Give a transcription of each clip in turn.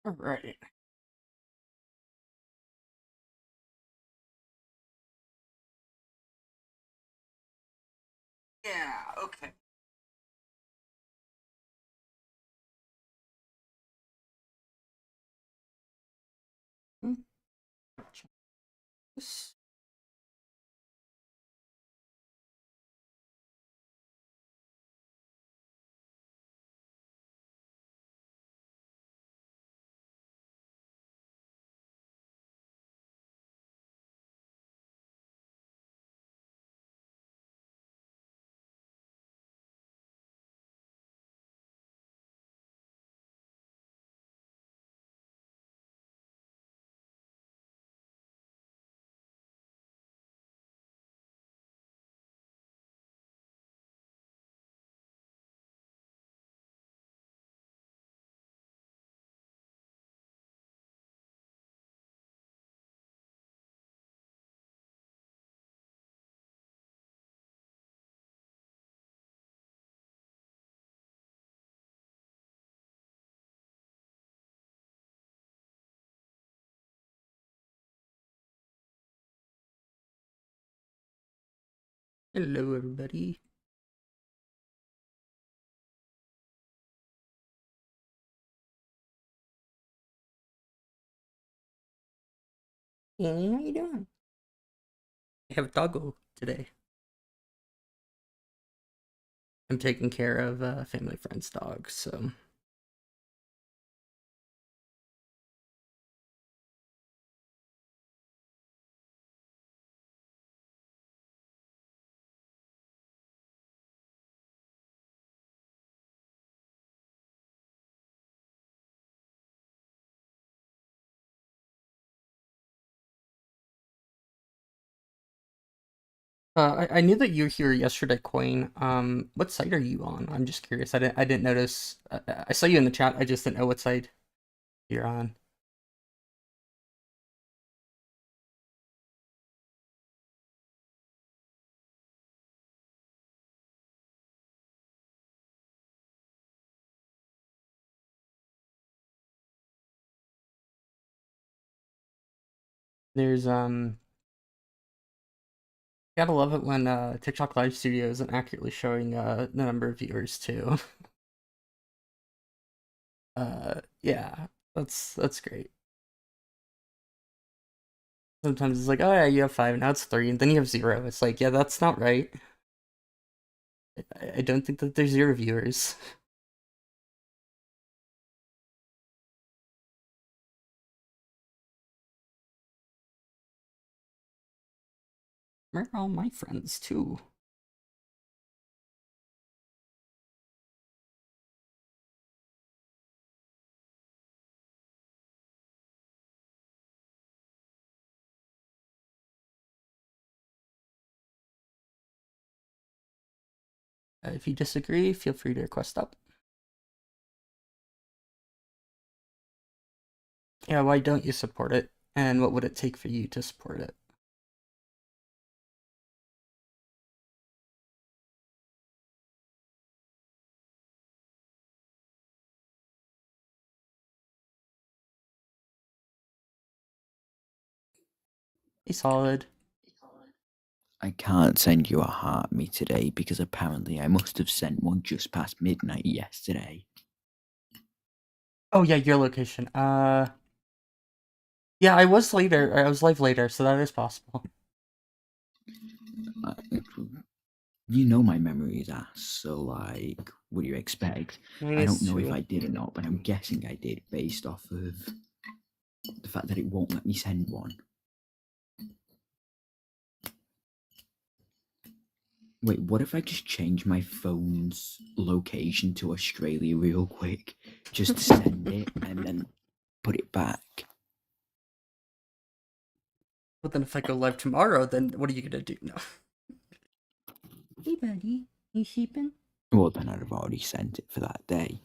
Alright. Yeah, okay. Hmm, check this. Hello, everybody. Hey, how you doing? I have a doggo today. I'm taking care of a family friend's dog, so... I knew that you were here yesterday, Coin. What site are you on? I'm just curious. I didn't notice. I saw you in the chat. I just didn't know what site you're on. There's gotta love it when TikTok Live Studio isn't accurately showing the number of viewers too. Yeah, that's great. Sometimes it's like, oh yeah, you have 5, now it's 3, and then you have 0. It's like, yeah, that's not right. I don't think that there's 0 viewers. Where are all my friends too? If you disagree, feel free to request up. Yeah, why don't you support it? And what would it take for you to support it? Be solid. I can't send you a heart me today because apparently I must have sent one just past midnight yesterday. Oh yeah, your location. Yeah, I was later. I was live later, so that is possible. You know my memory is ass, so like, what do you expect? I don't know if True. I did or not, but I'm guessing I did based off of the fact that it won't let me send one. Wait, what if I just change my phone's location to Australia real quick? Just to send it and then put it back? But then if I go live tomorrow, then what are you gonna do? No. Hey buddy, you sleeping? Well, then I'd have already sent it for that day.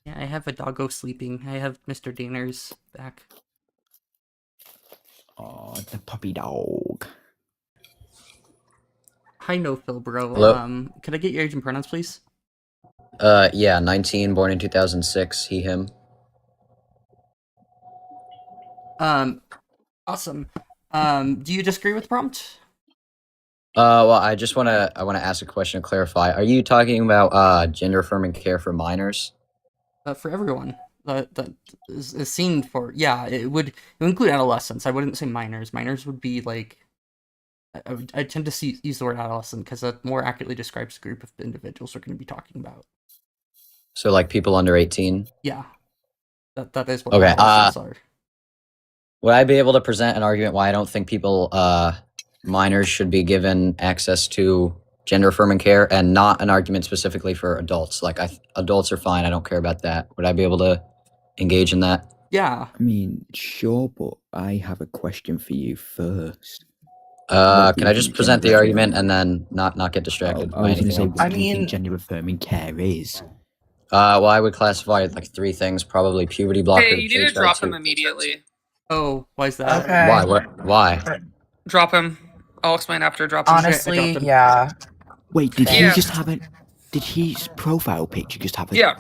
Yeah, I have a doggo sleeping. I have Mr. Danner's back. Oh, the puppy dog. Hi, no Phil, bro. Hello? Could I get your age and pronouns, please? Yeah, 19, born in 2006, he, him. Awesome. Do you disagree with the prompt? Well, I wanna ask a question to clarify. Are you talking about gender affirming care for minors? For everyone that is seen for, yeah, it would include adolescents. I wouldn't say minors. Minors would be like, I tend to use the word adolescent because that more accurately describes the group of individuals we're going to be talking about. So like people under 18? Yeah, that is what Okay, adolescents are. would I be able to present an argument why I don't think minors should be given access to gender affirming care, and not an argument specifically for adults? Like, adults are fine. I don't care about that. Would I be able to engage in that? Yeah. I mean, sure, but I have a question for you first. What do Can you I just think present the gender argument affirming? and then not get distracted I by was going anything to say, else? what do you think gender affirming care is? Well, I would classify it like three things: probably puberty blockers. Hey, you need to drop him immediately. Oh, why is that? Okay. Why? What? Why? Drop him. I'll explain after. Drop him. Honestly, dropped him. yeah. Wait, did he Yeah. just have a? Did his profile picture just have a? Yeah.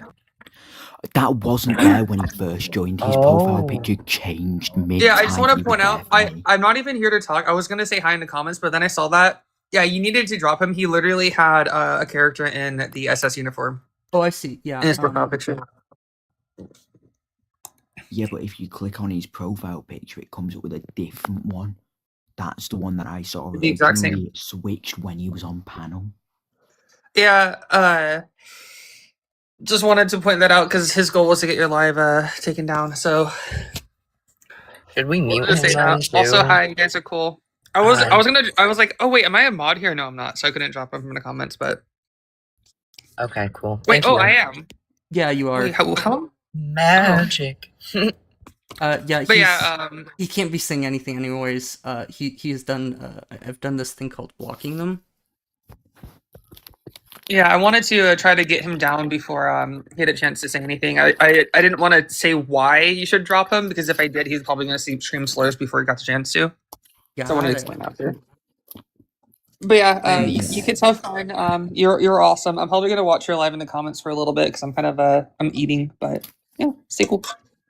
That wasn't there when he first joined. His profile Oh. picture changed mid. Yeah, I just want to point out, I'm not even here to talk. I was going to say hi in the comments, but then I saw that. Yeah, you needed to drop him. He literally had a character in the SS uniform Oh, I see. Yeah. in his profile picture. Yeah, but if you click on his profile picture, it comes up with a different one. That's the one that I saw The exact same. originally. It switched when he was on panel. Yeah, just wanted to point that out because his goal was to get your live taken down. So Should we mute just him say then that. too? Also, hi, you guys are cool. I was Hi. like, oh wait, am I a mod here? No, I'm not. So I couldn't drop him from the comments. But Okay, cool. wait, Thank you. I am. Yeah, you are. Wait, how? Magic. Yeah. But yeah, he can't be saying anything anyways. He's done. I've done this thing called blocking them. yeah, I wanted to try to get him down before he had a chance to say anything. I didn't want to say why you should drop him because if I did, he's probably going to see scream slurs before he got the chance to. Yeah. So I wanted to explain after. But yeah, you kids have fun. You're awesome. I'm probably gonna watch your live in the comments for a little bit because I'm kind of I'm eating, but yeah, stay cool.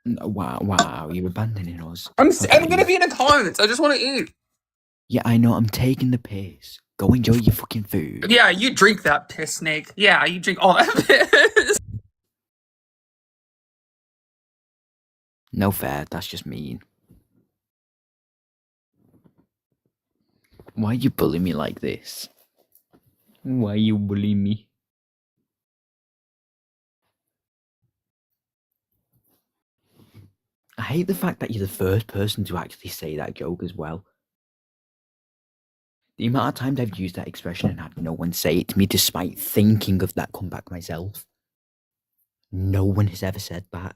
Wow, you're abandoning us. I'm Okay. gonna be in the comments. I just want to eat. Yeah, I know. I'm taking the piss. Go enjoy your fucking food. Yeah, you drink that piss, Snake. Yeah, you drink all that piss. No fair. That's just mean. Why you bully me like this? Why you bully me? I hate the fact that you're the first person to actually say that joke as well. The amount of times I've used that expression and had no one say it to me despite thinking of that comeback myself. No one has ever said that.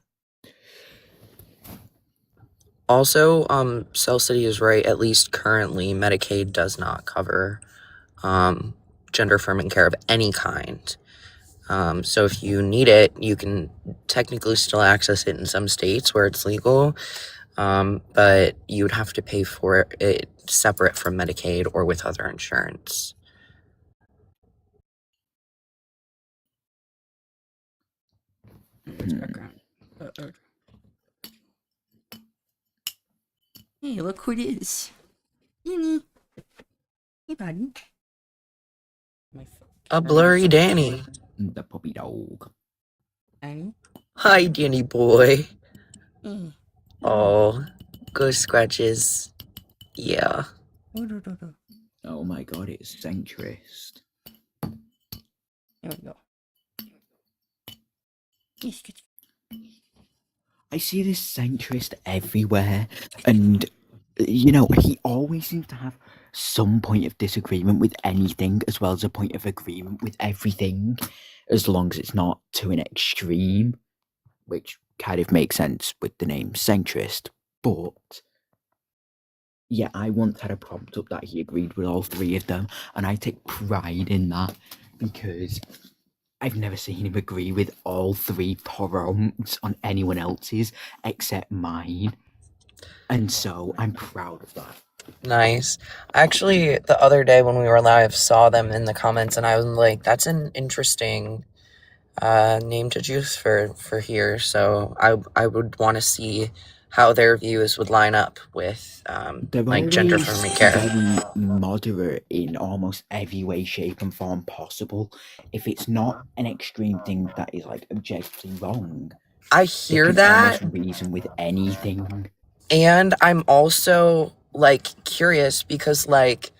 Also, Cell City is right. At least currently, Medicaid does not cover gender affirming care of any kind. So if you need it, you can technically still access it in some states where it's legal, but you would have to pay for it separate from Medicaid or with other insurance. Background. Hey, look who it is. Danny. Hey, buddy. A blurry Danny. The puppy dog. Danny. Hi, Danny boy. Hey. Oh, good scratches. Yeah. Oh my god, it's centrist. There we go. Yes, good. I see this centrist everywhere, and you know, he always seems to have some point of disagreement with anything as well as a point of agreement with everything, as long as it's not to an extreme, which kind of makes sense with the name centrist. But yeah, I once had a prompt up that he agreed with all three of them, and I take pride in that because I've never seen him agree with all three prompts on anyone else's except mine. And so I'm proud of that. Nice. Actually, the other day when we were live, saw them in the comments, and I was like, "That's an interesting name to choose for here." So I would want to see how their views would line up with They're like gender always affirming care. very moderate in almost every way, shape, and form possible. If it's not an extreme thing that is like objectively wrong, I they hear can that, almost reason with anything. and I'm also like curious because like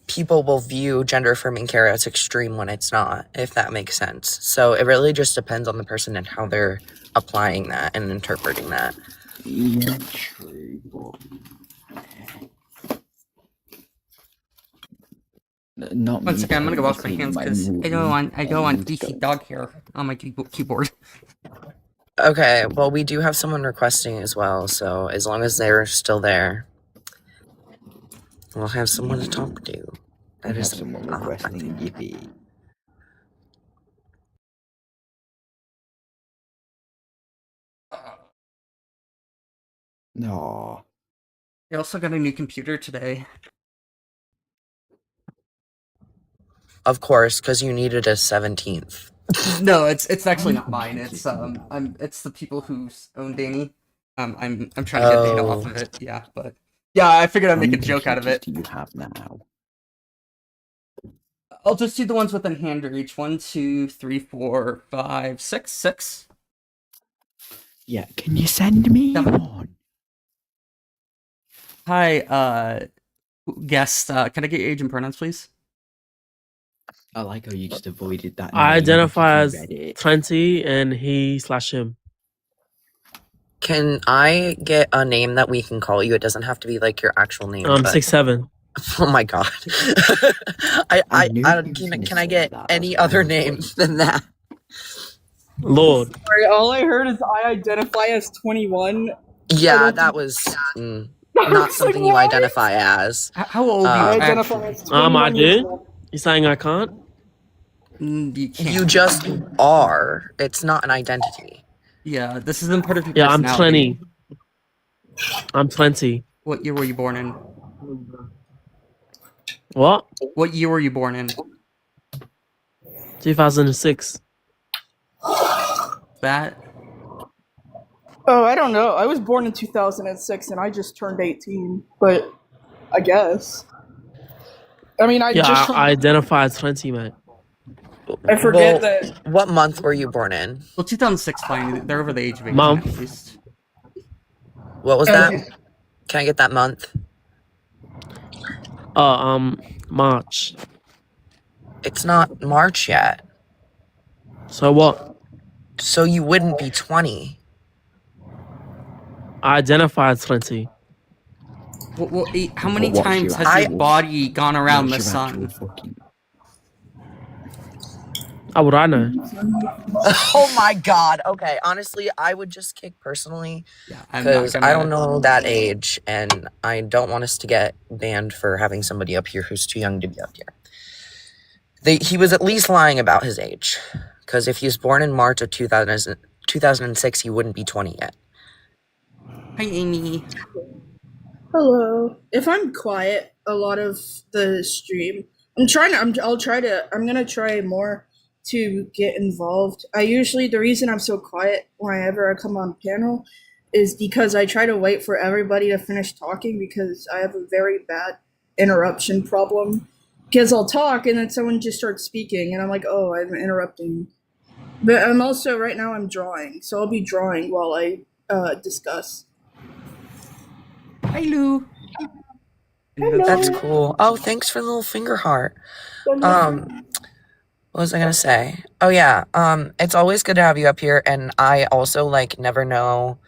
people will view gender affirming care as extreme when it's not, if that makes sense. So it really just depends on the person and how they're applying that and interpreting that. Yeah, true, but not me. One second, I'm gonna go wash my technically, hands because I don't want moved greasy though. dog hair on my keyboard. Okay, well, we do have someone requesting as well, so as long as they're still there, we'll have someone to talk to. I That have is someone requesting Yippee. No. I also got a new computer today. Of course, because you needed a 17th. No, it's actually not mine. It's it's the people who own Danny. I'm trying to get Dana off of it. Yeah, but yeah, I figured I'd How make a many joke out of computers it. do you have now? I'll just do the ones within hand reach. 1, 2, 3, 4, 5, 6, 6. Yeah, can you send me Yeah. one? Hi, guest. Can I get your age and pronouns, please? I like how you just avoided that. I name identify because you as read it. 20 and he/him. Can I get a name that we can call you? It doesn't have to be like your actual name. I'm but... 6'7". Oh my god. I knew you was can gonna I say get that, any that's why other I was name like- than that? Lord. Sorry, all I heard is I identify as 21. Yeah, that was not something you identify as. How old I are you identify actually? as 21 I years do. old. You saying I can't? You can't. You just are. It's not an identity. Yeah, this isn't part of your Yeah, I'm personality. 20. I'm 20. What year were you born in? What? What year were you born in? 2006. That? Oh, I don't know. I was born in 2006 and I just turned 18, but I guess. I mean, I Yeah, just I identify as 20, mate. I forget Well, that. What month were you born in? Well, 2006 fine. They're over the age of 18 Month. at least. What was that? Can I get that month? March. It's not March yet. So what? So you wouldn't be 20. I identify as 20. Well, how many What's times your has I- your body gone around the what's your actual sun? fucking- How would I know? Oh my god. Okay, honestly, I would just kick personally Yeah, I'm not because gonna. I don't know that age and I don't want us to get banned for having somebody up here who's too young to be up here. He was at least lying about his age because if he was born in March of 2006, he wouldn't be 20 yet. Hi, Amy. Hello. If I'm quiet a lot of the stream, I'm gonna try more to get involved. The reason I'm so quiet whenever I come on panel is because I try to wait for everybody to finish talking because I have a very bad interruption problem. Because I'll talk and then someone just starts speaking and I'm like, oh, I'm interrupting. But I'm also, right now I'm drawing, so I'll be drawing while I discuss. Hi, Lou. Hello. That's cool. Oh, thanks for the little finger heart. What was I gonna say? Oh yeah, it's always good to have you up here, and I also like never know,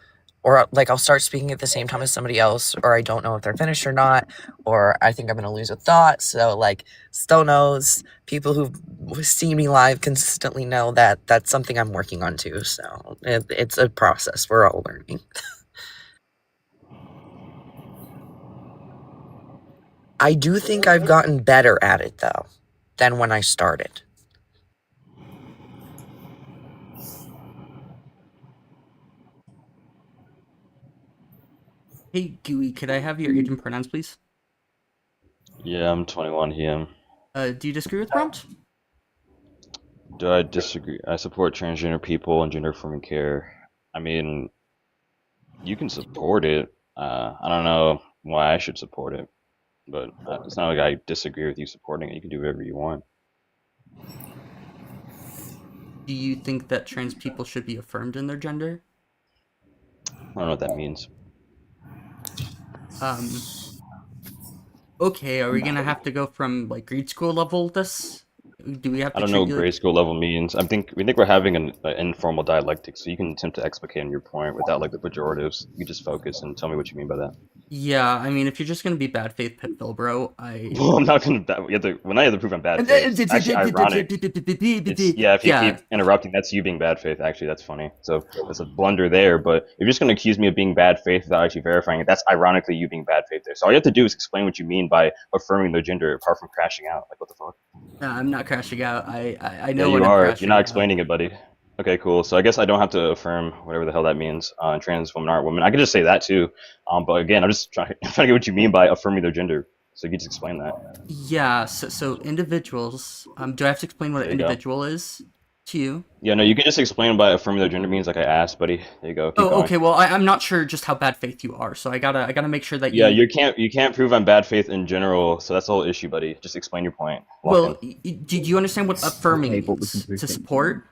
or like I'll start speaking at the same time as somebody else, or I don't know if they're finished or not, or I think I'm gonna lose a thought. So like, still knows people who've seen me live consistently know that that's something I'm working on too. So it's a process. We're all learning. I do think I've gotten better at it though, than when I started. Hey, Gooey, could I have your age and pronouns, please? Yeah, I'm 21 here. Do you disagree with the prompt? Do I disagree? I support transgender people and gender affirming care. I mean, You can support it. I don't know why I should support it, but it's not like I disagree with you supporting it. You can do whatever you want. Do you think that trans people should be affirmed in their gender? I don't know what that means. Okay, are we gonna have to go from like grade school level this? Do we have I to don't know treat what you grade like... school level means. We think we're having an informal dialectic, so you can attempt to explicate on your point without like the pejoratives. You just focus and tell me what you mean by that. Yeah, I mean, if you're just gonna be bad faith Pittville, bro, Well, I'm not gonna. Well, now you have to prove I'm bad faith. It's actually ironic. It's yeah. If you Yeah, keep interrupting, that's you being bad faith. Actually, that's funny. So that's a blunder there. But if you're just gonna accuse me of being bad faith without actually verifying it, that's ironically you being bad faith there. So all you have to do is explain what you mean by affirming their gender, apart from crashing out. Like what the fuck? I'm not crashing out. I Yeah, know you when I'm are. crashing You're not out. explaining it, buddy. Okay, cool. So I guess I don't have to affirm whatever the hell that means. Trans women aren't women. I could just say that too. But again, I'm just trying to get what you mean by affirming their gender. So you can just explain that. Yeah, so individuals. Do I have to explain what an There you go. individual is to you? Yeah, no, you can just explain by affirming their gender means like I asked, buddy. There you go. Keep Oh, going. okay. Well, I'm not sure just how bad faith you are, so I gotta make sure that Yeah, you. you can't prove I'm bad faith in general. So that's the whole issue, buddy. Just explain your point. Lock Well, in. did you understand what affirming Okay, but we means? can prove To it. support?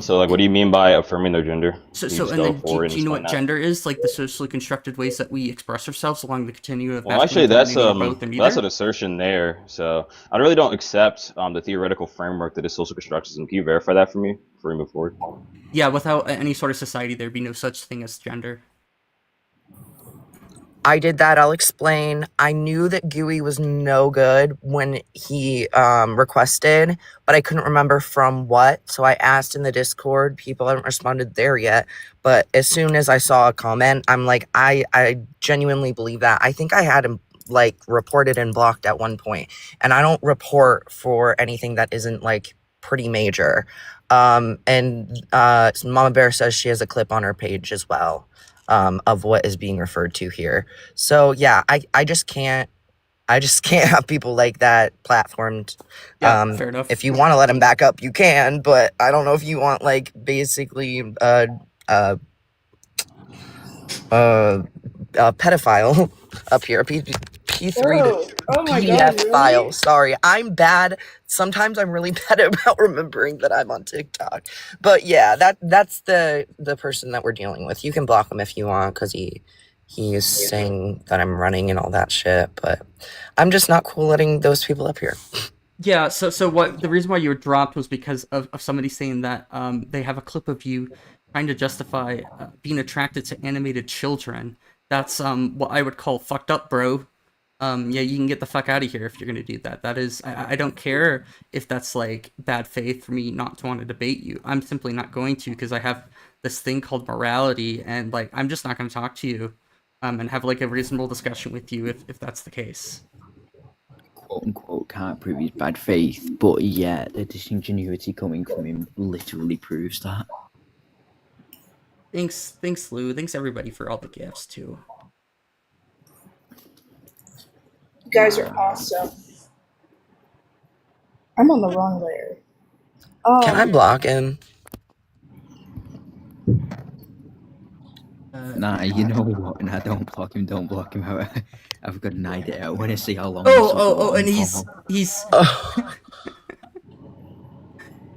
So like, what do you mean by affirming their gender? So, Can you so just and go then forward do you know explain what that? gender is? Like the socially constructed ways that we express ourselves along the continuum of Well, actually, masculine, femininity, or both, or that's an neither? assertion there. So I really don't accept the theoretical framework that is social constructionism. Can you verify that for me before we move forward? Yeah, without any sort of society, there'd be no such thing as gender. I did that. I'll explain. I knew that GUI was no good when he requested, but I couldn't remember from what. So I asked in the Discord. People haven't responded there yet. But as soon as I saw a comment, I'm like, I genuinely believe that. I think I had him like reported and blocked at one point. And I don't report for anything that isn't like pretty major. And Mama Bear says she has a clip on her page as well. Of what is being referred to here. So yeah, I just can't have people like that platformed. Yeah, fair enough. If you want to let them back up, you can, but I don't know if you want like basically pedophile up here, P3 Oh my PDF god, really? file. Sorry, I'm bad. Sometimes I'm really bad about remembering that I'm on TikTok. But yeah, that's the person that we're dealing with. You can block him if you want because he is saying that I'm running and all that shit. But I'm just not cool letting those people up here. Yeah, so what the reason why you were dropped was because of somebody saying that they have a clip of you trying to justify being attracted to animated children. That's what I would call fucked up, bro. Yeah, you can get the fuck out of here if you're gonna do that. That is, I don't care if that's like bad faith for me not to want to debate you. I'm simply not going to because I have this thing called morality, and like I'm just not gonna talk to you, and have like a reasonable discussion with you if that's the case. Quote unquote can't prove his bad faith, but yeah, the disingenuity coming from him literally proves that. Thanks, Lou. Thanks everybody for all the gifts too. You guys are awesome. I'm on the wrong layer. Can I block him? Nah, you know what? Nah, don't block him. Don't block him. I've got an idea. I want to see how long. And he's.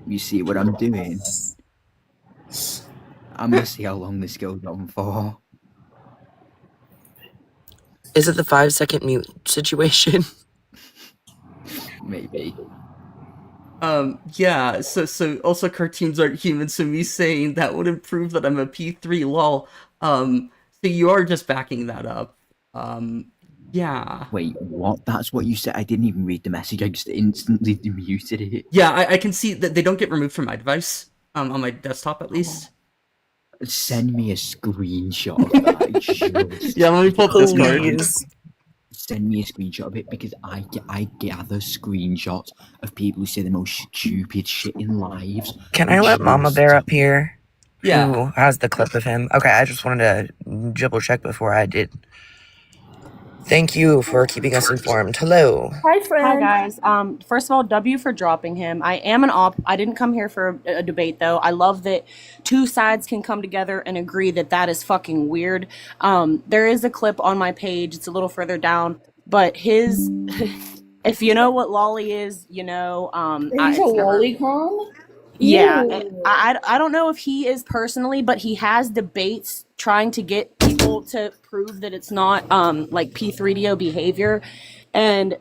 You see what I'm doing? I'm gonna see how long this goes on for. Is it the 5-second mute situation? Maybe. Yeah, so also cartoons aren't human, so me saying that wouldn't prove that I'm a P3 lol. So you are just backing that up. Yeah. Wait, what? That's what you said? I didn't even read the message, I just instantly muted it. Yeah, I can see that they don't get removed from my device, on my desktop at least. Send me a screenshot of that. Yeah, let me pull up Discord. Send me a screenshot of it because I gather screenshots of people who say the most stupid shit in lives. Can I let Mama Bear up here? Yeah. Who has the clip of him? Okay, I just wanted to double check before I did. Thank you for keeping us informed. Hello. Hi, friend. Hi guys. First of all, W for dropping him. I am an op. I didn't come here for a debate though. I love that two sides can come together and agree that that is fucking weird. There is a clip on my page. It's a little further down, but his, if you know what lolly is, you know. He's a lolicon? Yeah, Ew. I don't know if he is personally, but he has debates trying to get people to prove that it's not like P3DO behavior, and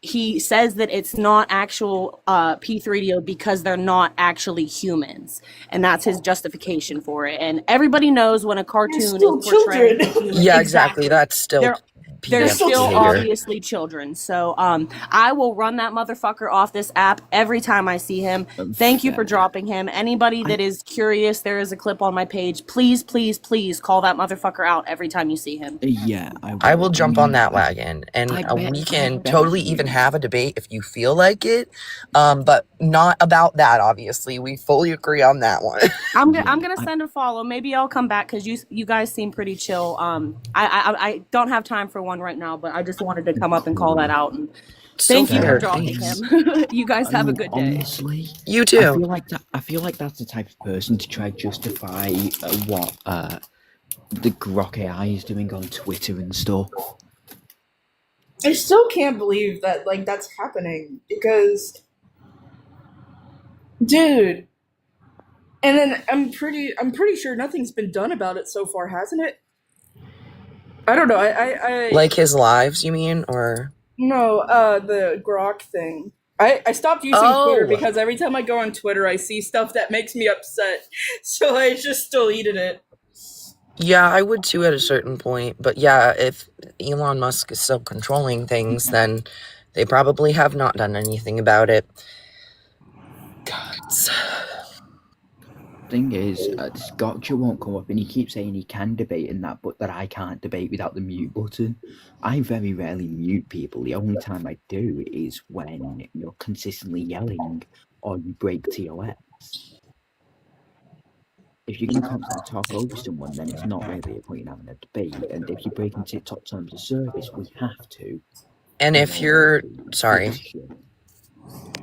he says that it's not actual P3DO because they're not actually humans, and that's his justification for it. And everybody knows when a cartoon is still portraying children. human- Yeah, exactly. That's still they're PDF still behavior. obviously children. So I will run that motherfucker off this app every time I see him. Thank you for dropping him. Anybody that is curious, there is a clip on my page. Please, please, please call that motherfucker out every time you see him. Yeah, I will jump on that wagon, and bet- we I can bet totally you- even have a debate if you feel like it, but not about that. Obviously, we fully agree on that one. I'm gonna send a follow. Maybe I'll come back because you guys seem pretty chill. I don't have time for one right now, but I just wanted to come up and call that out. And thank you for dropping him. You guys have a good day. Honestly, You too. I feel like that's the type of person to try to justify what the Grok AI is doing on Twitter and stuff. I still can't believe that that's happening because, dude. And then I'm pretty sure nothing's been done about it so far, hasn't it? I don't know. I Like his lives, you mean, or no, the Grok thing. I stopped using Twitter because every time I go on Twitter, I see stuff that makes me upset. So I just deleted it. yeah, I would too at a certain point. But yeah, if Elon Musk is still controlling things, then they probably have not done anything about it. God. Thing is, this gotcha won't come up, and he keeps saying he can debate and that, but that I can't debate without the mute button. I very rarely mute people. The only time I do is when you're consistently yelling or you break TOS. If you're going to constantly talk over someone, then it's not really a point in having a debate. And if you're breaking TikTok terms of service, we have to. And if you're sorry.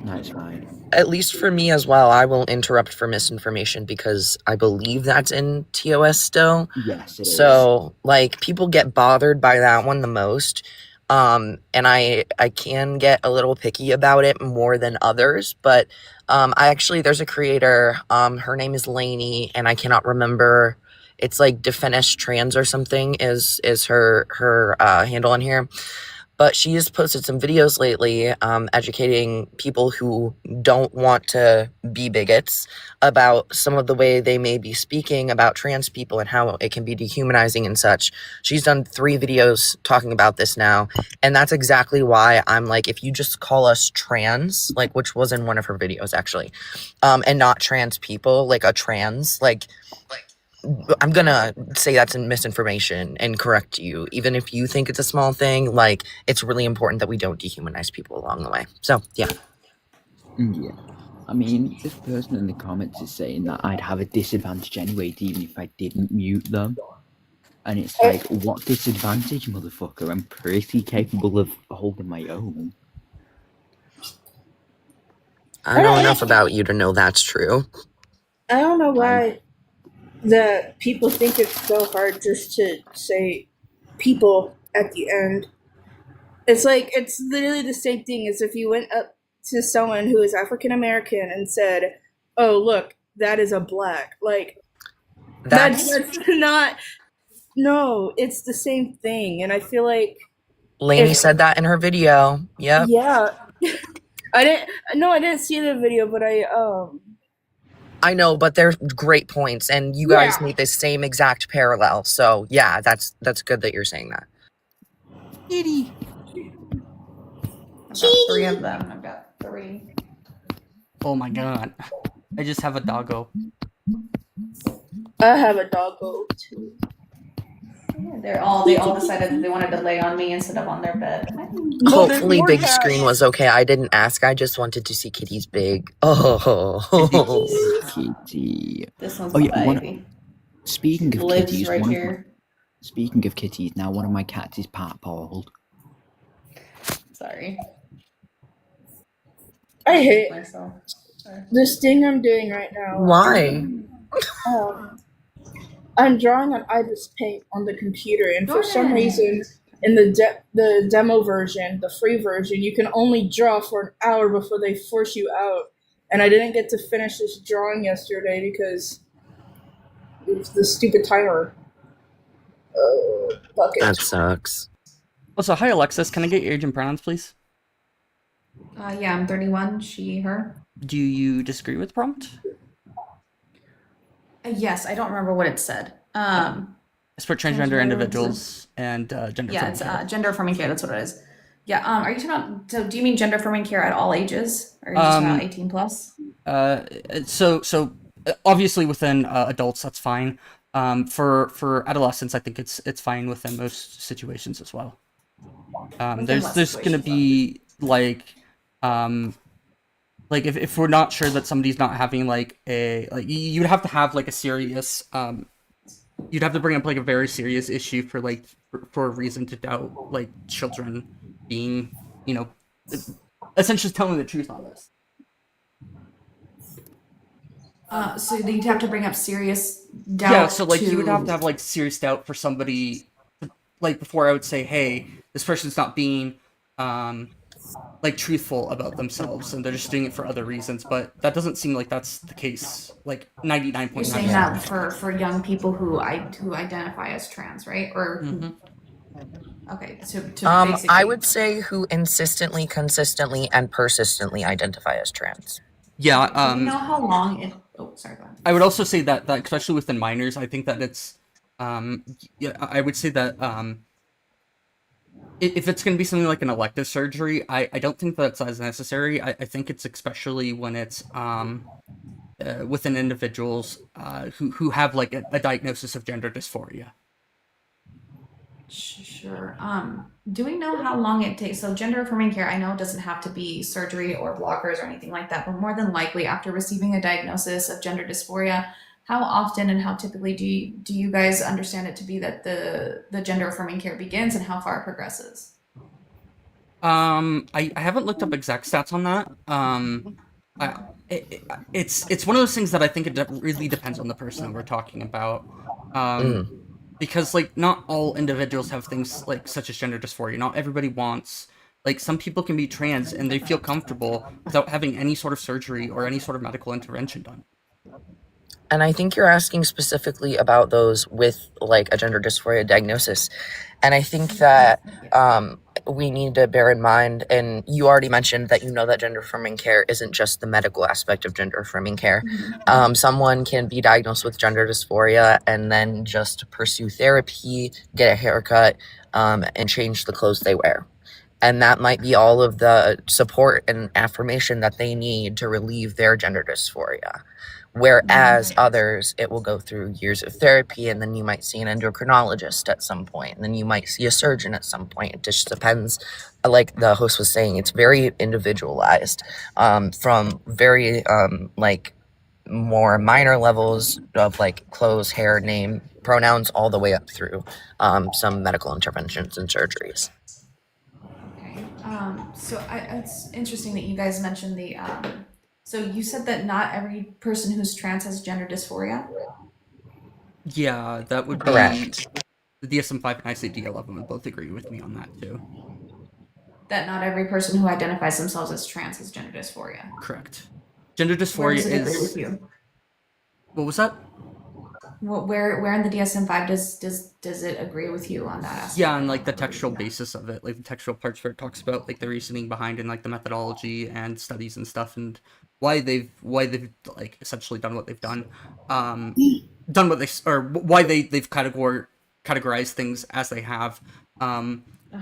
No, it's fine. At least for me as well, I will interrupt for misinformation because I believe that's in TOS still. Yes, it is. So, like, people get bothered by that one the most. And I can get a little picky about it more than others, but there's a creator, her name is Lainey, and I cannot remember, it's like Defenesh Trans or something is her handle on here. But she has posted some videos lately educating people who don't want to be bigots about some of the way they may be speaking about trans people and how it can be dehumanizing and such. She's done 3 videos talking about this now. And that's exactly why I'm like, if you just call us trans, like, which was in one of her videos actually, and not trans people, like a trans, like I'm gonna say that's misinformation and correct you. Even if you think it's a small thing, like, it's really important that we don't dehumanize people along the way. So, yeah. Yeah. I mean, this person in the comments is saying that I'd have a disadvantage anyway, even if I didn't mute them. And it's like, what disadvantage, motherfucker? I'm pretty capable of holding my own. I know enough about you to know that's true. I don't know why that people think it's so hard just to say people at the end. It's like, it's literally the same thing as if you went up to someone who is African American and said, oh, look, that is a black. Like, that's not, no, it's the same thing. And I feel like Lainey said that in her video. Yep. Yeah. I didn't see the video, but I know, but they're great points, and you guys made the same exact parallel. So yeah, that's good that you're saying that. Kitty. I've got 3 of them. I've got 3. Oh my god. I just have a doggo. I have a doggo too. Yeah, they all decided that they wanted to lay on me instead of on their bed. Hopefully big screen was okay. I didn't ask. I just wanted to see Kitty's big. Oh. Kitty. This one's my baby. Speaking of Lives kitties, right here. Speaking of kitties, now one of my cats is part bald. Sorry. I hate myself. this thing I'm doing right now. Why? I'm drawing on Ibis Paint on the computer, and for some Jordan. reason, in the demo version, the free version, you can only draw for an hour before they force you out. And I didn't get to finish this drawing yesterday because it's the stupid timer. Bucket. That sucks. Also, hi Alexis, can I get your age and pronouns, please? Yeah, I'm 31. She, her. Do you disagree with the prompt? Yes, I don't remember what it said. It's for transgender individuals and gender. Yeah, it's gender affirming care. That's what it is. Yeah. Are you talking about? So, do you mean gender affirming care at all ages, or are you just talking about 18 plus? So obviously within adults that's fine. For adolescents, I think it's fine within most situations as well. There's gonna be like if we're not sure that somebody's not having like you'd have to have like a serious you'd have to bring up like a very serious issue for like for a reason to doubt like children being, you know, essentially telling the truth on this. So you'd have to bring up serious doubt. Yeah, so like you would have to have like serious doubt for somebody, like before I would say, hey, this person's not being like truthful about themselves and they're just doing it for other reasons, but that doesn't seem like that's the case like 99.9%. You're saying that for young people who identify as trans, right? Or okay, I would say who insistently, consistently, and persistently identify as trans. Yeah. Do you know how long it? Oh, sorry. Go ahead. I would also say that especially within minors, I think that it's yeah, I would say that if it's going to be something like an elective surgery, I don't think that's as necessary. I think it's especially when it's within individuals who have like a diagnosis of gender dysphoria. Sure. Do we know how long it takes? So gender affirming care, I know it doesn't have to be surgery or blockers or anything like that, but more than likely after receiving a diagnosis of gender dysphoria, how often and how typically do you guys understand it to be that the gender affirming care begins and how far it progresses? I haven't looked up exact stats on that. It's one of those things that I think it really depends on the person that we're talking about. Because like not all individuals have things like such as gender dysphoria. Not everybody wants, like some people can be trans and they feel comfortable without having any sort of surgery or any sort of medical intervention done. And I think you're asking specifically about those with like a gender dysphoria diagnosis. And I think that we need to bear in mind, and you already mentioned that you know that gender affirming care isn't just the medical aspect of gender affirming care. Someone can be diagnosed with gender dysphoria and then just pursue therapy, get a haircut, and change the clothes they wear. And that might be all of the support and affirmation that they need to relieve their gender dysphoria. Whereas others, it will go through years of therapy, and then you might see an endocrinologist at some point, and then you might see a surgeon at some point. It just depends. Like the host was saying, it's very individualized, from very like more minor levels of like clothes, hair, name, pronouns, all the way up through some medical interventions and surgeries. Okay. So it's interesting that you guys mentioned the. So you said that not every person who's trans has gender dysphoria? Yeah, that would Correct. be the DSM-5 and ICD-11 would both agree with me on that too. That not every person who identifies themselves as trans has gender dysphoria? Correct. Gender dysphoria Where does it is... agree with you? What was that? Where in the DSM-5 does it agree with you on that aspect? Yeah, and like the textual basis of it, like the textual parts where it talks about like the reasoning behind and like the methodology and studies and stuff and why they've like essentially done what they've done, done what they or why they've categorized things as they have.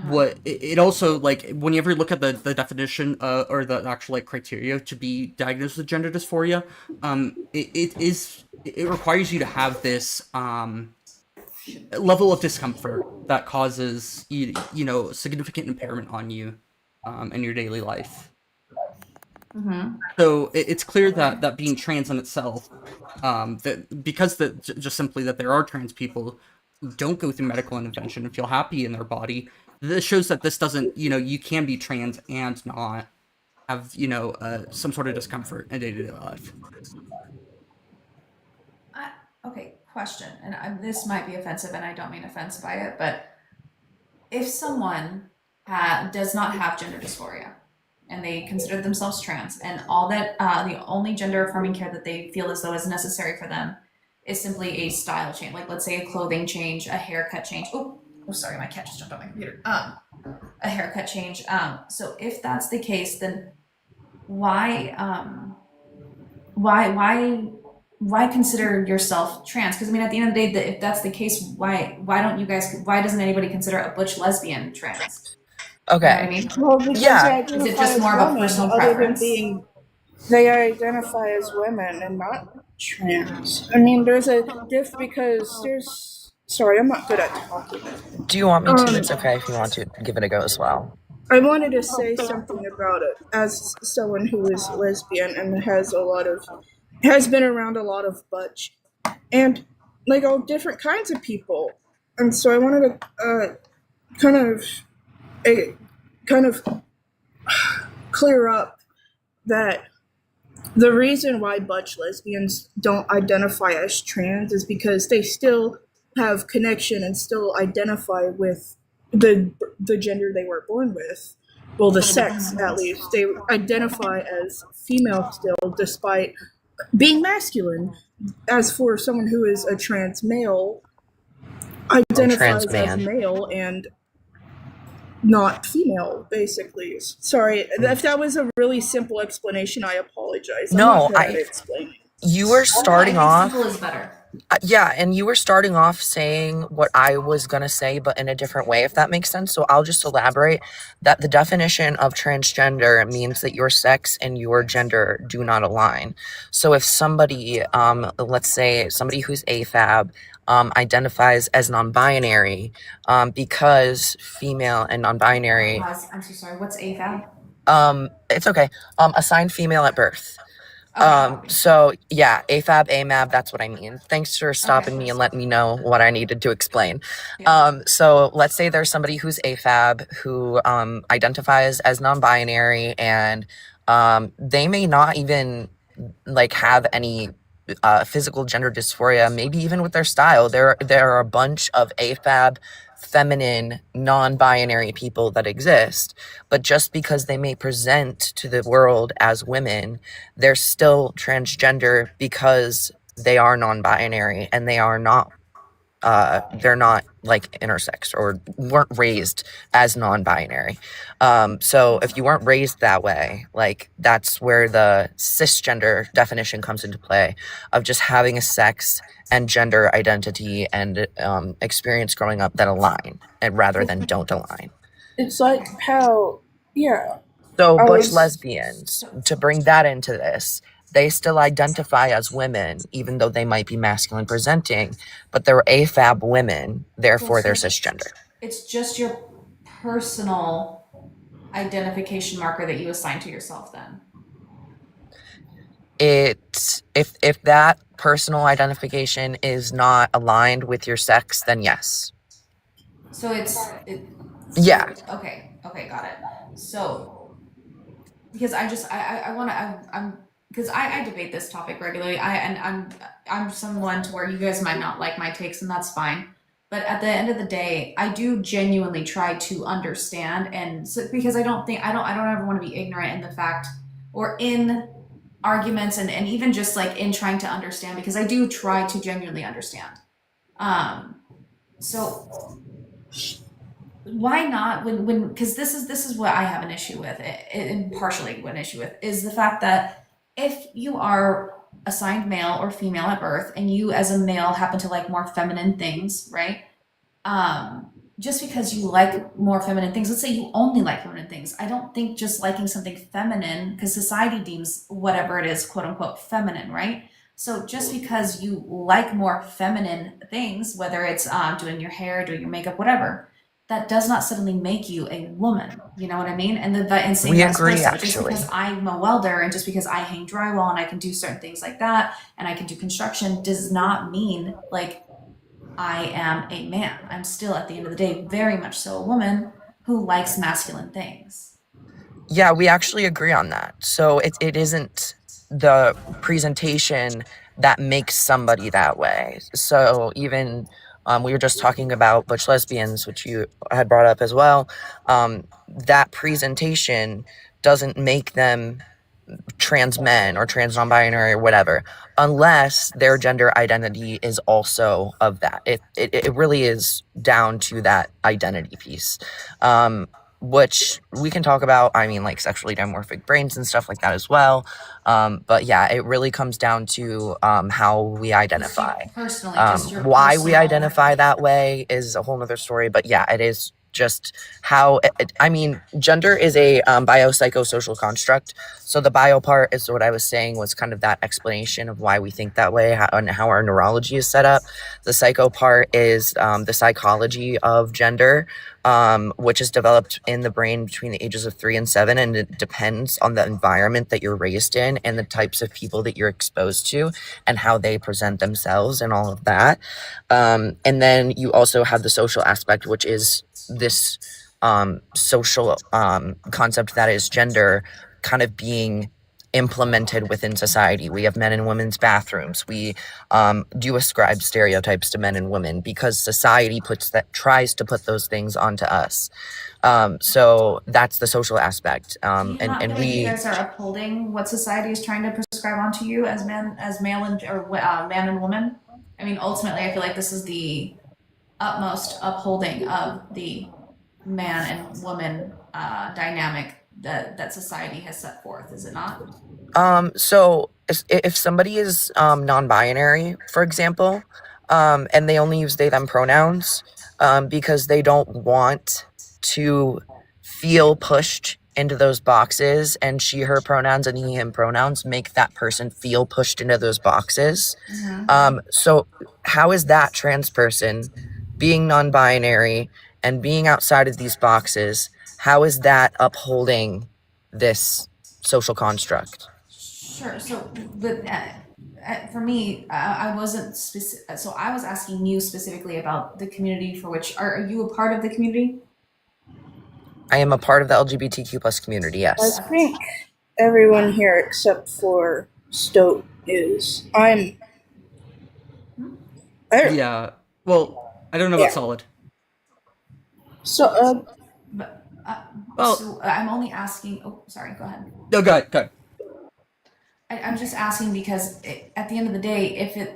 What it also like when you ever look at the definition or the actual like criteria to be diagnosed with gender dysphoria, it requires you to have this level of discomfort that causes you know significant impairment on you in your daily life. So it's clear that being trans in itself, that because just simply that there are trans people, don't go through medical intervention and feel happy in their body. This shows that this doesn't, you can be trans and not have, some sort of discomfort in day-to-day life. Okay, question, and this might be offensive, and I don't mean offense by it, but if someone does not have gender dysphoria and they consider themselves trans, and all that the only gender affirming care that they feel as though is necessary for them is simply a style change, like let's say a clothing change, a haircut change. Oh, sorry, my cat just jumped on my computer. A haircut change. So if that's the case, then why consider yourself trans? Because I mean, at the end of the day, if that's the case, why doesn't anybody consider a butch lesbian trans? Okay. You know what I mean? Well, because Yeah. they identify Is it just as more of a women, personal other than preference? being, they identify as women and not trans. I mean, there's a diff because there's. Sorry, I'm not good at talking. Do you want me to? It's okay if you want to give it a go as well. I wanted to say something about it as someone who is lesbian and has been around a lot of butch and like all different kinds of people, and so I wanted to kind of clear up that the reason why butch lesbians don't identify as trans is because they still have connection and still identify with the gender they were born with. Well, the sex, at least. They identify as female still, despite being masculine. As for someone who is a trans male, identifies as male and not female, basically. Sorry, if that was a really simple explanation, I apologize. No, I'm not good at explaining. You were starting off. Simple is better. Yeah, and you were starting off saying what I was going to say, but in a different way, if that makes sense. So I'll just elaborate that the definition of transgender means that your sex and your gender do not align. So if somebody, let's say somebody who's AFAB, identifies as non-binary, because female and non-binary. Pause. I'm so sorry. What's AFAB? It's okay. Assigned female at birth. Okay. So yeah, AFAB, AMAB, that's what I mean. Thanks for stopping me and letting me know what I needed to explain. Yeah. So let's say there's somebody who's AFAB who identifies as non-binary, and they may not even like have any physical gender dysphoria, maybe even with their style. There are a bunch of AFAB feminine non-binary people that exist, but just because they may present to the world as women, they're still transgender because they are non-binary and they are not they're not like intersex or weren't raised as non-binary. So if you weren't raised that way, like that's where the cisgender definition comes into play, of just having a sex and gender identity and experience growing up that align and rather than don't align. It's like how, yeah. So butch lesbians, to bring that into this, they still identify as women, even though they might be masculine presenting, but they're AFAB women, therefore they're cisgender. It's just your personal identification marker that you assign to yourself then. If that personal identification is not aligned with your sex, then yes. So yeah. Okay, got it. So because because I debate this topic regularly. I'm someone to where you guys might not like my takes, and that's fine. But at the end of the day, I do genuinely try to understand, and so, because I don't ever want to be ignorant in the fact or in arguments and even just like in trying to understand, because I do try to genuinely understand. So why not when because this is what I have an issue with, and partially an issue with, is the fact that if you are assigned male or female at birth and you as a male happen to like more feminine things, right? Just because you like more feminine things, let's say you only like feminine things, I don't think just liking something feminine, because society deems whatever it is quote unquote feminine, right? So just because you like more feminine things, whether it's doing your hair, doing your makeup, whatever, that does not suddenly make you a woman. You know what I mean? And same we vice agree, versa. actually. Just because I'm a welder and just because I hang drywall and I can do certain things like that and I can do construction does not mean like I am a man. I'm still, at the end of the day, very much so a woman who likes masculine things. Yeah, we actually agree on that. So it isn't the presentation that makes somebody that way. So even we were just talking about butch lesbians, which you had brought up as well. That presentation doesn't make them trans men or trans non-binary or whatever, unless their gender identity is also of that. It really is down to that identity piece, which we can talk about. I mean, like sexually dimorphic brains and stuff like that as well. But yeah, it really comes down to how we identify. Personally, just your Why we personal- identify that way is a whole nother story. But yeah, it is just how I mean, gender is a biopsychosocial construct. So the bio part is what I was saying was kind of that explanation of why we think that way and how our neurology is set up. The psycho part is the psychology of gender, which is developed in the brain between the ages of 3 and 7, and it depends on the environment that you're raised in and the types of people that you're exposed to and how they present themselves and all of that. And then you also have the social aspect, which is this social concept that is gender kind of being implemented within society. We have men and women's bathrooms. We do ascribe stereotypes to men and women because society tries to put those things onto us. So that's the social aspect. Do you not feel like you guys are upholding what society is trying to prescribe onto you as male and or man and woman? I mean, ultimately, I feel like this is the utmost upholding of the man and woman dynamic that society has set forth, is it not? So if somebody is non-binary, for example, and they only use they them pronouns because they don't want to feel pushed into those boxes, and she her pronouns and he him pronouns make that person feel pushed into those boxes. So how is that trans person being non-binary and being outside of these boxes, how is that upholding this social construct? Sure. So, but for me, I wasn't specific. So I was asking you specifically about the community for which are you a part of the community? I am a part of the LGBTQ plus community. Yes. I think everyone here except for Stoat is. Yeah. Well, I don't know about Yeah. Solid. So, But Well- so I'm only asking. Oh, sorry. Go ahead. No, go ahead. I'm just asking because at the end of the day,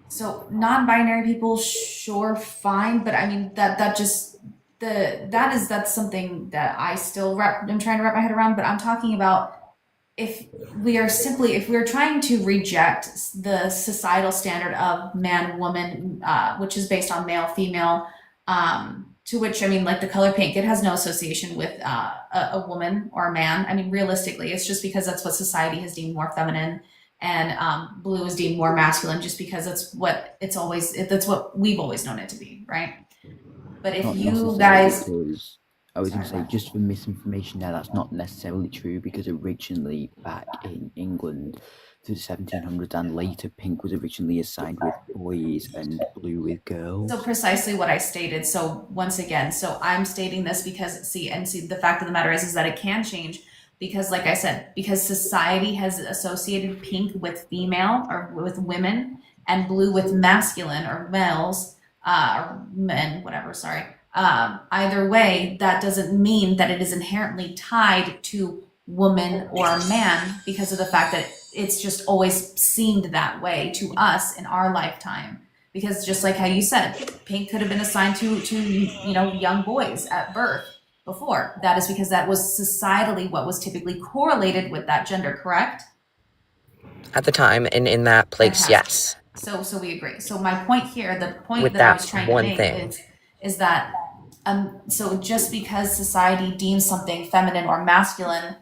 so non-binary people, sure, fine, but I mean that's something that I still I'm trying to wrap my head around. But I'm talking about if we're trying to reject the societal standard of man woman, which is based on male female, to which I mean, like the color pink, it has no association with a woman or a man. I mean, realistically, it's just because that's what society has deemed more feminine, and blue is deemed more masculine, just because that's what we've always known it to be, right? But if Not you necessarily, guys, because I was going to say, just for misinformation there, that's not necessarily true, because originally back in England through the 1700s and later, pink was originally assigned with boys and blue with girls. so precisely what I stated. So once again, so I'm stating this because see, the fact of the matter is that it can change because, like I said, because society has associated pink with female or with women and blue with masculine or males, or men, whatever. Sorry. Either way, that doesn't mean that it is inherently tied to woman or man because of the fact that it's just always seemed that way to us in our lifetime. Because just like how you said, pink could have been assigned to young boys at birth before. That is because that was societally what was typically correlated with that gender, correct? At the time and in that place, Fantastic. yes. So we agree. So my point here, the point With that I that was trying to one make thing. is that so just because society deems something feminine or masculine,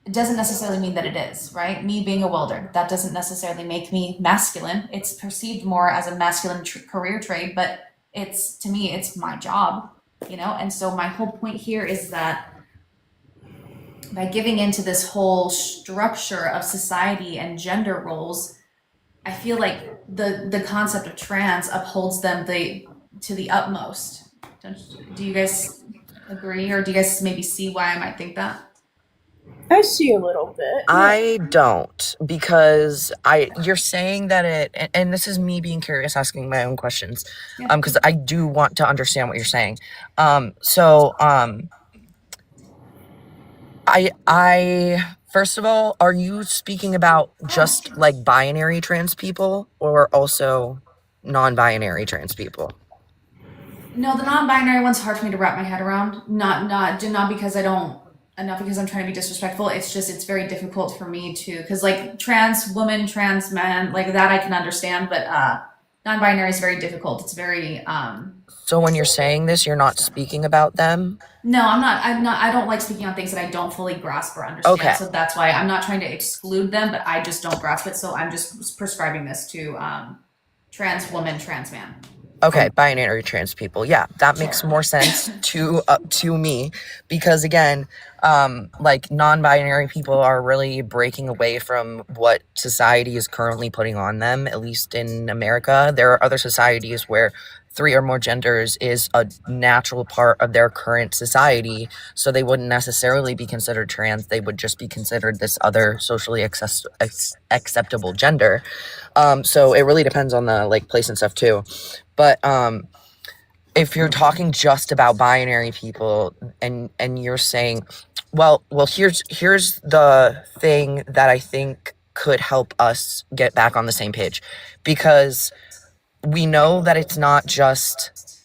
it doesn't necessarily mean that it is, right? Me being a welder, that doesn't necessarily make me masculine. It's perceived more as a masculine career trade, but to me, it's my job, And so my whole point here is that by giving into this whole structure of society and gender roles, I feel like the concept of trans upholds them to the utmost. Do you guys agree, or do you guys maybe see why I might think that? I see a little bit. I don't, because you're saying that and this is me being curious, asking my own questions, Yeah. because I do want to understand what you're saying. I first of all, are you speaking about just like binary trans people, or also non-binary trans people? No, the non-binary one's hard for me to wrap my head around. Not because I don't, not because I'm trying to be disrespectful. It's just it's very difficult for me to, because like trans woman, trans man, like that I can understand, but non-binary is very difficult. It's very So when you're saying this, you're not speaking about them? No, I'm not. I don't like speaking on things that I don't fully grasp or understand. Okay. So that's why I'm not trying to exclude them, but I just don't grasp it. So I'm just prescribing this to trans woman, trans man. Okay, binary trans people. Yeah, that makes more sense to me, because again, like non-binary people are really breaking away from what society is currently putting on them. At least in America, there are other societies where 3 or more genders is a natural part of their current society, so they wouldn't necessarily be considered trans. They would just be considered this other socially acceptable gender. So it really depends on the like place and stuff too. But if you're talking just about binary people, and you're saying, well, here's the thing that I think could help us get back on the same page, because we know that it's not just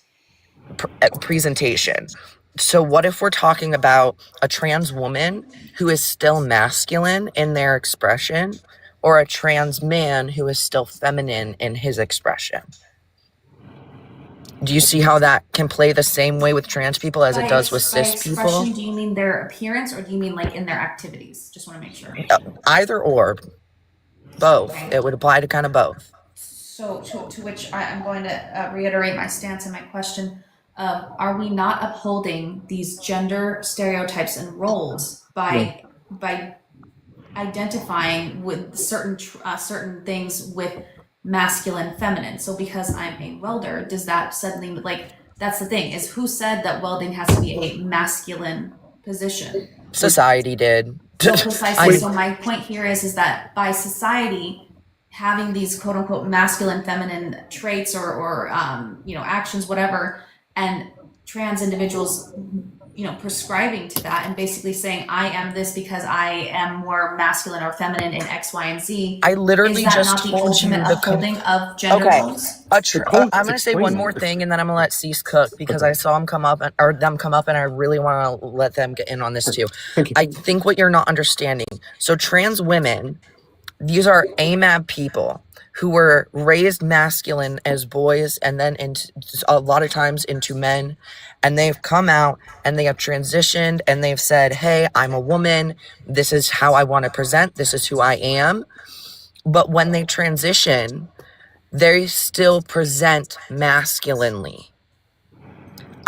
presentation. So what if we're talking about a trans woman who is still masculine in their expression, or a trans man who is still feminine in his expression? Do you see how that can play the same way with trans people as it does with cis people? By expression, do you mean their appearance, or do you mean like in their activities? Just want to make sure. Either or, both. Okay. It would apply to kind of both. So to which I'm going to reiterate my stance and my question. Are we not upholding these gender stereotypes and roles by identifying with certain things with masculine, feminine? So because I'm a welder, does that suddenly, like, that's the thing, is who said that welding has to be a masculine position? Society did. So precisely. So my point here is that by society having these quote unquote masculine, feminine traits or actions, whatever, and trans individuals, prescribing to that and basically saying, I am this because I am more masculine or feminine in X, Y, and Z. I literally is that just not the told you ultimate upholding of gender roles? I'm going to say one more thing, and then I'm going to let Cease cook, because I saw them come up, and I really want to let them get in on this too. I think what you're not understanding. So trans women, these are AMAB people who were raised masculine as boys, and then a lot of times into men, and they've come out and they have transitioned and they've said, hey, I'm a woman, this is how I want to present, this is who I am. But when they transition, they still present masculinely.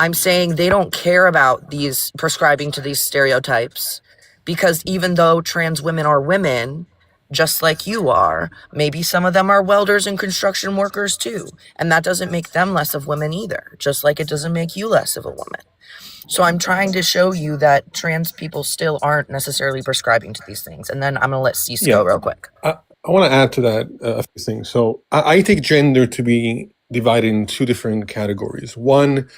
I'm saying they don't care about these prescribing to these stereotypes, because even though trans women are women, just like you are, maybe some of them are welders and construction workers too. And that doesn't make them less of women either, just like it doesn't make you less of a woman. So I'm trying to show you that trans people still aren't necessarily prescribing to these things. And then I'm going to let Cease go real quick. I want to add to that a few things. So I take gender to be divided in 2 different categories. One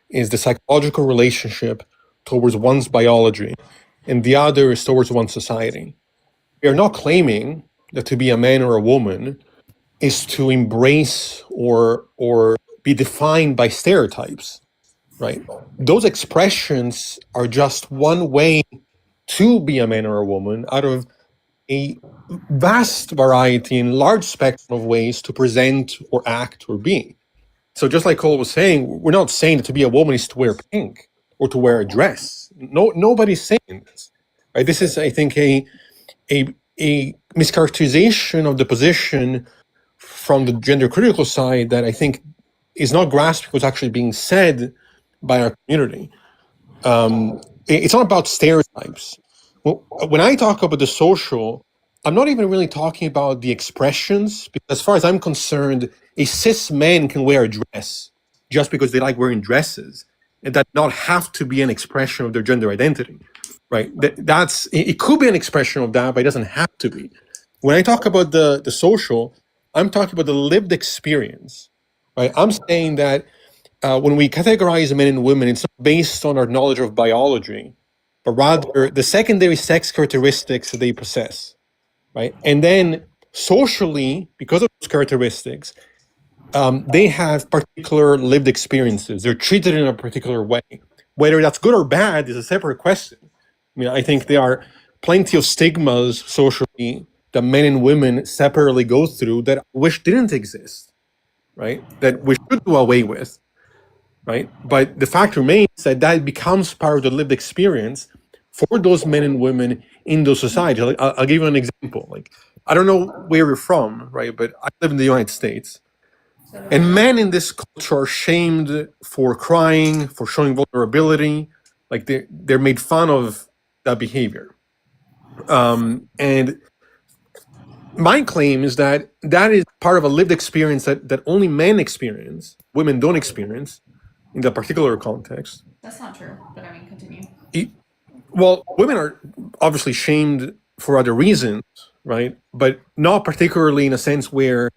is the psychological relationship towards one's biology, and the other is towards one's society. We are not claiming that to be a man or a woman is to embrace or be defined by stereotypes, right? Those expressions are just one way to be a man or a woman out of a vast variety and large spectrum of ways to present or act or be. So just like Cole was saying, we're not saying that to be a woman is to wear pink or to wear a dress. Nobody's saying this, right? This is, I think, a mischaracterization of the position from the gender critical side that I think is not grasped what's actually being said by our community. It's not about stereotypes. Well, when I talk about the social I'm not even really talking about the expressions, because as far as I'm concerned, a cis man can wear a dress just because they like wearing dresses, and that not have to be an expression of their gender identity, right? It could be an expression of that, but it doesn't have to be. When I talk about the social, I'm talking about the lived experience, right? I'm saying that when we categorize men and women, it's not based on our knowledge of biology, but rather the secondary sex characteristics that they possess, right? And then socially, because of those characteristics, they have particular lived experiences. They're treated in a particular way. Whether that's good or bad is a separate question. I mean, I think there are plenty of stigmas socially that men and women separately go through that I wish didn't exist, right? That we should do away with, right? But the fact remains that that becomes part of the lived experience for those men and women in those societies. I'll give you an example. Like, I don't know where you're from, right? But I live in the United States. And men in this culture are shamed for crying, for showing vulnerability. Like they're made fun of that behavior. And my claim is that that is part of a lived experience that only men experience, women don't experience in that particular context. That's not true, but I mean, continue. Well, women are obviously shamed for other reasons, right? But not particularly in a sense where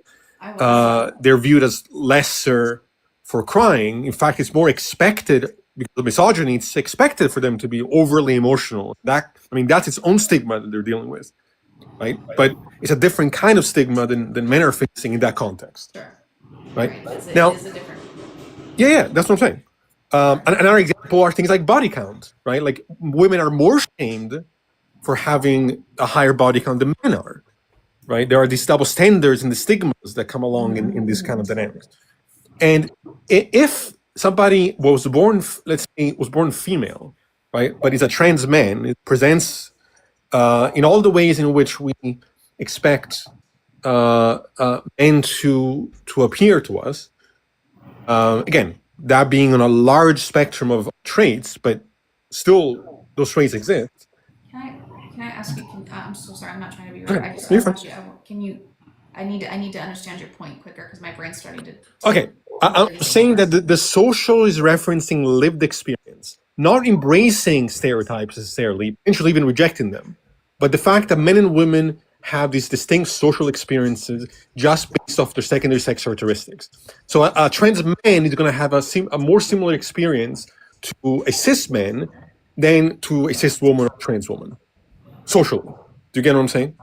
they're viewed as lesser for crying. In fact, it's more expected because of misogyny. It's expected for them to be overly emotional. That's its own stigma that they're dealing with, right? But it's a different kind of stigma than men are facing in that context, Sure. right? It Now, is a different. yeah, that's what I'm saying. Another example are things like body count, right? Like women are more shamed for having a higher body count than men are, right? There are these double standards and the stigmas that come along in this kind of dynamics. And if somebody was born, let's say, was born female, right, but is a trans man, it presents in all the ways in which we expect men to appear to us. Again, that being on a large spectrum of traits, but still those traits exist. Can I ask you? I'm so sorry. I'm not trying to be rude. Okay, I just you're want fine. you. Can you? I need to understand your point quicker because my brain's starting to. Okay, I'm saying that the social is referencing lived experience, not embracing stereotypes necessarily, potentially even rejecting them, but the fact that men and women have these distinct social experiences just based off their secondary sex characteristics. So a trans man is going to have a more similar experience to a cis man than to a cis woman or trans woman, socially. Do you get what I'm saying?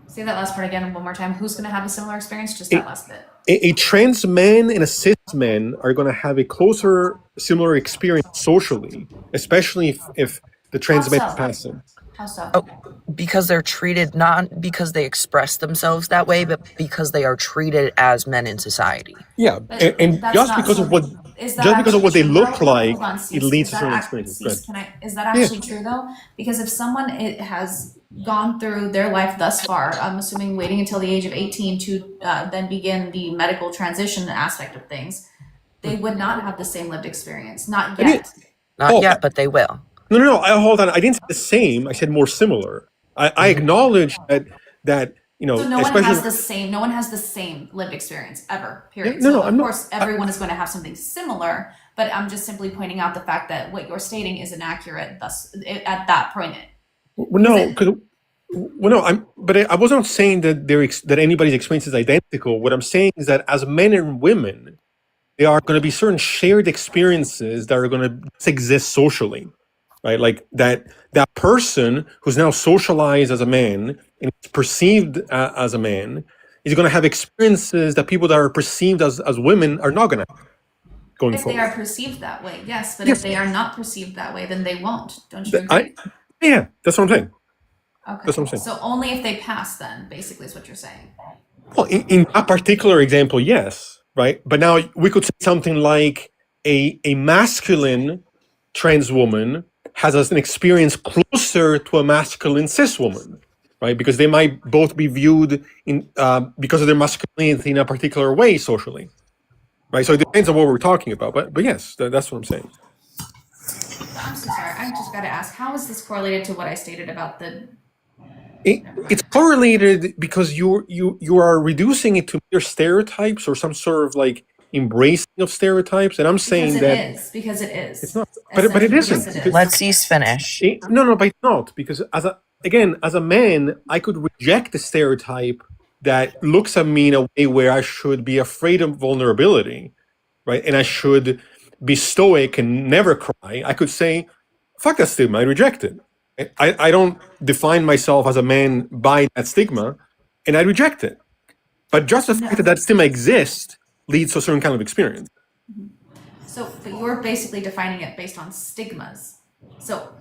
Say that last part again one more time. Who's going to have a similar experience? Just that last bit. A trans man and a cis man are going to have a closer, similar experience socially, especially if the trans man is passive. How so? Oh, because they're treated not because they express themselves that way, but because they are treated as men in society. Yeah, and just because of what they look like, Hold on, Cease. it leads to certain experiences. Is that actually true though? Because if someone has gone through their life thus far, I'm assuming waiting until the age of 18 to then begin the medical transition aspect of things, they would not have the same lived experience. Not yet. Not yet, but they will. No. Hold on. I didn't say the same. I said more similar. I acknowledge that you know. So no one has the same. No one has the same lived experience ever. Period. No, so I'm of course, everyone is going to have something similar. But I'm just simply pointing out the fact that what you're stating is inaccurate. Thus, at that point, I wasn't saying that that anybody's experience is identical. What I'm saying is that as men and women, there are going to be certain shared experiences that are going to exist socially, right? Like that person who's now socialized as a man and is perceived as a man is going to have experiences that people that are perceived as women are not going to have going if forward. they are perceived that way, yes. But if they are not perceived that way, then they won't. Don't you agree? Yeah, that's what I'm saying. Okay. That's what I'm saying. So only if they pass, then, basically, is what you're saying. Well, in that particular example, yes, right? But now we could say something like a masculine trans woman has an experience closer to a masculine cis woman, right? Because they might both be viewed in because of their masculinity in a particular way socially, right? So it depends on what we're talking about, but yes, that's what I'm saying. I'm so sorry. I just got to ask, how is this correlated to what I stated about It's correlated because you are reducing it to mere stereotypes or some sort of like embracing of stereotypes, and I'm saying that because it is. it's not, but it isn't. Yes, it is. Let's cease finish. No, but it's not, because as a man, I could reject the stereotype that looks at me in a way where I should be afraid of vulnerability, right? And I should be stoic and never cry. I could say, fuck that stigma, I reject it. I don't define myself as a man by that stigma, and I reject it. But just the fact that that stigma exists leads to a certain kind of experience. So, but you're basically defining it based on stigmas. So,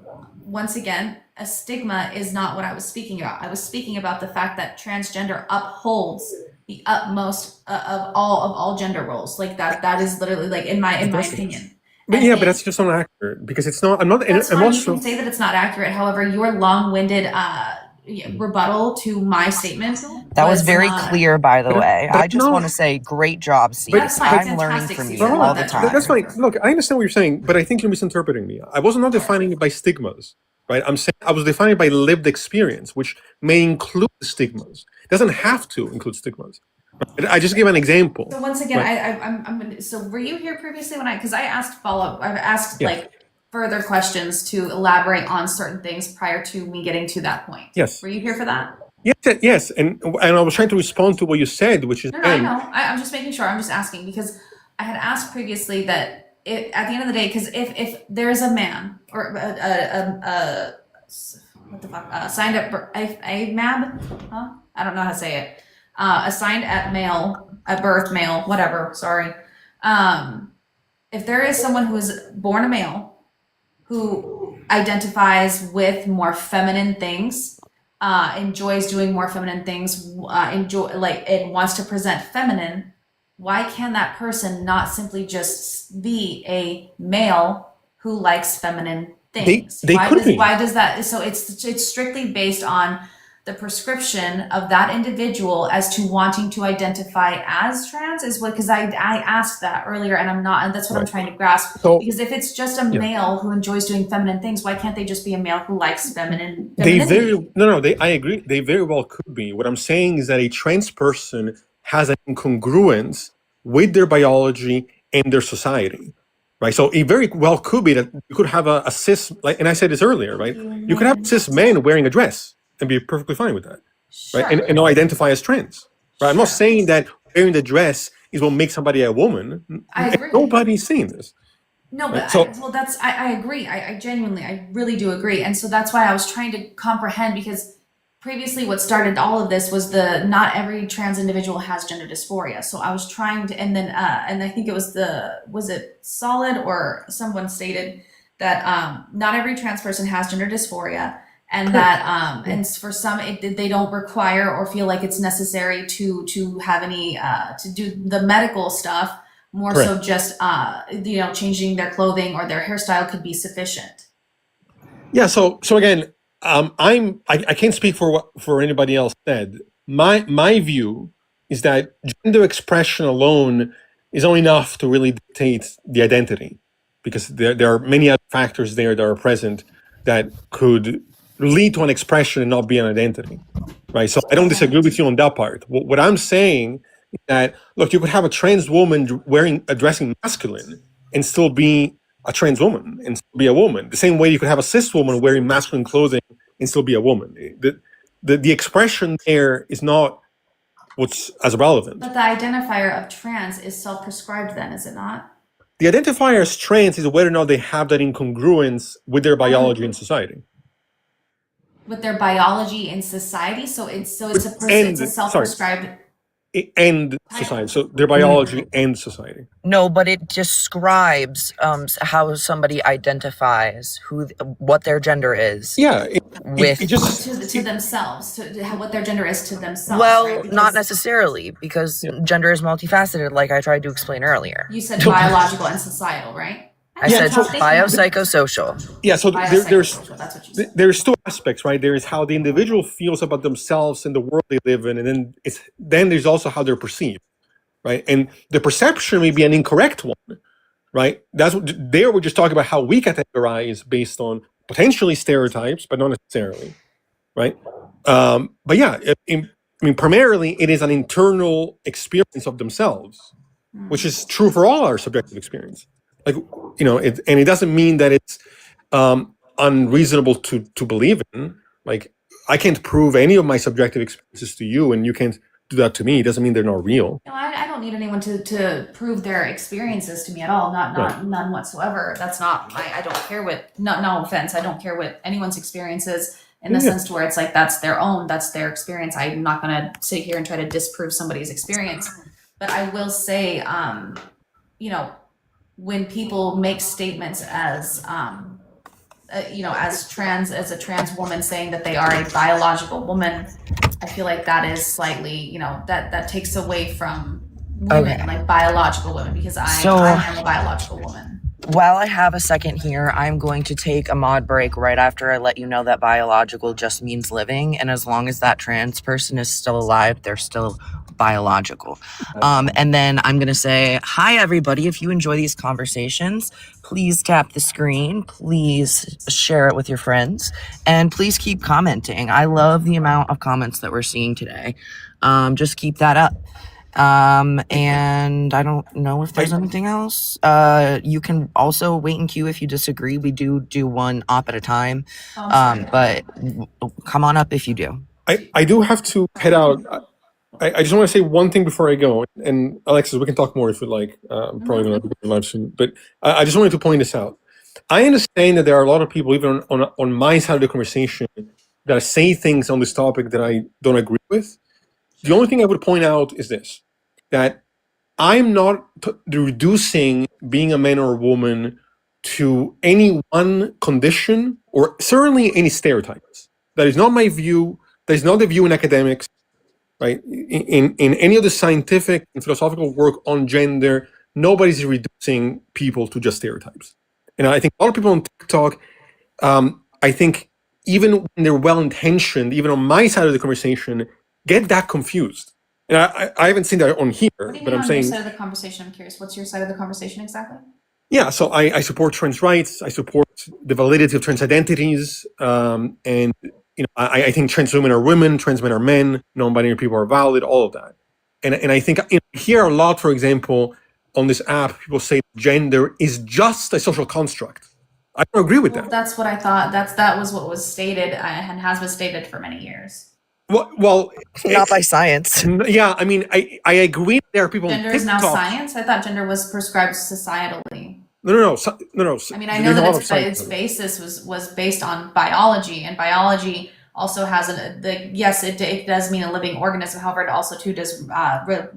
once again, a stigma is not what I was speaking about. I was speaking about the fact that transgender upholds the utmost of all gender roles. Like that is literally like in my opinion. But yeah, but that's just not accurate, because it's not. I'm not. That's I'm fine. also. You can say that it's not accurate. However, your long-winded rebuttal to my statement That was very clear, by the way. but I just no. want to say, great job, Steve. That's fine. I'm learning Fantastic, from Steve. you I all love the that. time. That's fine. Look, I understand what you're saying, but I think you're misinterpreting me. I was not defining it by stigmas, right? I'm saying I was defining it by lived experience, which may include stigmas. It doesn't have to include stigmas. I just gave an example. So once again, right? I'm so were you here previously when because I asked follow-up, I've asked Yes. like further questions to elaborate on certain things prior to me getting to that point. Yes. Were you here for that? Yes, and I was trying to respond to what you said, which is No, I know. I'm just making sure. I'm just asking because I had asked previously that at the end of the day, because if there's a man or what the fuck, signed up a mab, huh? I don't know how to say it. Assigned at birth male, whatever. Sorry. If there is someone who is born a male who identifies with more feminine things, enjoys doing more feminine things, and wants to present feminine, why can that person not simply just be a male who likes feminine things? Why does that? So it's strictly based on the prescription of that individual as to wanting to identify as trans is what, because I asked that earlier and I'm not, and that's what I'm trying to grasp. So- because if it's just a male who enjoys doing feminine things, why can't they just be a male who likes femininity? I agree. They very well could be. What I'm saying is that a trans person has an incongruence with their biology and their society, right? So it very well could be that you could have a cis, and I said this earlier, right? You could have a cis man wearing a dress and be perfectly fine with that, right? And not identify as trans, right? I'm not saying that wearing the dress is what makes somebody a woman. I agree. Nobody's saying this. No, but So- I agree. I genuinely, I really do agree. And so that's why I was trying to comprehend, because previously what started all of this was not every trans individual has gender dysphoria. So I was trying to, and then, and I think it was was it Solid or someone stated that, not every trans person has gender dysphoria. And that, and for some, they don't require or feel like it's necessary to have any, to do the medical stuff. More Correct. so just, changing their clothing or their hairstyle could be sufficient. Yeah. So again, I can't speak for anybody else said. My view is that gender expression alone is only enough to really dictate the identity, because there are many other factors there that are present that could lead to an expression and not be an identity, right? So I don't disagree with you on that part. What I'm saying is that, look, you could have a trans woman dressing masculine and still be a trans woman and still be a woman. The same way you could have a cis woman wearing masculine clothing and still be a woman. The expression there is not what's as relevant. But the identifier of trans is self-prescribed then, is it not? The identifier as trans is whether or not they have that incongruence with their biology in society. With their biology in society? So it's a self-prescribed... And society. So their biology and society. No, but it describes how somebody identifies what their gender is. Yeah, with to themselves, what their gender is to themselves. Well, right? not necessarily, because gender is multifaceted, like I tried to explain earlier. You said biological and societal, right? I said biopsychosocial. Yeah, so that's what you said. there's two aspects, right? There is how the individual feels about themselves and the world they live in, and then there's also how they're perceived, right? And the perception may be an incorrect one, right? There we're just talking about how we categorize based on potentially stereotypes, but not necessarily, right? But yeah, I mean, primarily it is an internal experience of themselves, which is true for all our subjective experience. Like, you know, and it doesn't mean that it's unreasonable to believe in. Like, I can't prove any of my subjective experiences to you, and you can't do that to me. It doesn't mean they're not real. No, I don't need anyone to prove their experiences to me at all. None whatsoever. That's not my. I don't care what. No offense. I don't care what anyone's experience is in the sense to where it's like that's their own. That's their experience. I'm not gonna sit here and try to disprove somebody's experience. But I will say, you know, when people make statements as you know, as a trans woman saying that they are a biological woman, I feel like that is slightly, you know, that takes away from women, like biological women, because I am a biological woman. While I have a second here, I'm going to take a mod break right after I let you know that biological just means living, and as long as that trans person is still alive, they're still biological. And then I'm going to say, hi, everybody. If you enjoy these conversations, please tap the screen. Please share it with your friends. And please keep commenting. I love the amount of comments that we're seeing today. Just keep that up. And I don't know if there's anything else. You can also wait in queue if you disagree. We do one op at a time. But come on up if you do. I do have to head out. I just want to say one thing before I go, and Alexis, we can talk more if you like. I'm probably going to be live soon, but I just wanted to point this out. I understand that there are a lot of people, even on my side of the conversation, that say things on this topic that I don't agree with. The only thing I would point out is this, that I'm not reducing being a man or a woman to any one condition or certainly any stereotypes. That is not my view. That is not the view in academics. Right? In any of the scientific and philosophical work on gender, nobody's reducing people to just stereotypes. And I think a lot of people on TikTok, I think even when they're well-intentioned, even on my side of the conversation, get that confused. And I haven't seen that on here, What do you but mean I'm on saying, your side of the conversation? I'm curious. What's your side of the conversation exactly? yeah, so I support trans rights. I support the validity of trans identities, and you know, I think trans women are women, trans men are men, non-binary people are valid, all of that. And I think, you know, here a lot, for example, on this app, people say gender is just a social construct. I don't agree with that. That's what I thought. That was what was stated and has been stated for many years. Well, not by science. Yeah, I mean, I agree. There are people. Gender is now science. I thought gender was prescribed societally. No. I mean, I know that its basis was based on biology, and biology also has yes, it does mean a living organism. However, it also too does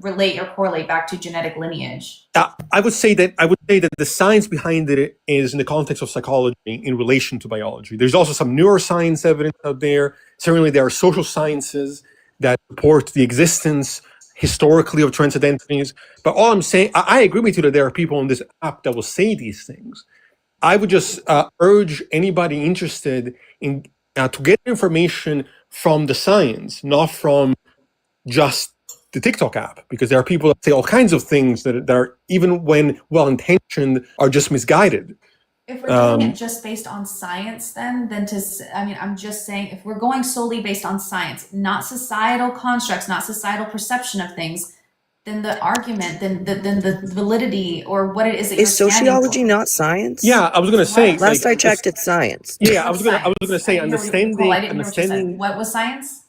relate or correlate back to genetic lineage. I would say that the science behind it is in the context of psychology in relation to biology. There's also some neuroscience evidence out there. Certainly, there are social sciences that support the existence historically of trans identities. But all I'm saying, I agree with you that there are people on this app that will say these things. I would just urge anybody interested in to get information from the science, not from just the TikTok app, because there are people that say all kinds of things that are, even when well-intentioned, are just misguided. If we're doing it just based on science, then I'm just saying, if we're going solely based on science, not societal constructs, not societal perception of things, then the argument, then the validity or what it is that is sociology not science? Yeah, I was going to say. Last I checked, it's science. Yeah, I was going to say understanding. What was science?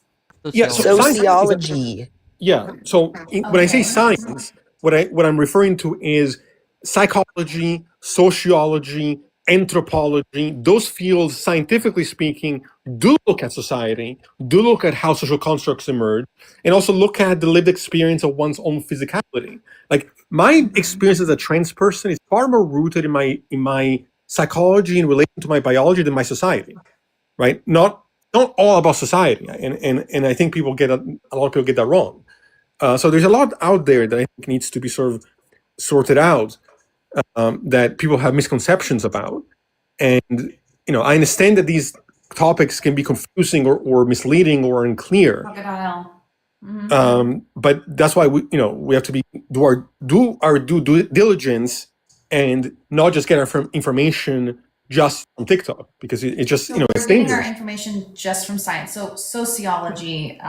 Yeah, sociology. Yeah. So when I say science, what I'm referring to is psychology, sociology, anthropology. Those fields, scientifically speaking, do look at society, do look at how social constructs emerge, and also look at the lived experience of one's own physicality. Like, my experience as a trans person is far more rooted in my psychology in relation to my biology than my society, right? Not all about society, and I think a lot of people get that wrong. So there's a lot out there that I think needs to be sort of sorted out, that people have misconceptions about. And, you know, I understand that these topics can be confusing or misleading or unclear. Crocodile. Mm-hmm. But that's why we have to do our due diligence and not just get our information just from TikTok because it just So you know it's we're getting our dangerous. information just from science. So sociology,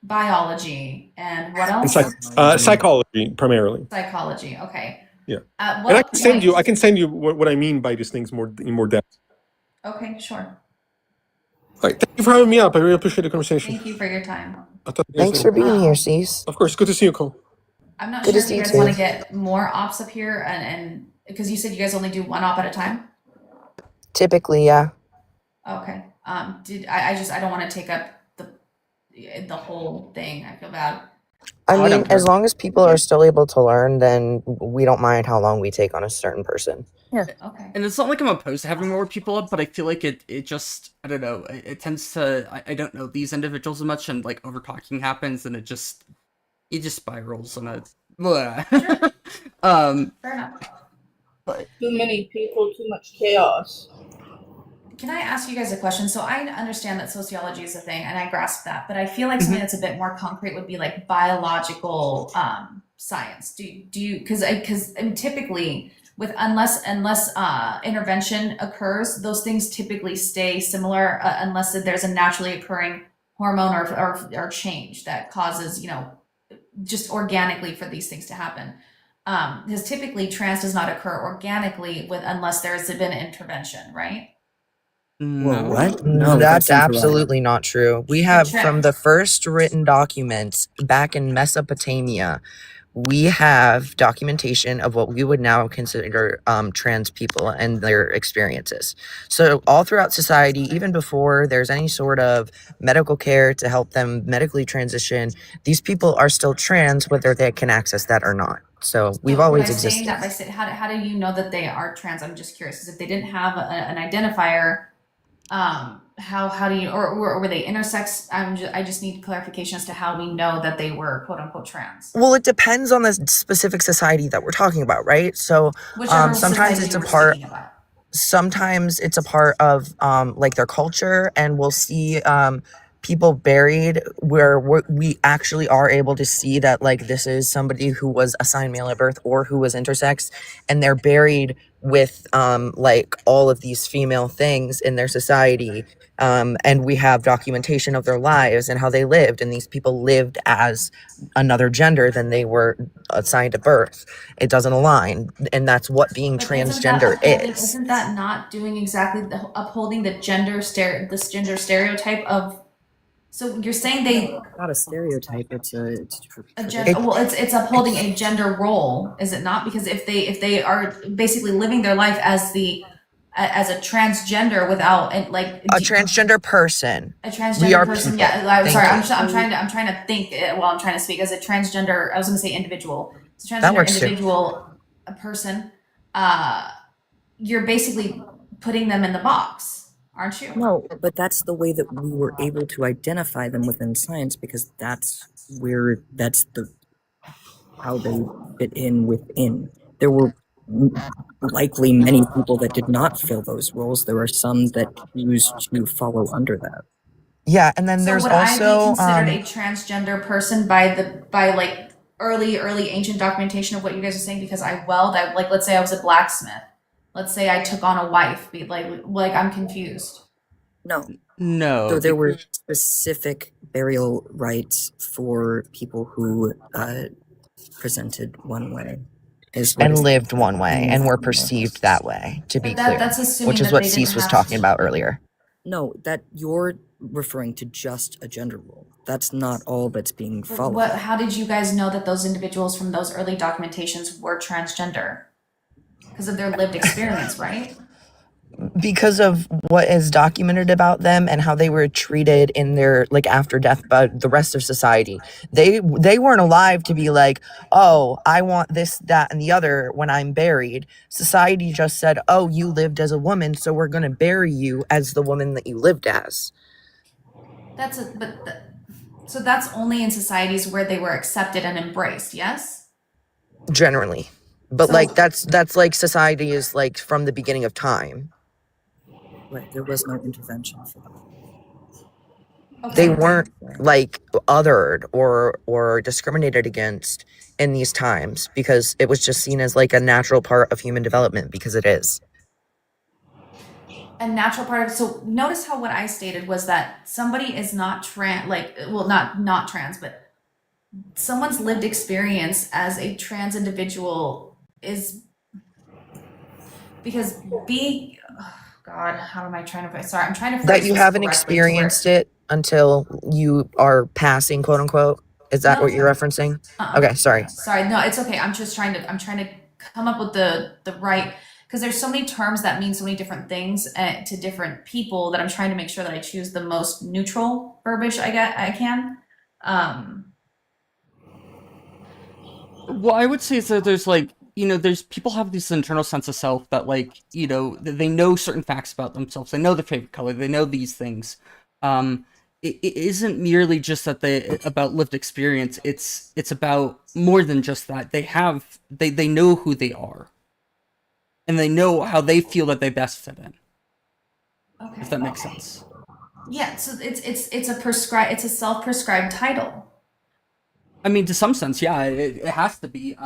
biology, and what And else? psychology primarily. Psychology. Okay. Yeah. At And I what can send you point? what I mean by these things in more depth. Okay, sure. All right, thank you for having me up. I really appreciate the conversation. Thank you for your time. I'll talk to you guys Thanks later. for being here, Cease. Of course, good to see you, Cole. I'm not Good sure to if see you you guys want to too. get more ops up here, and because you said you guys only do one op at a time. Typically, yeah. Okay. I don't want to take up the whole thing. I feel bad. I I mean, don't care. as long as people are still able to learn, then we don't mind how long we take on a certain person. Yeah. Okay. And it's not like I'm opposed to having more people up, but I feel like it just, I don't know, it tends to, I don't know these individuals as much, and like over talking happens, and it just spirals, and it's, Fair enough. but Too many people, too much chaos. Can I ask you guys a question? So I understand that sociology is a thing, and I grasp that, but I feel like something that's a bit more concrete would be like biological science. Do you? Because I mean, typically with unless intervention occurs, those things typically stay similar unless there's a naturally occurring hormone or change that causes just organically for these things to happen. Because typically trans does not occur organically unless there's been an intervention, right? Well, no. what? No, That's incorrect. absolutely not true. We have from the first written documents back in Mesopotamia, we have documentation of what we would now consider trans people and their experiences. So all throughout society, even before there's any sort of medical care to help them medically transition, these people are still trans, whether they can access that or not. So we've always existed. How do you know that they are trans? I'm just curious, because if they didn't have an identifier, how do you, or were they intersex? I just need clarification as to how we know that they were quote unquote trans. Well, it depends on the specific society that we're talking about, right? So sometimes it's a part. Sometimes it's a part of like their culture, and we'll see people buried where we actually are able to see that like this is somebody who was assigned male at birth or who was intersex, and they're buried with like all of these female things in their society, and we have documentation of their lives and how they lived, and these people lived as another gender than they were assigned at birth. It doesn't align, and that's what being transgender is. Isn't that not doing exactly upholding the gender stereotype of? So you're saying not a stereotype. It's it's upholding a gender role, is it not? Because if they are basically living their life as a transgender without like a transgender person. A transgender person. People. Yeah, I'm Thank sorry. you. I'm trying to think while I'm trying to speak as a transgender. I was going to say individual. It's a That transgender works individual, a person. You're basically putting them in the box, aren't you? No, but that's the way that we were able to identify them within science, because that's how they fit in within. There were likely many people that did not fill those roles. There are some that used to follow under that. Yeah, and then So there's would also I be considered a transgender person by like early ancient documentation of what you guys are saying? Because I weld, like let's say I was a blacksmith. Let's say I took on a wife. Be like I'm confused. No. So there were specific burial rites for people who presented one way. And lived one way and were perceived that way, to be clear. That's assuming which is that what they didn't Cease was have talking about earlier. No, that you're referring to just a gender role. That's not all that's being followed. How did you guys know that those individuals from those early documentations were transgender? Because of their lived experience, right? Because of what is documented about them and how they were treated in their like after death by the rest of society. They weren't alive to be like, oh, I want this, that, and the other when I'm buried. Society just said, oh, you lived as a woman, so we're gonna bury you as the woman that you lived as. So that's only in societies where they were accepted and embraced, yes? Generally. But like that's like society is like from the beginning of time. Right, there was no intervention for them. Okay. They weren't like othered or discriminated against in these times because it was just seen as like a natural part of human development, because it is. a natural part of. So notice how what I stated was that somebody is not trans, like, well, not trans, but someone's lived experience as a trans individual is because being. Oh God, how am I trying to? Sorry, I'm trying to. That phrase you this haven't correctly to where- experienced it until you are passing, quote unquote. Is that No. what you're referencing? Okay, sorry. Sorry, no, it's okay. I'm trying to come up with the right, because there's so many terms that mean so many different things to different people that I'm trying to make sure that I choose the most neutral verbiage I can. Well, I would say is that there's like, there's people have this internal sense of self that like, they know certain facts about themselves. They know their favorite color. They know these things. It isn't merely just that about lived experience. It's about more than just that. They know who they are, and they know how they feel that they best fit in. Okay. If that makes sense. Yeah, so it's a self-prescribed title. I mean, to some sense, yeah, it has to be.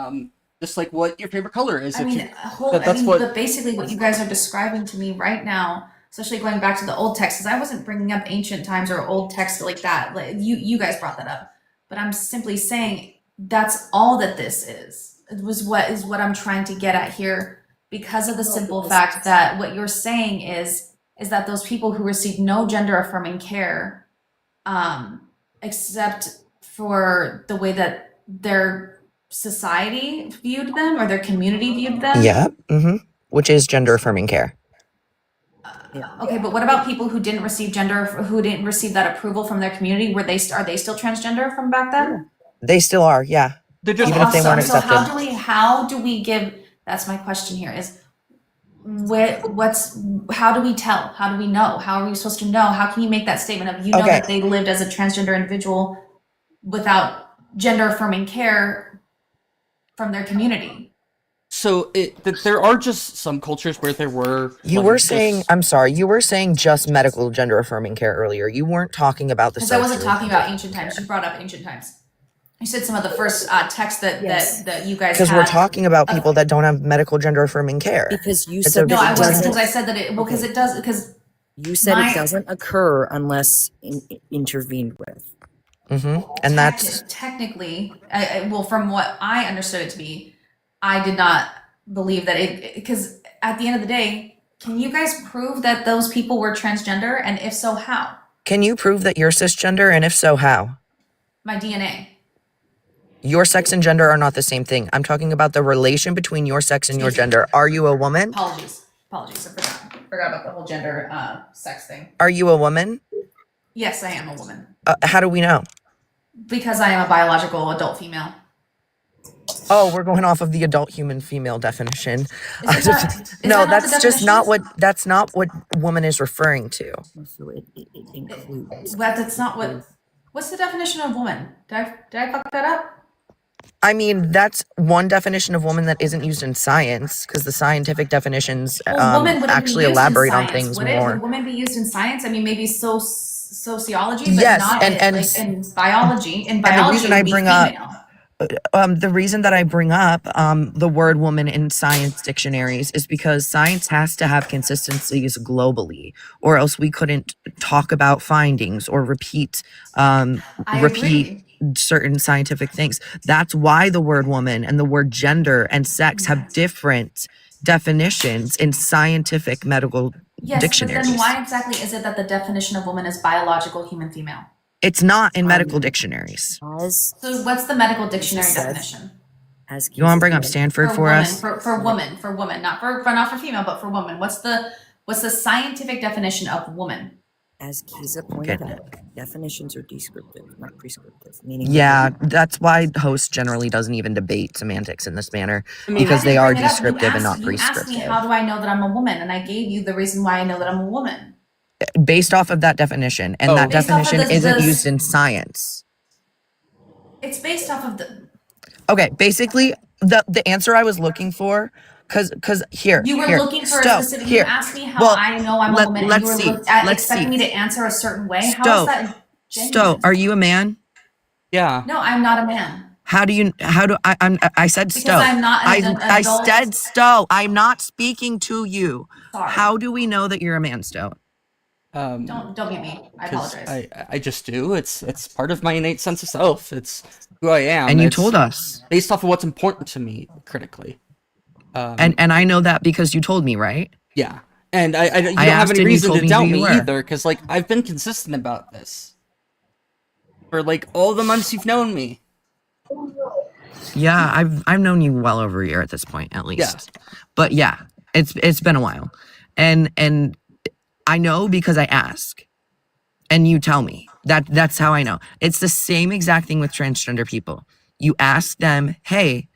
Just like what your favorite color is. But basically what you guys are describing to me right now, especially going back to the old text, because I wasn't bringing up ancient times or old text like that. Like you guys brought that up, but I'm simply saying that's all that this is. It was what I'm trying to get at here, because of the simple fact that what you're saying is that those people who receive no gender affirming care, except for the way that their society viewed them or their community viewed them. Yeah. Which is gender affirming care. Okay, but what about people who didn't receive that approval from their community? Are they still transgender from back then? They still are, yeah. They're just even if they weren't accepted. So how do we give? That's my question here. Is how do we tell? How do we know? How are we supposed to know? How can you make that statement of know that they lived as a transgender individual without gender affirming care from their community? So there are just some cultures where there were. You were saying, I'm sorry, you were saying just medical gender affirming care earlier. You weren't talking about the. Because I wasn't talking about ancient times. You brought up ancient times. You said some of the first texts that you guys. Because we're talking about people that don't have medical gender affirming care. Because you said no, I wasn't, because I said that it because it does because you said it doesn't occur unless intervened with. And that's technically, well, from what I understood it to be, I did not believe that it, because at the end of the day, can you guys prove that those people were transgender, and if so, how? Can you prove that you're cisgender, and if so, how? My DNA. Your sex and gender are not the same thing. I'm talking about the relation between your sex and your gender. Are you a woman? Apologies, I forgot about the whole gender sex thing. Are you a woman? Yes, I am a woman. How do we know? Because I am a biological adult female. Oh, we're going off of the adult human female definition. No, that's not what woman is referring to. So it includes. That's not what. What's the definition of woman? Did I fuck that up? I mean, that's one definition of woman that isn't used in science, because the scientific definitions actually elaborate on things more. Would women be used in science? I mean, maybe sociology, but yes, not in biology. In biology, and the reason I bring up female. The reason that I bring up the word woman in science dictionaries is because science has to have consistencies globally, or else we couldn't talk about findings or repeat certain scientific things. That's why the word woman and the word gender and sex have different definitions in scientific medical dictionaries. But then why exactly is it that the definition of woman is biological human female? It's not in medical dictionaries. So what's the medical dictionary definition? You want to bring up Stanford for us? For woman, not for female, but for woman. What's the scientific definition of woman? As Kiza pointed out, definitions are descriptive, not prescriptive. Meaning that's why the host generally doesn't even debate semantics in this manner, because they are descriptive and not prescriptive. You asked me, how do I know that I'm a woman? And I gave you the reason why I know that I'm a woman. Based off of that definition, and that definition isn't used in science. It's based off of the. Okay, basically, the answer I was looking for, because here you were looking for a specific. You asked me how I know I'm a woman. And you were expecting me to answer a certain way. How is that genuine? Are you a man? Yeah. No, I'm not a man. How do I said Because Stowe. I'm not an I adult. said Stowe. I'm not speaking to you. Sorry. How do we know that you're a man, Stowe? Don't mute me. I apologize. I just do. It's part of my innate sense of self. It's who I am. And you it's told us. based off of what's important to me critically. And I know that because you told me, right? Yeah. And you don't have asked any and you reason told to me doubt who you me were. either, because like I've been consistent about this for like all the months you've known me. Yeah, I've known you well over a year at this point, at least. Yeah. But yeah, it's been a while. And I know because I ask. And you tell me. That's how I know. It's the same exact thing with transgender people. You ask them, "Hey,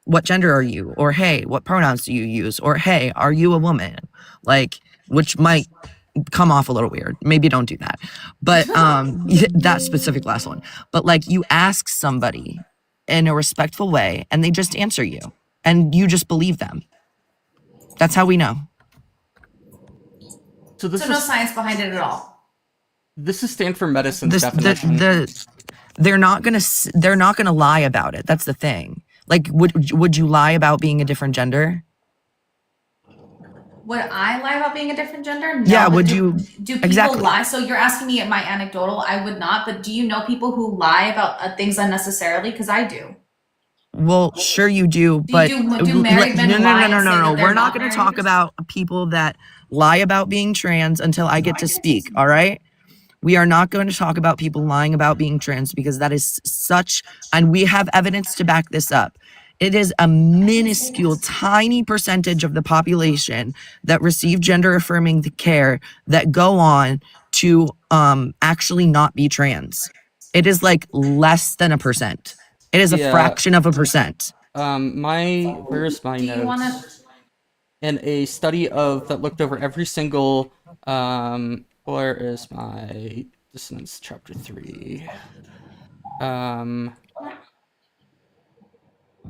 what gender are you?" Or, "Hey, what pronouns do you use?" Or, "Hey, are you a woman?" Like, which might come off a little weird. Maybe don't do that. But that specific last one. But like you ask somebody in a respectful way and they just answer you and you just believe them. That's how we know. So this no is science behind it at all. This is Stanford Medicine's definition. They're not gonna lie about it. That's the thing. Like, would you lie about being a different gender? Would I lie about being a different gender? No. Yeah, but do people exactly. lie? So you're asking me my anecdotal. I would not, but do you know people who lie about things unnecessarily? Because I do. Well, sure you do, but do married men lie and say that they're We're not not going to married? talk about people that lie about being trans until I get to speak, all right? We are not going to talk about people lying about being trans because that is such, and we have evidence to back this up. It is a minuscule, tiny percentage of the population that receive gender affirming care that go on to actually not be trans. It is like less than 1%. It is a fraction of a percent. Where's my notes? In a study that looked over every single, where is my dissonance chapter 3?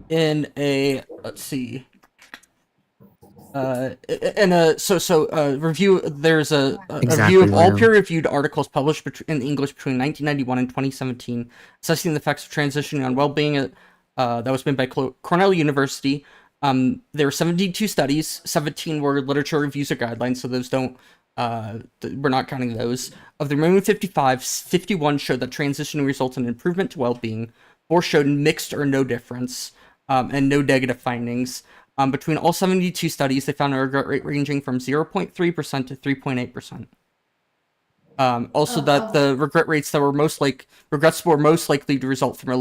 Let's see. Review. There's a review of all peer-reviewed articles published in English between 1991 and 2017, assessing the effects of transitioning on well-being. That was made by Cornell University. There were 72 studies. 17 were literature reviews or guidelines, so those don't. We're not counting those. Of the remaining 55, 51 showed that transitioning resulted in improvement to well-being. 4 showed mixed or no difference, and no negative findings. Between all 72 studies, they found a regret rate ranging from 0.3% to 3.8%. Also, that the regret rates that were regrets were most likely to result from a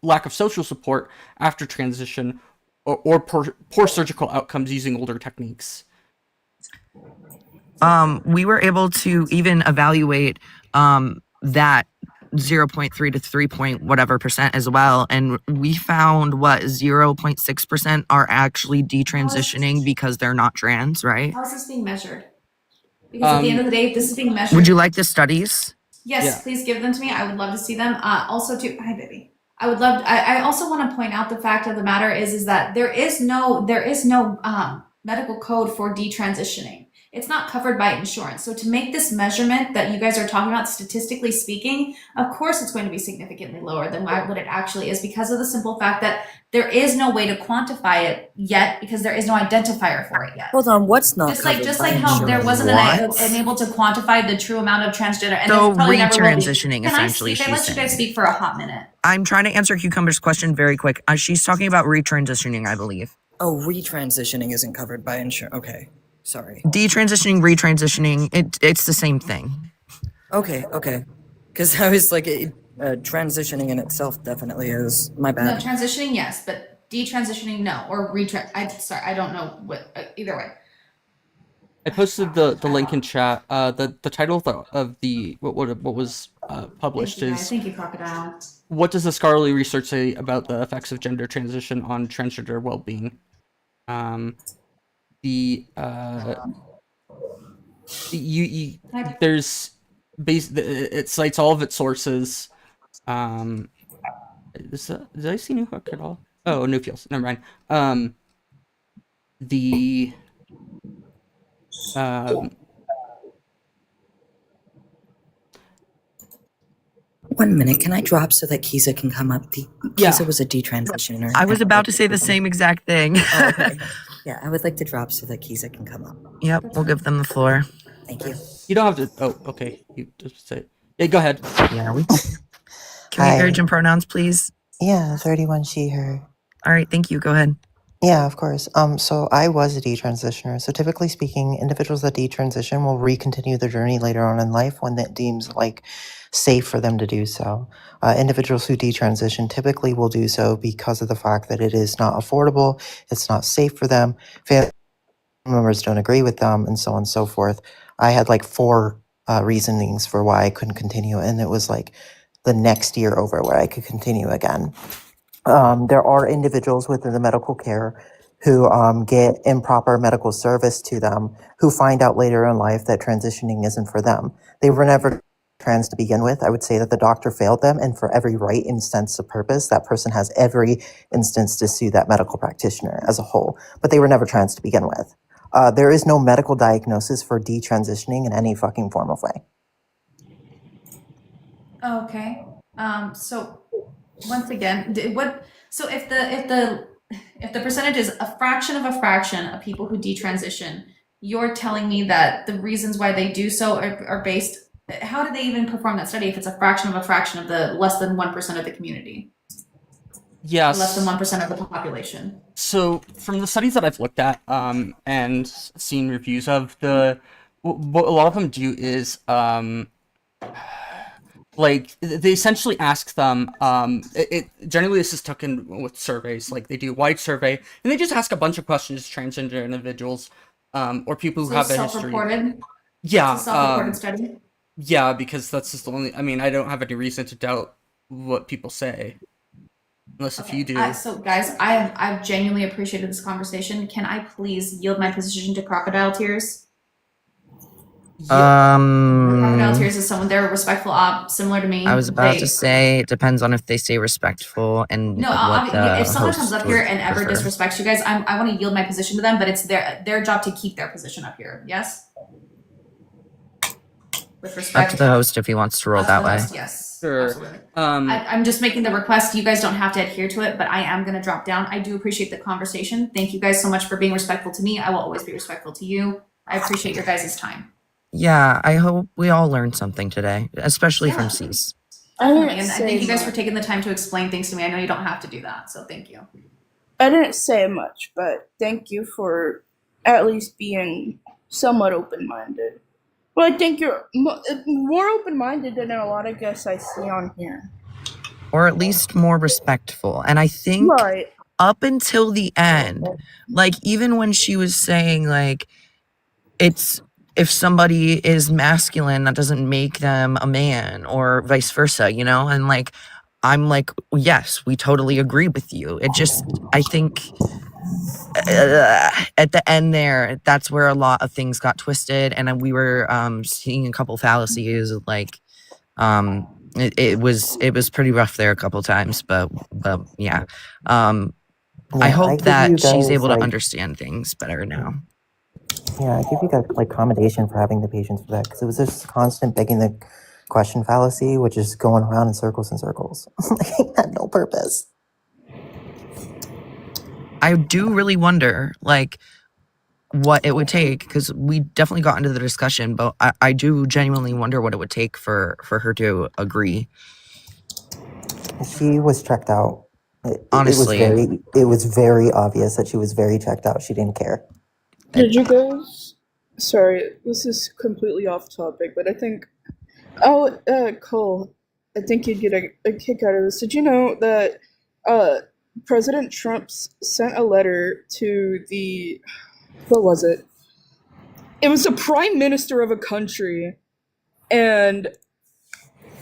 lack of social support after transition, or poor surgical outcomes using older techniques. We were able to even evaluate that 0.3 to 3 point whatever percent as well, and we found 0.6% are actually detransitioning because they're not trans, right? How is this being measured? Because at the end of the day, if this is being measured. Would you like the studies? Yes, please give them to me. I would love to see them. Also, too, hi baby. I also want to point out the fact of the matter is that there is no medical code for detransitioning. It's not covered by insurance. So to make this measurement that you guys are talking about, statistically speaking, of course it's going to be significantly lower than what it actually is, because of the simple fact that there is no way to quantify it yet, because there is no identifier for it yet. Hold on, what's not just like how there wasn't able to quantify the true amount of transgender, and so probably never will be. retransitioning, essentially. I let you guys speak for a hot minute. I'm trying to answer Cucumber's question very quick. She's talking about retransitioning, I believe. Oh, retransitioning isn't covered by insurance. Okay, sorry. Detransitioning, retransitioning, it's the same thing. Okay. Because I was like, transitioning in itself definitely is. My bad. No, transitioning, yes, but detransitioning, no. Or I don't know what. Either way. I posted the link in chat. The title of the what was published Thank you, Crocodile. What does the scholarly research say about the effects of gender transition on transgender well-being? It cites all of its sources. Did I see New Hook at all? Oh, New Fields. Never mind. 1 minute, can I drop so that Kisa can come up? Yeah. Kisa was a detransitioner. I was about to say the same exact thing. Oh, okay. Yeah, I would like to drop so that Kisa can come up. Yep, we'll give them the floor. Thank you. You don't have to. Oh, okay. You just say. Yeah, go ahead. Yeah, we. Can we encourage in pronouns, please? Yeah, 31 she, her. All right, thank you. Go ahead. Yeah, of course. So I was a detransitioner. So typically speaking, individuals that detransition will recontinue their journey later on in life when it deems like safe for them to do so. Individuals who detransition typically will do so because of the fact that it is not affordable, it's not safe for them, family members don't agree with them, and so on and so forth. I had like 4 reasonings for why I couldn't continue, and it was like the next year over where I could continue again. There are individuals within the medical care who get improper medical service to them who find out later in life that transitioning isn't for them. They were never trans to begin with. I would say that the doctor failed them, and for every right and sense of purpose, that person has every instance to sue that medical practitioner as a whole, but they were never trans to begin with. There is no medical diagnosis for detransitioning in any fucking form of way. Okay. So once again, so if the percentage is a fraction of people who detransition, you're telling me that the reasons why they do so are based, how do they even perform that study if it's a fraction of the less than 1% of the community? Yes. Less than 1% of the population. So from the studies that I've looked at and seen reviews of, what a lot of them do is like they essentially ask them generally this is taken with surveys, like they do a wide survey and they just ask a bunch of questions to transgender individuals or people who have a history. Self-reported? Yeah. It's a self-reported study? Yeah, because that's just the only, I mean, I don't have any reason to doubt what people say. Unless if you do. So guys, I've genuinely appreciated this conversation. Can I please yield my position to Crocodile Tears? Crocodile Tears is someone, they're a respectful op, similar to me. I was about to say it depends on if they stay respectful and No, what the if someone host comes up here would and ever prefer. disrespects you guys, I want to yield my position to them, but it's their job to keep their position up here. Yes? With respect. Up to the host if he wants to roll that way. Host, yes. Sure. Absolutely. I'm just making the request. You guys don't have to adhere to it, but I am going to drop down. I do appreciate the conversation. Thank you guys so much for being respectful to me. I will always be respectful to you. I appreciate your guys' time. Yeah, I hope we all learned something today, especially from Cease. Definitely. And thank you guys for taking the time to explain things to me. I know you don't have to do that, so thank you. I didn't say much, but thank you for at least being somewhat open-minded. Well, I think you're more open-minded than a lot of guests I see on here. Or at least more respectful. And I think up until the end, like even when she was saying like, it's, if somebody is masculine, that doesn't make them a man or vice versa, you know? And like, I'm like, yes, we totally agree with you. It just, I think at the end there, that's where a lot of things got twisted. And we were seeing a couple fallacies, like, it was pretty rough there a couple times, but yeah. I hope that she's able to understand things better now. Yeah, I give you guys like commendation for having the patience for that, because it was just constant begging the question fallacy, which is going around in circles and circles. It had no purpose. I do really wonder, like, what it would take, because we definitely got into the discussion, but I do genuinely wonder what it would take for her to agree. She was checked out. Honestly. It was very obvious that she was very checked out. She didn't care. Did you guys? Sorry, this is completely off topic, but I think. Oh, Cole, I think you'd get a kick out of this. Did you know that President Trump sent a letter to the. What was it? It was the prime minister of a country, and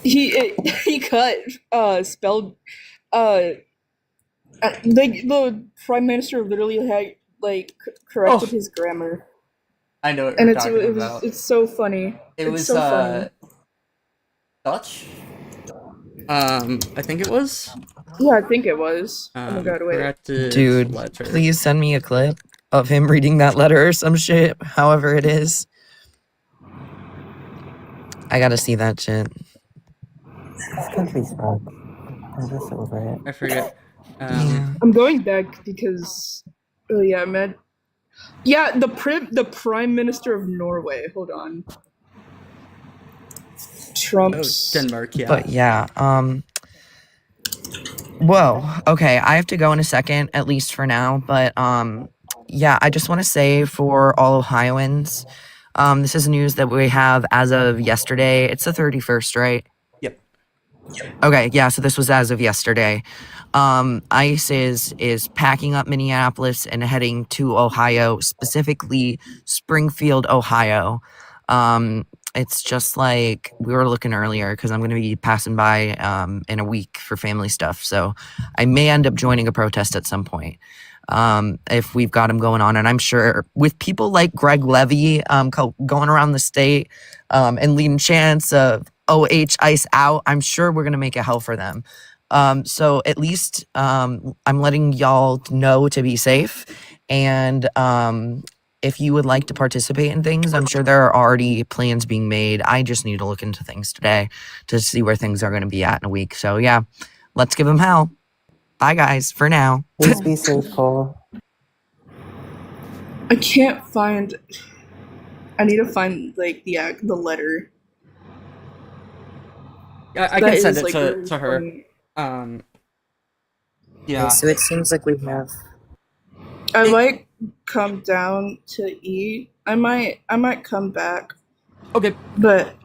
he cut spelled the prime minister literally had corrected his grammar. I know what you're talking about. It's so funny. It was so funny. Dutch. I think it was. Yeah, I think it was. Oh my god, wait. Dude, please send me a clip of him reading that letter or some shit, however it is. I gotta see that shit. This country's fucked. I'm just over it. I forget. Yeah. I'm going back because, oh yeah, man. Yeah, the prime minister of Norway. Hold on. Oh, Trump's. Denmark. Yeah. But yeah, whoa. Okay, I have to go in a second, at least for now. But yeah, I just want to say for all Ohioans, this is news that we have as of yesterday. It's the 31st, right? Yep. Okay, yeah, so this was as of yesterday. ICE is packing up Minneapolis and heading to Ohio, specifically Springfield, Ohio. It's just like we were looking earlier because I'm going to be passing by in a week for family stuff. So I may end up joining a protest at some point if we've got them going on. And I'm sure with people like Greg Levy going around the state and leading chants of OH ICE out, I'm sure we're going to make it hell for them. So at least I'm letting y'all know to be safe. And if you would like to participate in things, I'm sure there are already plans being made. I just need to look into things today to see where things are going to be at in a week. So yeah, let's give them hell. Bye guys, for now. Please be safe, Cole. I can't find. I need to find like the letter. I That can send is, it like, to, really to her. funny. Yeah. Okay, so it seems like we have. I might come down to eat. I might come back. Okay. But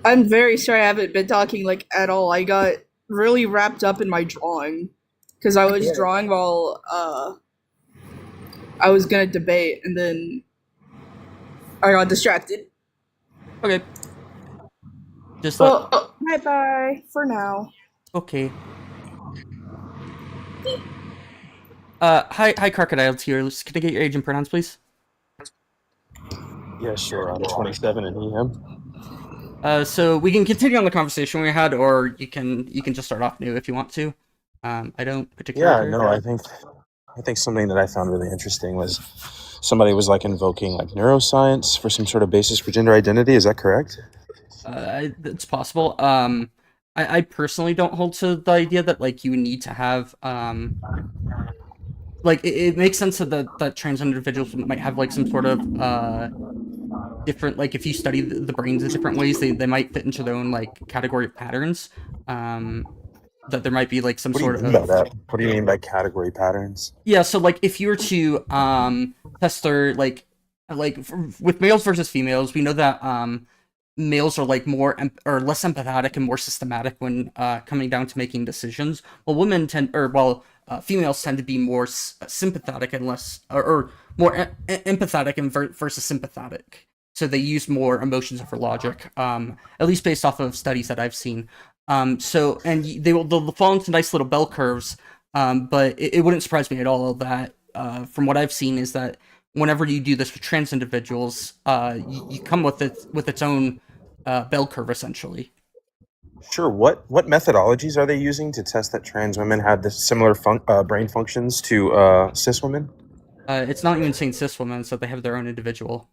I'm very sorry I haven't been talking like at all. I got really wrapped up in my drawing because I was drawing while I was gonna debate, and then I got distracted. Okay. Just Well, bye bye for now. Okay. Hi, Crocodile here. Can I get your age and pronouns, please? Yeah, sure. I'm 27 and he him. So we can continue on the conversation we had, or you can just start off new if you want to. I don't particularly care. No, I think something that I found really interesting was somebody was like invoking like neuroscience for some sort of basis for gender identity. Is that correct? It's possible. I personally don't hold to the idea that like you need to have like it makes sense that trans individuals might have like some sort of different, like if you study the brains in different ways, they might fit into their own like category of patterns. That there might be like some sort of. What do you mean by that? What do you mean by category patterns? Yeah, so like if you were to test their like with males versus females, we know that males are like more or less empathetic and more systematic when coming down to making decisions. While women females tend to be more sympathetic and less or more empathetic and versus sympathetic. So they use more emotions over logic, at least based off of studies that I've seen. So and they'll fall into nice little bell curves. But it wouldn't surprise me at all that from what I've seen is that whenever you do this with trans individuals, you come with its own bell curve essentially. Sure. What methodologies are they using to test that trans women had the similar brain functions to cis women? It's not even saying cis women, so they have their own individual.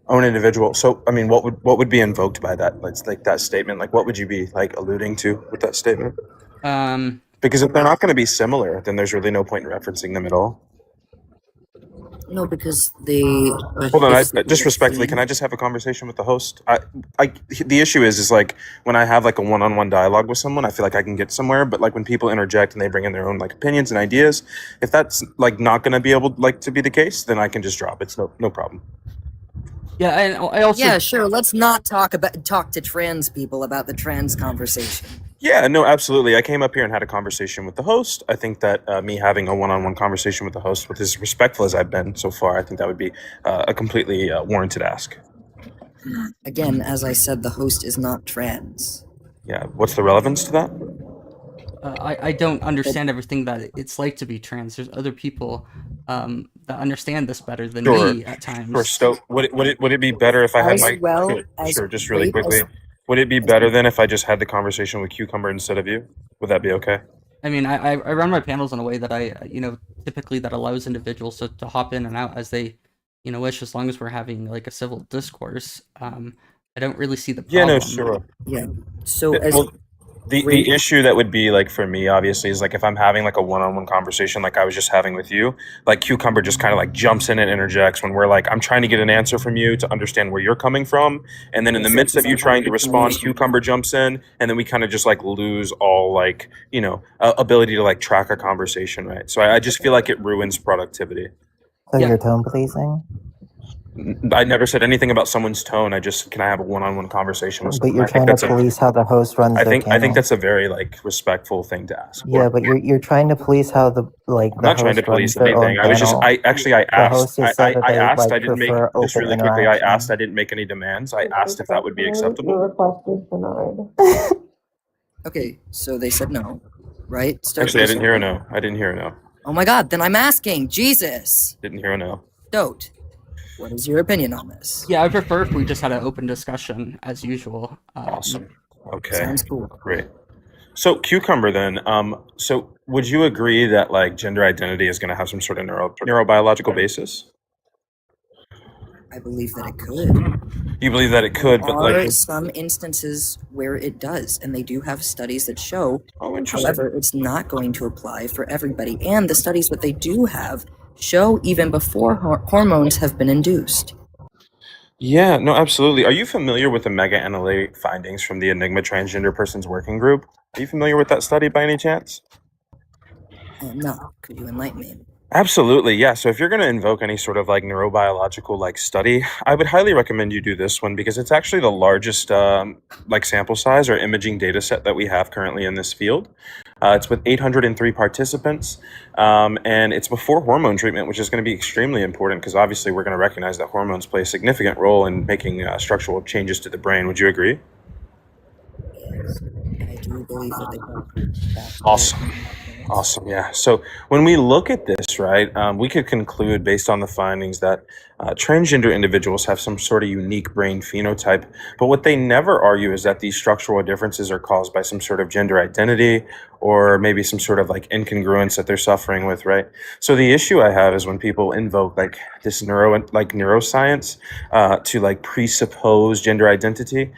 Own individual. So, I mean, what would be invoked by that? It's like that statement. Like, what would you be like alluding to with that statement? Because if they're not going to be similar, then there's really no point in referencing them at all. No, because the. Hold on, just respectfully, can I just have a conversation with the host? The issue is like when I have like a one-on-one dialogue with someone, I feel like I can get somewhere. But like when people interject and they bring in their own like opinions and ideas, if that's like not going to be able like to be the case, then I can just drop. It's no problem. Yeah, and I also. Yeah, sure. Let's not talk to trans people about the trans conversation. Yeah, no, absolutely. I came up here and had a conversation with the host. I think that me having a one-on-one conversation with the host, with as respectful as I've been so far, I think that would be a completely warranted ask. Again, as I said, the host is not trans. Yeah, what's the relevance to that? I don't understand everything that it's like to be trans. There's other people that understand this better than me at times. Sure. So would it be better if I had just really quickly? Would it be better than if I just had the conversation with Cucumber instead of you? Would that be okay? I mean, I run my panels in a way that I typically that allows individuals to hop in and out as they wish, as long as we're having like a civil discourse. I don't really see the Yeah, problem. no, sure. Yeah. So The- as well, the issue that would be like for me obviously is like if I'm having like a one-on-one conversation like I was just having with you, like Cucumber just kind of like jumps in and interjects when we're like I'm trying to get an answer from you to understand where you're coming from, and then in the midst of you trying to respond, Cucumber jumps in, and then we kind of just like lose all like ability to like track a conversation, right? So I just feel like it ruins productivity. So Yeah. you're tone policing? I never said anything about someone's tone. I just can I have a one-on-one conversation with But someone? you're I think trying to that's police how the host runs I their think panel. that's a very like respectful thing to ask Yeah, for. but you're trying to police how the I'm not trying to host runs police their own anything. I was just panel. I The host asked has said that I they asked like I didn't make prefer just open really quickly I asked interaction. I didn't make any demands. I asked if that would be Your acceptable. request is denied. Okay, so they said no, right? Actually, I didn't hear a no. I didn't hear a no. Oh my God! Then I'm asking. Jesus. Didn't hear a no. Dote. What is your opinion on this? Yeah, I prefer if we just had an open discussion as usual. Awesome. Okay. Sounds cool. Great. So Cucumber then, so would you agree that like gender identity is going to have some sort of neurobiological basis? I believe that it could. You believe that it could, but There are like some instances where it does, and they do have studies that show. Oh, interesting. However, it's not going to apply for everybody, and the studies that they do have show even before hormones have been induced. Yeah, no, absolutely. Are you familiar with the mega-analytic findings from the Enigma Transgender Persons Working Group? Are you familiar with that study by any chance? No, could you enlighten me? Absolutely, yeah. So if you're going to invoke any sort of like neurobiological like study, I would highly recommend you do this one because it's actually the largest like sample size or imaging data set that we have currently in this field. It's with 803 participants, and it's before hormone treatment, which is going to be extremely important because obviously we're going to recognize that hormones play a significant role in making structural changes to the brain. Would you agree? Yes, I do believe that they have. Awesome. Awesome. Yeah. So when we look at this, right, we could conclude based on the findings that transgender individuals have some sort of unique brain phenotype. But what they never argue is that these structural differences are caused by some sort of gender identity or maybe some sort of like incongruence that they're suffering with, right? So the issue I have is when people invoke like this neuroscience to like presuppose gender identity.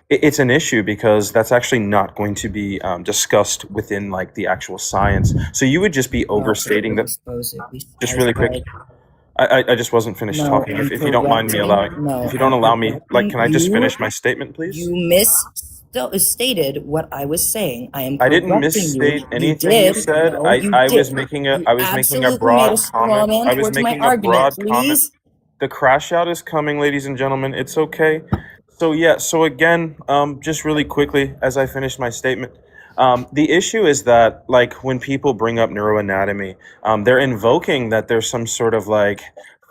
It's an issue because that's actually not going to be discussed within like the actual science. So you would just be overstating that. Just really quick. I just wasn't finished talking. If you don't mind me allowing, if you don't allow me, like, can I just finish my statement, please? You misstated what I was saying. I didn't misstate anything you said. I was making a broad comment. I was making a broad comment. The crash out is coming, ladies and gentlemen. It's okay. So yeah. So again, just really quickly as I finish my statement. The issue is that, like, when people bring up neuroanatomy, they're invoking that there's some sort of like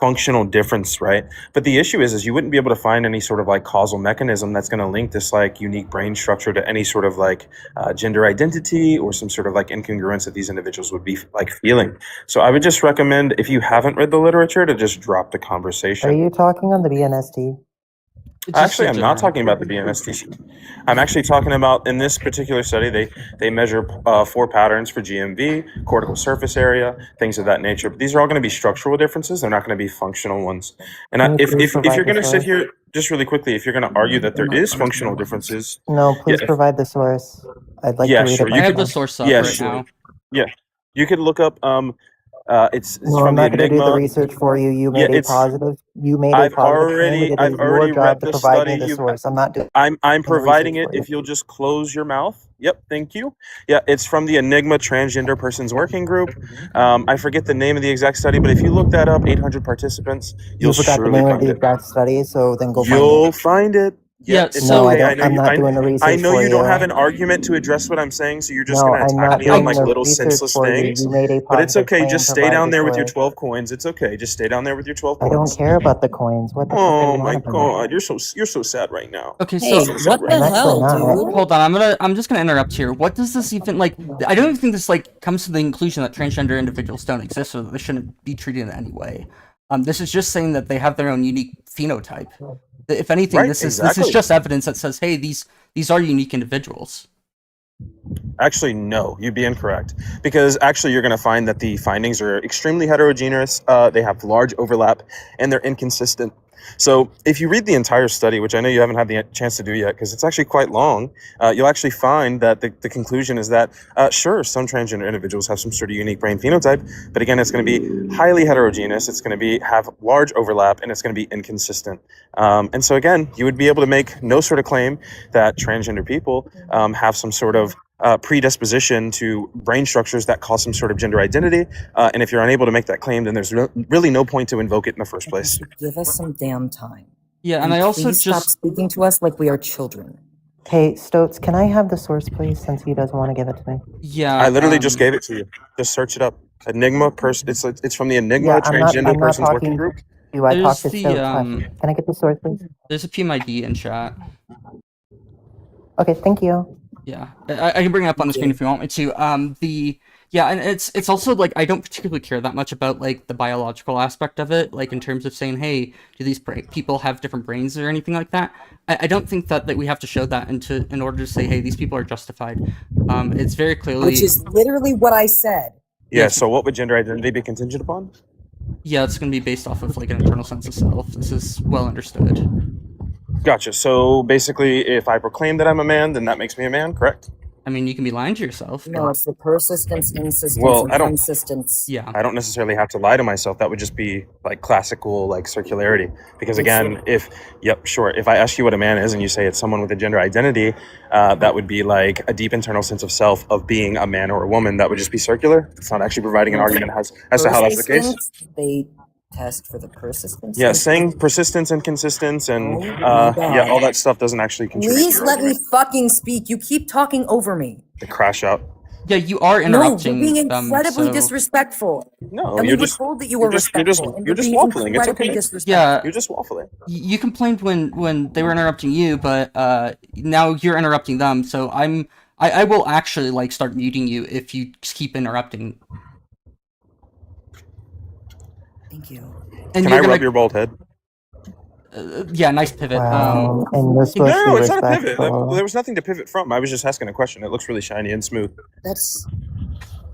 functional difference, right? But the issue is you wouldn't be able to find any sort of like causal mechanism that's going to link this like unique brain structure to any sort of like gender identity or some sort of like incongruence that these individuals would be like feeling. So I would just recommend, if you haven't read the literature, to just drop the conversation. Are you talking on the BNST? Actually, I'm not talking about the BNST. I'm actually talking about, in this particular study, they measure 4 patterns for GMV, cortical surface area, things of that nature. But these are all going to be structural differences. They're not going to be functional ones. And if you're going to sit here, just really quickly, if you're going to argue that there is functional differences. No, please provide the source. I'd like to read sure. it. I have the source up right now. Yeah, you could look up. It's No, from I'm the not going to do the Enigma. research for you. You made a positive. You made a I've positive claim. already It is your read job to the provide me study. the source. I'm not doing. I'm providing research it for you. if you'll just close your mouth. Yep, thank you. Yeah, it's from the Enigma Transgender Persons Working Group. I forget the name of the exact study, but if you look that up, 800 participants, You you'll forgot the surely name of find the it. exact study, so then go find it. You'll find it. Yeah, it's No, I okay. don't. I'm not doing the research I know for you don't you. have an argument to address what I'm saying, so you're just No, going to I'm attack not me on doing like the little research senseless for you. things. You made a But it's positive okay. claim. Just stay Provide down the there with your source. 12 coins. It's okay. Just stay down there with your 12 I coins. don't care about the coins. What the fuck are Oh you my on about? God, you're so sad right now. Okay, Hey, so what the hell, dude? hold on. I'm just gonna interrupt here. What does this even like? I don't even think this like comes to the conclusion that transgender individuals don't exist, or that they shouldn't be treated in any way. This is just saying that they have their own unique phenotype. If anything, Right, this is exactly. just evidence that says, hey, these are unique individuals. Actually, no, you'd be incorrect. Because actually, you're going to find that the findings are extremely heterogeneous. They have large overlap, and they're inconsistent. So if you read the entire study, which I know you haven't had the chance to do yet because it's actually quite long, you'll actually find that the conclusion is that, sure, some transgender individuals have some sort of unique brain phenotype, but again, it's going to be highly heterogeneous, it's going to have large overlap, and it's going to be inconsistent. And so again, you would be able to make no sort of claim that transgender people have some sort of predisposition to brain structures that cause some sort of gender identity. And if you're unable to make that claim, then there's really no point to invoke it in the first place. Give us some damn time. Yeah, and I also please stop just speaking to us like we are children. Hey, Stoats, can I have the source, please, since he doesn't want to give it to me? yeah. I literally just gave it to you. Just search it up. Enigma person. It's from the Enigma Yeah, Transgender I'm not Persons talking Working Group. to you. I talked There's to the Stoats. Can I get the source, please? there's a PMID in chat. Okay, thank you. Yeah, I can bring it up on the screen if you want me to. And it's also like I don't particularly care that much about like the biological aspect of it, like in terms of saying, hey, do these people have different brains or anything like that. I don't think that we have to show that in order to say, hey, these people are justified. It's very clearly, Which is literally what I said. Yeah. So what would gender identity be contingent upon? Yeah, it's going to be based off of like an internal sense of self. This is well understood. Gotcha. So basically, if I proclaim that I'm a man, then that makes me a man, correct? I mean, you can be lying to yourself. No, it's the persistence, insistence, Well, and I don't- consistence. Yeah. I don't necessarily have to lie to myself. That would just be like classical like circularity. Because again, if I ask you what a man is and you say it's someone with a gender identity, that would be like a deep internal sense of self of being a man or a woman. That would just be circular. It's not actually providing an argument as to how that's the case. They test for the persistence. Yeah, saying persistence and consistence and Oh my God. all that stuff doesn't actually contribute. Please to your let me argument. fucking speak. You keep talking over me. The crash out. Yeah, you are No, interrupting you're being them. incredibly So disrespectful. No, and we you're were just told that you were respectful. and you're just being waffling. It's incredibly okay. disrespectful. yeah, You're just waffling. you complained when they were interrupting you, but now you're interrupting them. So I will actually like start muting you if you just keep interrupting. Thank you. And Can I rub your bald head? Yeah, nice pivot. Wow, and you're supposed to No, be it's not a pivot. respectful. There was nothing to pivot from. I was just asking a question. It looks really shiny and smooth. That's.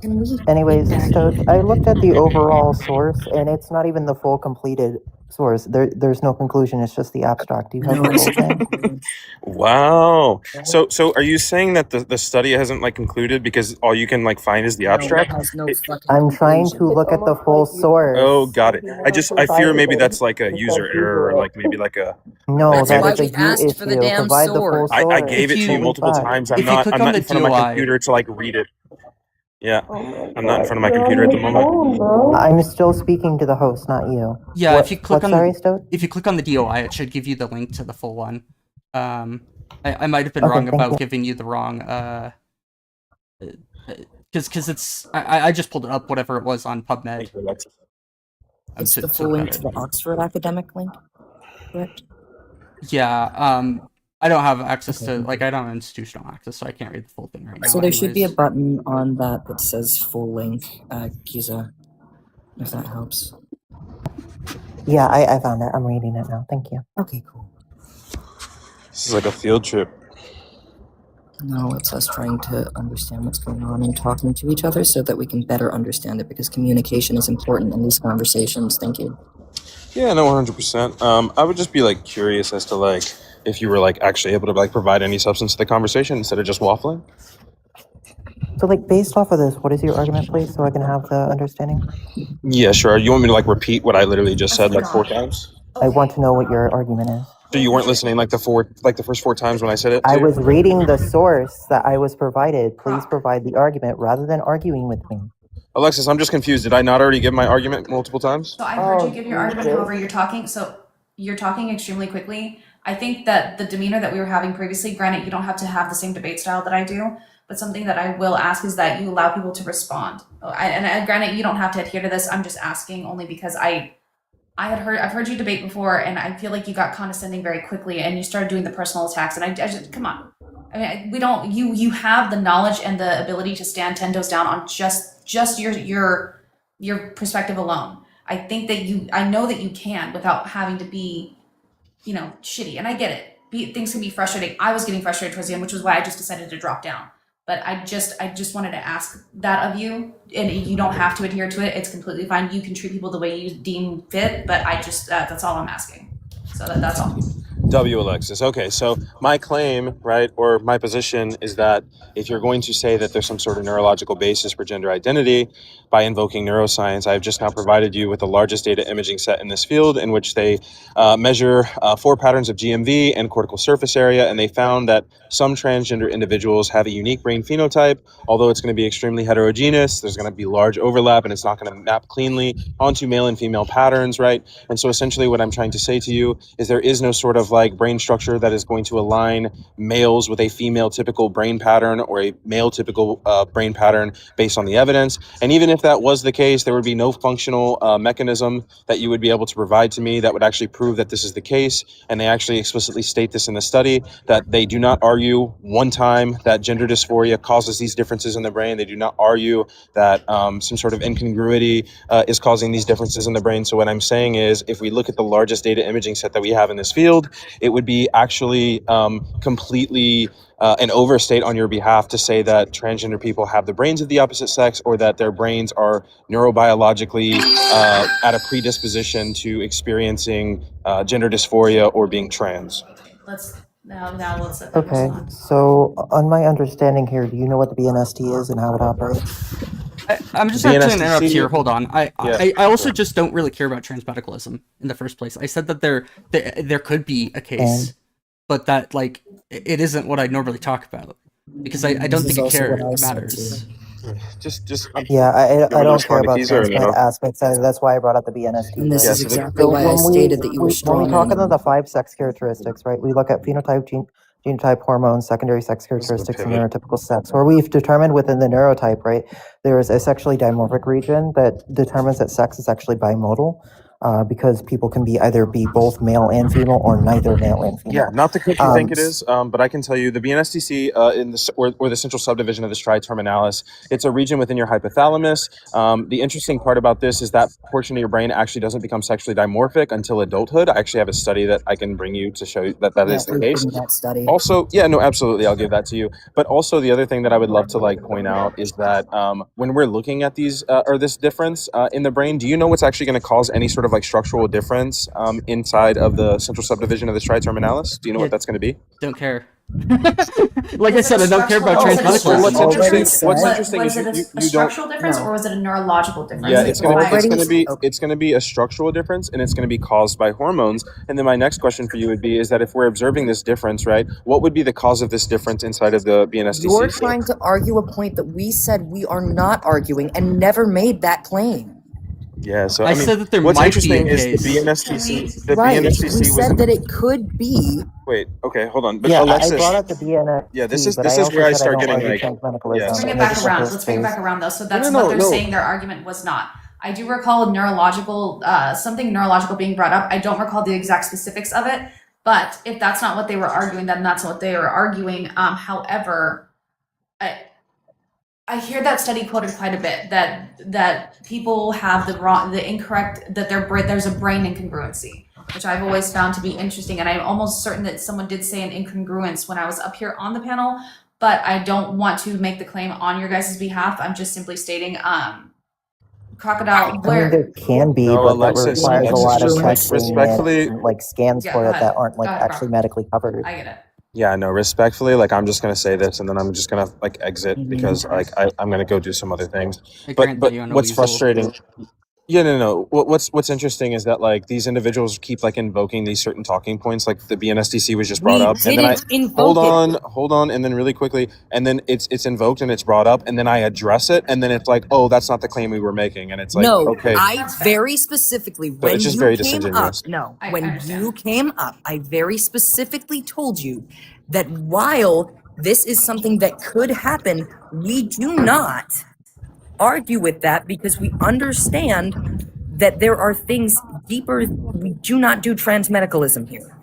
Can we? Anyways, Stoats, I looked at the overall source, and it's not even the full completed source. There's no conclusion. It's just the abstract. Do you have No, the it's full thing? Wow. So are you saying that the study hasn't like concluded because all you can like find is the abstract? I'm trying to look at the full source. Oh, got it. I fear maybe that's like a user error or like maybe like a. No, That's that why is a we you asked for the issue. damn Provide the full source. source. I gave it to you multiple times. I'm if you not click I'm on not the in front of my DOI computer to like read it. Yeah, I'm not in front of my computer at the moment. I'm still speaking to the host, not you. Yeah, What- if you click what, sorry, Stoat? if you click on the DOI, it should give you the link to the full one. I might have been Okay, wrong thank about you. giving you the wrong because it's I just pulled it up whatever it was on PubMed. It's the full link to the Oxford academic link, correct? Yeah, I don't have access to I don't have institutional access, so I can't read the full thing right now. So there should be a anyways. button on that says full link, Giza, if that helps. Yeah, I found it. I'm reading it now. Thank you. Okay, cool. This is like a field trip. No, it's us trying to understand what's going on and talking to each other so that we can better understand it because communication is important in these conversations. Thank you. Yeah, no, 100%. I would just be like curious as to like if you were like actually able to like provide any substance to the conversation instead of just waffling. So, like, based off of this, what is your argument, please, so I can have the understanding? Yeah, sure. You want me to like repeat what I literally just said like 4 times? I want to know what your argument is. So you weren't listening like the first 4 times when I said it? I too? was reading the source that I was provided. Please provide the argument rather than arguing with me. Alexis, I'm just confused. Did I not already give my argument multiple times? So I heard you give your argument, however, you're talking extremely quickly. I think that the demeanor that we were having previously, granted, you don't have to have the same debate style that I do, but something that I will ask is that you allow people to respond. And granted, you don't have to adhere to this. I'm just asking only because I've heard you debate before, and I feel like you got condescending very quickly, and you started doing the personal attacks. And I just come on. I mean, we don't. You have the knowledge and the ability to stand 10 toes down on just your perspective alone. I think that I know that you can without having to be, shitty. And I get it. Things can be frustrating. I was getting frustrated towards the end, which was why I just decided to drop down. But I just wanted to ask that of you, and you don't have to adhere to it. It's completely fine. You can treat people the way you deem fit, but that's all I'm asking. So that's all. W. Alexis. Okay, so my claim, right, or my position is that if you're going to say that there's some sort of neurological basis for gender identity by invoking neuroscience, I've just now provided you with the largest data imaging set in this field, in which they measure 4 patterns of GMV and cortical surface area, and they found that some transgender individuals have a unique brain phenotype. Although it's going to be extremely heterogeneous, there's going to be large overlap, and it's not going to map cleanly onto male and female patterns, right? And so essentially what I'm trying to say to you is there is no sort of like brain structure that is going to align males with a female typical brain pattern or a male typical brain pattern based on the evidence. And even if that was the case, there would be no functional mechanism that you would be able to provide to me that would actually prove that this is the case. And they actually explicitly state this in the study, that they do not argue one time that gender dysphoria causes these differences in the brain. They do not argue that some sort of incongruity is causing these differences in the brain. So what I'm saying is, if we look at the largest data imaging set that we have in this field, it would be actually completely an overstate on your behalf to say that transgender people have the brains of the opposite sex, or that their brains are neurobiologically at a predisposition to experiencing gender dysphoria or being trans. Now let's let them Okay, respond. so on my understanding here, do you know what the BNST is and how it operates? I'm just The actually going to interrupt NSTC here. Hold on. I also sure. just don't really care about transmedicalism in the first place. I said that there could be a case, but that like it isn't what I normally talk about, because I don't This think is it also what I said matters. too. Just Yeah, I want to don't care respond to about Keezer or transplant no? aspects. That's why I brought up the BNST. And this Yeah, is so exactly why I when stated that you were when we talk about strawmanning. the 5 sex characteristics, right? We look at phenotype, genotype, hormones, secondary sex characteristics, and pivot. neurotypical sex. Where we've determined within the neurotype, right, there is a sexually dimorphic region that determines that sex is actually bimodal. Because people can be both male and female, or neither male and female. Yeah, not the cook you think it is, but I can tell you the BNSTC or the central subdivision of the triterminalis, it's a region within your hypothalamus. The interesting part about this is that portion of your brain actually doesn't become sexually dimorphic until adulthood. I actually have a study that I can bring you to show you that Yeah, is the please case. bring that study. Also, yeah, no, absolutely, I'll give that to you. But also the other thing that I would love to like point out is that when we're looking at these or this difference in the brain, do you know what's actually going to cause any sort of like structural difference inside of the central subdivision of the triterminalis? Do you know what that's going to be? Don't care. Like I said, I don't care about Was it a transmedicalism. What's interesting is was it a you don't. structural difference or was it a neurological difference? Yeah, Like, it's gonna be why- it's gonna be a structural difference, and it's gonna be caused by hormones. And then my next question for you would be: is that if we're observing this difference, right, what would be the cause of this difference inside of the BNSTC? You're trying to argue a point that we said we are not arguing and never made that claim. Yeah, so I mean, said that there what's might be interesting a is case. the BNSTC. The Right, we BNSTC was said that it could be. Wait, okay, hold on. But Yeah, Alexis, I brought up the BNST. yeah, this but is also where I said start don't getting argue like transmedicalism. yeah. Let's bring it and back this is the around. first Let's bring it phase. back around though. So that's No, what they're no. saying their argument was not. I do recall neurological, something neurological being brought up. I don't recall the exact specifics of it, but if that's not what they were arguing, then that's what they were arguing. However, I hear that study quoted quite a bit that people have the incorrect, that there's a brain incongruency, which I've always found to be interesting. And I'm almost certain that someone did say an incongruence when I was up here on the panel, but I don't want to make the claim on your guys' behalf. I'm just simply stating, crocodile, I mean, there can be, No, but Alexis, that requires a lot of testing respectfully, and like scans Yeah, for go it ahead. that aren't like Go ahead, actually Rob. medically covered. I get it. yeah, no, respectfully, like I'm just gonna say this, and then I'm just gonna like exit Mhm. because like I'm gonna go do some other things. I But grant that you are no what's weasel. frustrating? Yeah, no. What's interesting is that like these individuals keep like invoking these certain talking points, like the BNSTC was just brought We up, and then I didn't invoke hold on, and then really quickly, and then it's invoked and it's brought up, and then I address it, and then it's like, oh, that's not the claim we were making, and it's like, No, okay, I very specifically, when it's just you very came up, disingenuous. no, I when understand. you came up, I very specifically told you that while this is something that could happen, we do not argue with that because we understand that there are things deeper. We do not do transmedicalism here.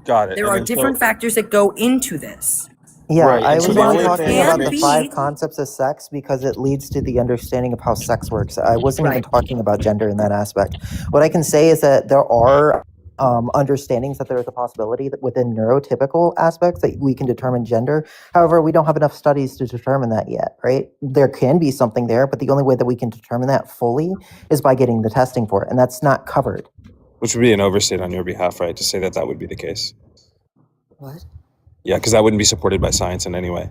Got it. There And are then different factors that go into this. Yeah, Right, I and so was the only only talking thing about that the makes- 5 concepts of sex because it leads to the understanding of how sex works. I wasn't even talking about gender in that aspect. What I can say is that there are understandings that there is a possibility that within neurotypical aspects that we can determine gender. However, we don't have enough studies to determine that yet, right? There can be something there, but the only way that we can determine that fully is by getting the testing for it, and that's not covered. Which would be an overstate on your behalf, right? To say that that would be the case. What? Yeah, because that wouldn't be supported by science in any way.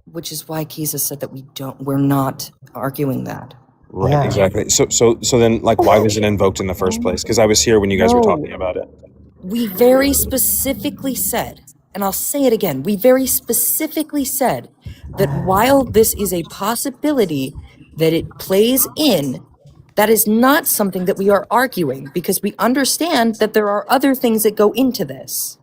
Which is why Kisa said that we're not arguing that. Right, Yeah. exactly. So then, like, why was it invoked in the first place? Because I was here when you guys were talking about it. We very specifically said, and I'll say it again, we very specifically said that while this is a possibility that it plays in, that is not something that we are arguing because we understand that there are other things that go into this.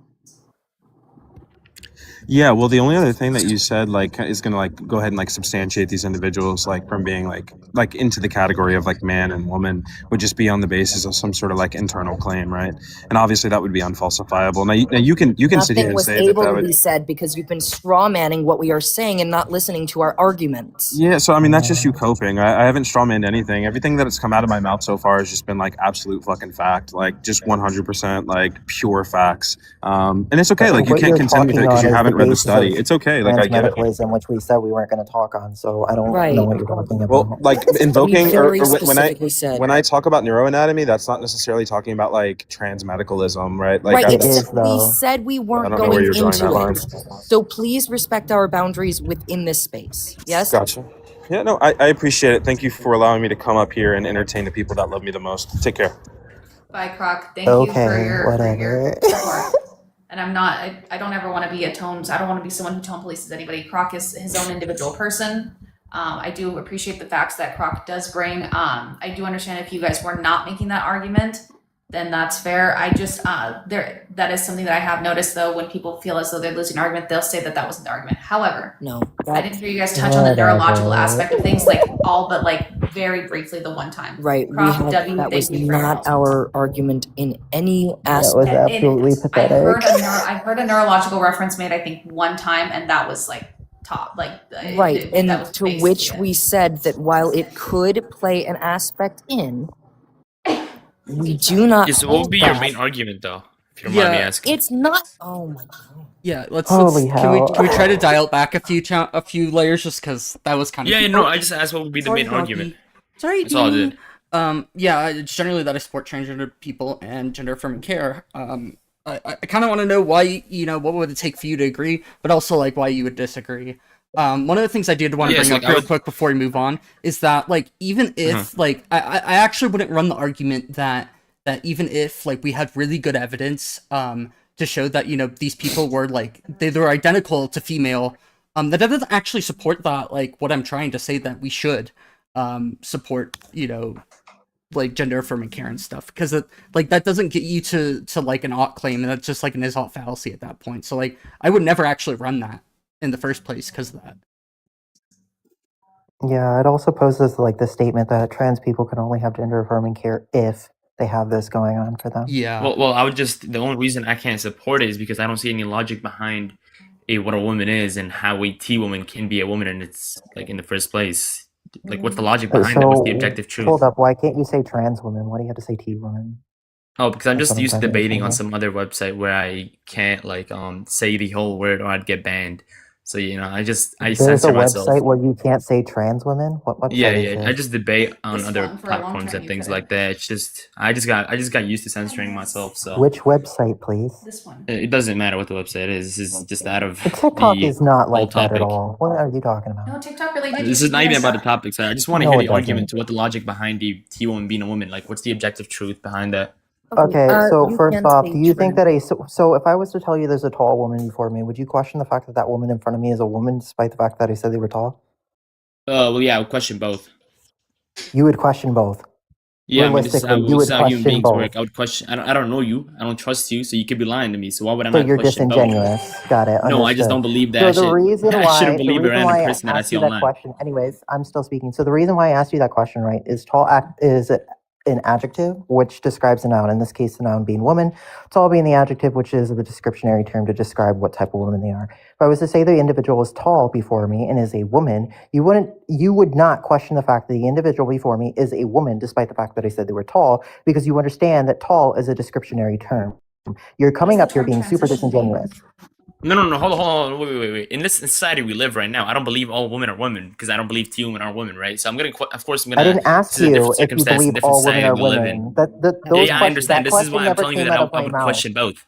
Yeah, well, the only other thing that you said, like, is gonna, like, go ahead and, like, substantiate these individuals, like, from being, like into the category of, like, man and woman would just be on the basis of some sort of, like, internal claim, right? And obviously that would be unfalsifiable. Now you can sit here Nothing and was say that able that to would... be said because you've been straw manning what we are saying and not listening to our arguments. Yeah, so, I mean, that's just you coping. I haven't strawmanned anything. Everything that has come out of my mouth so far has just been, like, absolute fucking fact. Like, just 100%, like, pure facts. And it's okay. Like, you can't contend with it because you haven't read the study. It's okay. Like, I get it. Transmedicalism, which we said we weren't going to talk on, so I don't Right. know what you're talking about. Well, like, invoking, or very specifically said. when I talk about neuroanatomy, that's not necessarily talking about, like, transmedicalism, right? Like, Right, It is, we though. said we I weren't don't know where going you're drawing into that line. it. So please respect our boundaries within this space. Yes? Gotcha. Yeah, no, I appreciate it. Thank you for allowing me to come up here and entertain the people that love me the most. Take care. Bye, Croc. Thank you for Okay, your whatever. support. And I don't ever want to be I don't want to be someone who tone polices anybody. Croc is his own individual person. I do appreciate the facts that Croc does bring. I do understand if you guys were not making that argument, then that's fair. I just, that is something that I have noticed though, when people feel as though they're losing an argument, they'll say that that wasn't the argument. However, No. I didn't hear you guys touch on the neurological aspect of things, like all but like very briefly the one time. Right, Croc, W, that was thank you for not our argument in any That was aspect. absolutely I heard pathetic. I heard a neurological reference made, I think, one time, and that was like top, like Right, and that was to basically which it. we said that while it could play an aspect in, we do not. Yes, what would be your hold main that. argument, though? If you don't mind me asking. It's not. Oh my god. Yeah, let's Holy can we hell. try to dial it back a few layers just because that was kind of Yeah, no, I just asked what would be the Sorry, main Rocky. argument. Sorry, That's all I Dean. did. Yeah, it's generally that I support transgender people and gender affirming care. I kind of want to know why, what would it take for you to agree, but also like why you would disagree. One of the things I did want to Yes, bring like, up real quick before we move on is that like even if like I actually wouldn't run the argument that even if like we had really good evidence to show that these people were like they were identical to female, that doesn't actually support that like what I'm trying to say that we should support like gender affirming care and stuff, because like that doesn't get you to like an ought claim, and that's just like an is ought fallacy at that point. So like I would never actually run that in the first place because of that. Yeah, it also poses like the statement that trans people can only have gender affirming care if they have this going on for them. Yeah. Well, I would just, the only reason I can't support it is because I don't see any logic behind what a woman is and how a T woman can be a woman, and it's like in the first place. Like, what's the logic behind it? What's the objective truth? Hold up, why can't you say trans woman? Why do you have to say T woman? Oh, because I'm That's just what I'm used to trying to debating on understand. some other website where I can't like say the whole word or I'd get banned. So I There's censor a myself. website where you can't say trans women? What website Yeah, is yeah. this? I just debate on This other one, for a long platforms time and you things couldn't. like that. It's just I just got used to censoring myself. So Which website, please? This one. it doesn't matter what the website is. This is just out of The TikTok the is not whole like that at topic. all. What are you talking about? No, TikTok really did. This is not even about the topic. So I just want to No, hear it the argument doesn't. to what the logic behind the T woman being a woman. Like, what's the objective truth behind that? Okay, so you first can off, say do you think that trans. so if I was to tell you there's a tall woman before me, would you question the fact that that woman in front of me is a woman despite the fact that I said they were tall? Well, yeah, I would question both. You would question both. Yeah, I mean, this is Realistically, you this would is how human question beings both. work. I would question. I don't know you. I don't trust you. So you could be lying to me. So why would I So not you're question both? disingenuous. Got it. No, I just Understood. don't believe that So I the should. reason I shouldn't why believe a random person that I asked see you that online. question, anyways, I'm still speaking. So the reason why I asked you that question, right, is tall is an adjective which describes a noun. In this case, the noun being woman. Tall being the adjective, which is the descriptionary term to describe what type of woman they are. If I was to say the individual is tall before me and is a woman, you would not question the fact that the individual before me is a woman, despite the fact that I said they were tall, because you understand that tall is a descriptionary term. You're coming up here being super disingenuous. No. Hold on. Wait. In this society we live right now, I don't believe all women are women because I don't believe T women are women, right? So I'm gonna, of course, I'm I gonna. didn't ask This is a you different if you circumstance, believe and different all women society are we live in. women. Those Yeah, I questions, understand. that This is question why I'm never telling you came that out of I my would mouth. question both.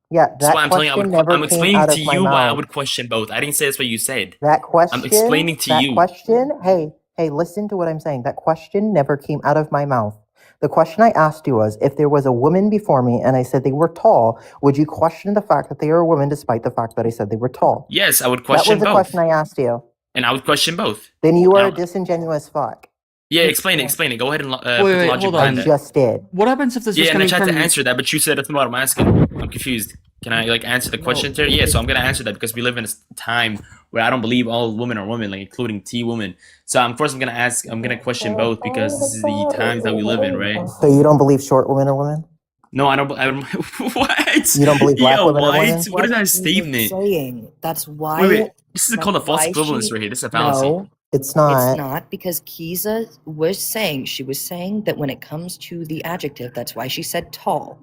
Yeah, This is why that I'm telling you question never I'm came explaining out to of my you why I mouth. would question both. I didn't say that's what you said. That I'm explaining to you. question, hey, listen to what I'm saying. That question never came out of my mouth. The question I asked you was, if there was a woman before me and I said they were tall, would you question the fact that they are a woman despite the fact that I said they were tall? Yes, I would That was question the both. question I asked you. And I would question both. Then you are Now, a disingenuous fuck. yeah, explain it. Go ahead and put the Wait, logic hold behind on. that. I just did. What happens if this is Yeah, and I coming tried to from? answer that, but you said that's not what I'm asking. I'm confused. Can I answer the question, Terry? Yeah, so I'm gonna answer that because we live in a time where I don't believe all women are women, like including T women. So of course I'm gonna question both because this is the times that we live in, right? So you don't believe short women are women? No, I don't. What? You don't believe black Yo, women are what? women? What is that She was statement? saying. That's Wait. why. This is That's called a false why equivalence she. right here. This is a fallacy. No, It's it's not. not because Kiza was saying, she was saying that when it comes to the adjective, that's why she said tall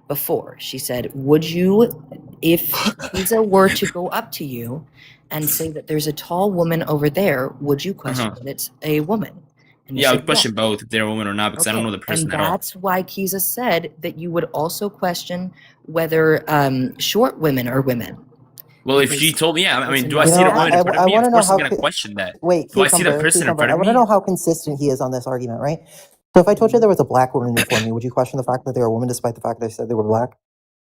before. She said, would you, if Kiza were to go up to you and say that there's a tall woman over there, would you question that it's a woman? And you Yeah, I said would question both if they're a woman or not because I don't know the person and at all. that's why Kiza said that you would also question whether short women are women. Well, if she Because told me, yeah, I it's mean, a do I see the woman in front of I me? want Of to know course, I'm how. gonna question that. Wait, Do I see the cucumber, person in front I of want to me? know how consistent he is on this argument, right? So if I told you there was a black woman before me, would you question the fact that they were a woman despite the fact that I said they were black?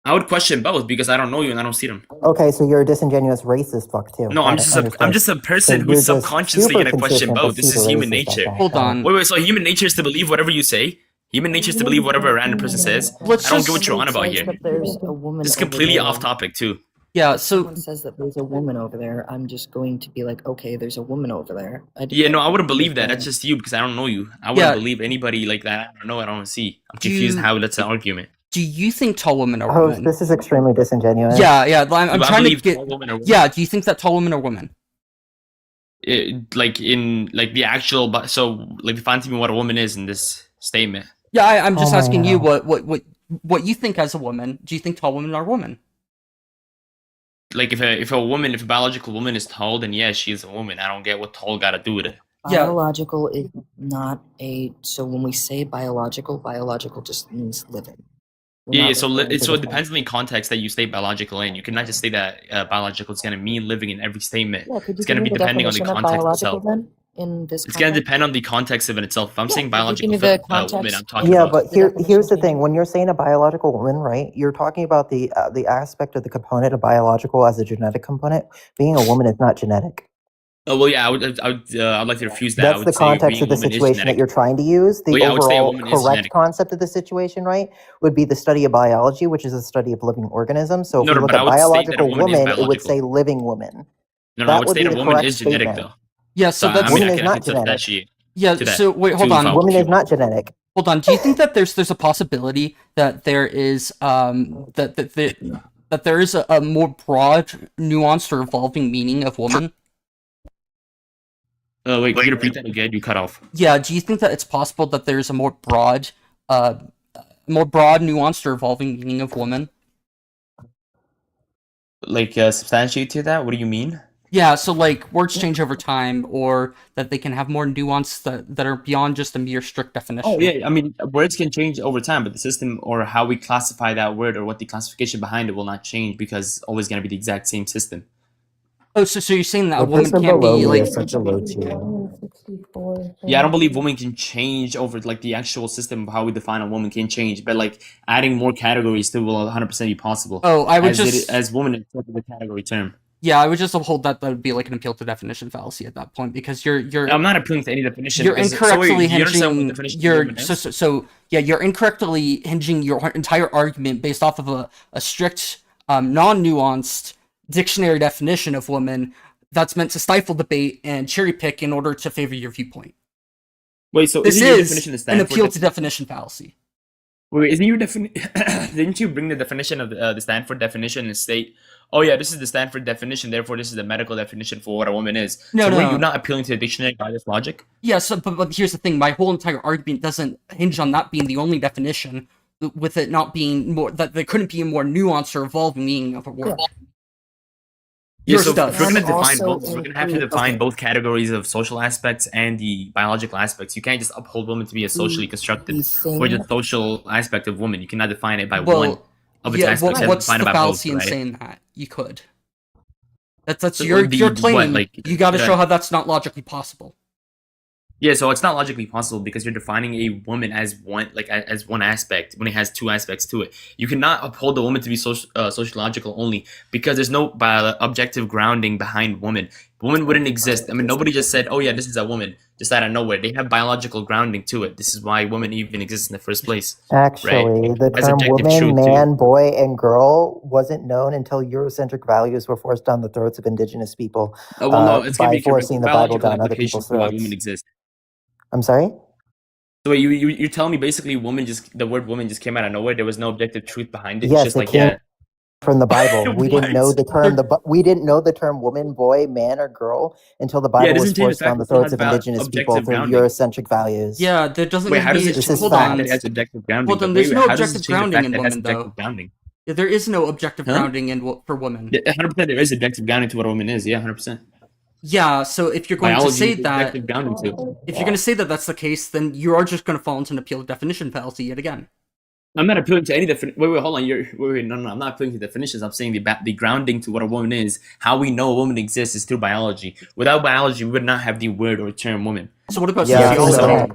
I would question both because I don't know you and I don't see them. Okay, so you're a disingenuous racist fuck too. No, I'm Got it, just understood. a So person who's you're just subconsciously super gonna question consistent, but both. This super is human racist. nature. Okay, Hold got on. it. Wait. So human nature is to believe whatever you say. Human nature is to believe whatever a random person says. Let's I don't get what just. you're on about says here. that there's a woman This is over completely there. off topic too. Yeah. If So someone says that there's a woman over there, I'm just going to be like, okay, there's a woman over there. Yeah, no, I wouldn't believe that. That's understand. just you because I don't know you. I yeah. wouldn't believe anybody like that. I don't know. I don't see. I'm Do confused you how that's an argument. do you think tall women are Host, women? this is extremely disingenuous. Yeah. I'm Do I trying to believe get. all women are women? Yeah. Do you think that tall women are women? Like in like the actual, but so like define to me what a woman is in this statement. Yeah. I'm just Oh my asking you God. what you think as a woman. Do you think tall women are women? Like if a biological woman is tall, then yeah, she's a woman. I don't get what tall got to do with it. Yeah. Biological is not a. So when we say biological just means living. We're Yeah, not so referring to so it the depends on the context that you state biological in. You cannot just say that biological is going to mean living in every statement. Yeah, could you It's give going to me be the depending on the definition of context biological itself. then in this It's going to context? depend on the context of it itself. If I'm saying Could you give biological me the woman, context? I'm talking Yeah, about. but here's the thing. When you're saying a biological woman, right, you're talking about the aspect of the component of biological as a genetic component. Being a woman is not genetic. Oh well, yeah, I'd like to refuse that. I That's would the say context being a of the woman is situation that genetic. you're trying to use. The Well, yeah, I would say a overall woman is correct genetic. concept of the situation, right, would be the study of biology, which is the study of living organisms. So if No, we look but I at would state that a biological woman is woman, it would biological. say living woman. No, I That would would state be a the woman correct is genetic statement. though. Yeah. So So that's. Woman I is can not attest genetic. Yeah. to that. So wait. Hold on. Woman is not genetic. Hold on. Do you think that there's a possibility that there is that there is a more broad, nuanced, or evolving meaning of woman? Wait, can you repeat that again? You cut off. Yeah. Do you think that it's possible that there's a more broad, nuanced, or evolving meaning of woman? Like substantiate to that? What do you mean? Yeah. So like words change over time, or that they can have more nuance that are beyond just a mere strict definition. Oh yeah, I mean words can change over time, but the system or how we classify that word or what the classification behind it will not change because it's always going to be the exact same system. Oh, so you're saying that a The woman person can't below be me like. is such a low tier. Yeah, I don't believe women can change over like the actual system of how we define a woman can change, but like adding more categories still will 100% be possible. Oh, I would as woman instead of the category term. Yeah, I would just uphold that would be like an appeal to definition fallacy at that point because you're. I'm not appealing to any definition. You're because, incorrectly do you understand what the hinging definition of your woman is? so yeah, you're incorrectly hinging your entire argument based off of a strict, non-nuanced dictionary definition of woman that's meant to stifle debate and cherry pick in order to favor your viewpoint. Wait, so This isn't your is definition the an Stanford appeal to definition fallacy. Wait, isn't your didn't you bring the definition of the Stanford definition and state, oh yeah, this is the Stanford definition, therefore this is the medical definition for what a woman is? No, so were no. you not appealing to the dictionary by this logic? Yes, but here's the thing: my whole entire argument doesn't hinge on that being the only definition, with it not being more that there couldn't be a more nuanced or evolving meaning of a word. Yeah, You're so studs. if we're gonna And define also both, we're gonna have to include- define okay. both categories of social aspects and the biological aspects. You can't just uphold women to be a socially constructed or the social aspect of woman. You cannot define it by one of its yeah. aspects. You have to What's define the it by both, fallacy in right? saying that? You could. That's So your the claim. what, like, you got to show how that's not logically possible. Yeah, so it's not logically possible because you're defining a woman as one, like as one aspect when it has two aspects to it. You cannot uphold the woman to be sociological only because there's no objective grounding behind woman. Woman wouldn't exist. I mean, nobody just said, "Oh yeah, this is a woman," just out of nowhere. They have biological grounding to it. This is why women even exist in the first place. Actually, right? the As term objective woman, truth man, too. boy, and girl wasn't known until Eurocentric values were forced down the throats of indigenous people Well, no, it's gonna by be correct. forcing the Bible Biological down other people's applications to why throats. women exist. I'm sorry? So you're telling me basically the word woman just came out of nowhere? There was no objective truth behind it. It's Yes, just it like, came yeah. from the Bible. We didn't know What? the term. We didn't know the term woman, boy, man, or girl until the Yeah, it Bible was doesn't change the forced down fact the it still throats has of indigenous people objective through grounding. Eurocentric values. Yeah, there doesn't Wait, need how to does be. it This change is the fact that fact. it has objective grounding? Well, then Wait, there's no how does it objective change the grounding fact in that it has women, though. objective grounding? Yeah, there is no objective Huh? grounding for women. Yeah, 100% there is objective grounding to what a woman is. Yeah, 100%. Yeah, so if you're going to Biology say is that, objective grounding too. if you're going to say that that's the case, then you are just going to fall into an appeal definition fallacy yet again. I'm not appealing to any definition. Wait, hold on. No. I'm not appealing to definitions. I'm saying the grounding to what a woman is. How we know a woman exists is through biology. Without biology, we would not have the word or term woman. So what about Yeah, sociology?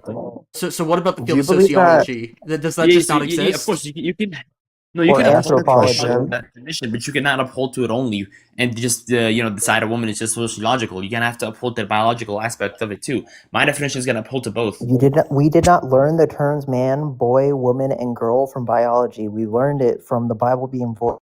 so- So what about the Do field you of believe that- sociology? Does that just not exist? Yeah, of course, you can. No, you Or can uphold anthropology. that definition, but you cannot uphold to it only and just decide a woman is just sociological. You're gonna have to uphold the biological aspect of it too. My definition is gonna uphold to both. We did not learn the terms man, boy, woman, and girl from biology. We learned it from the Bible being forced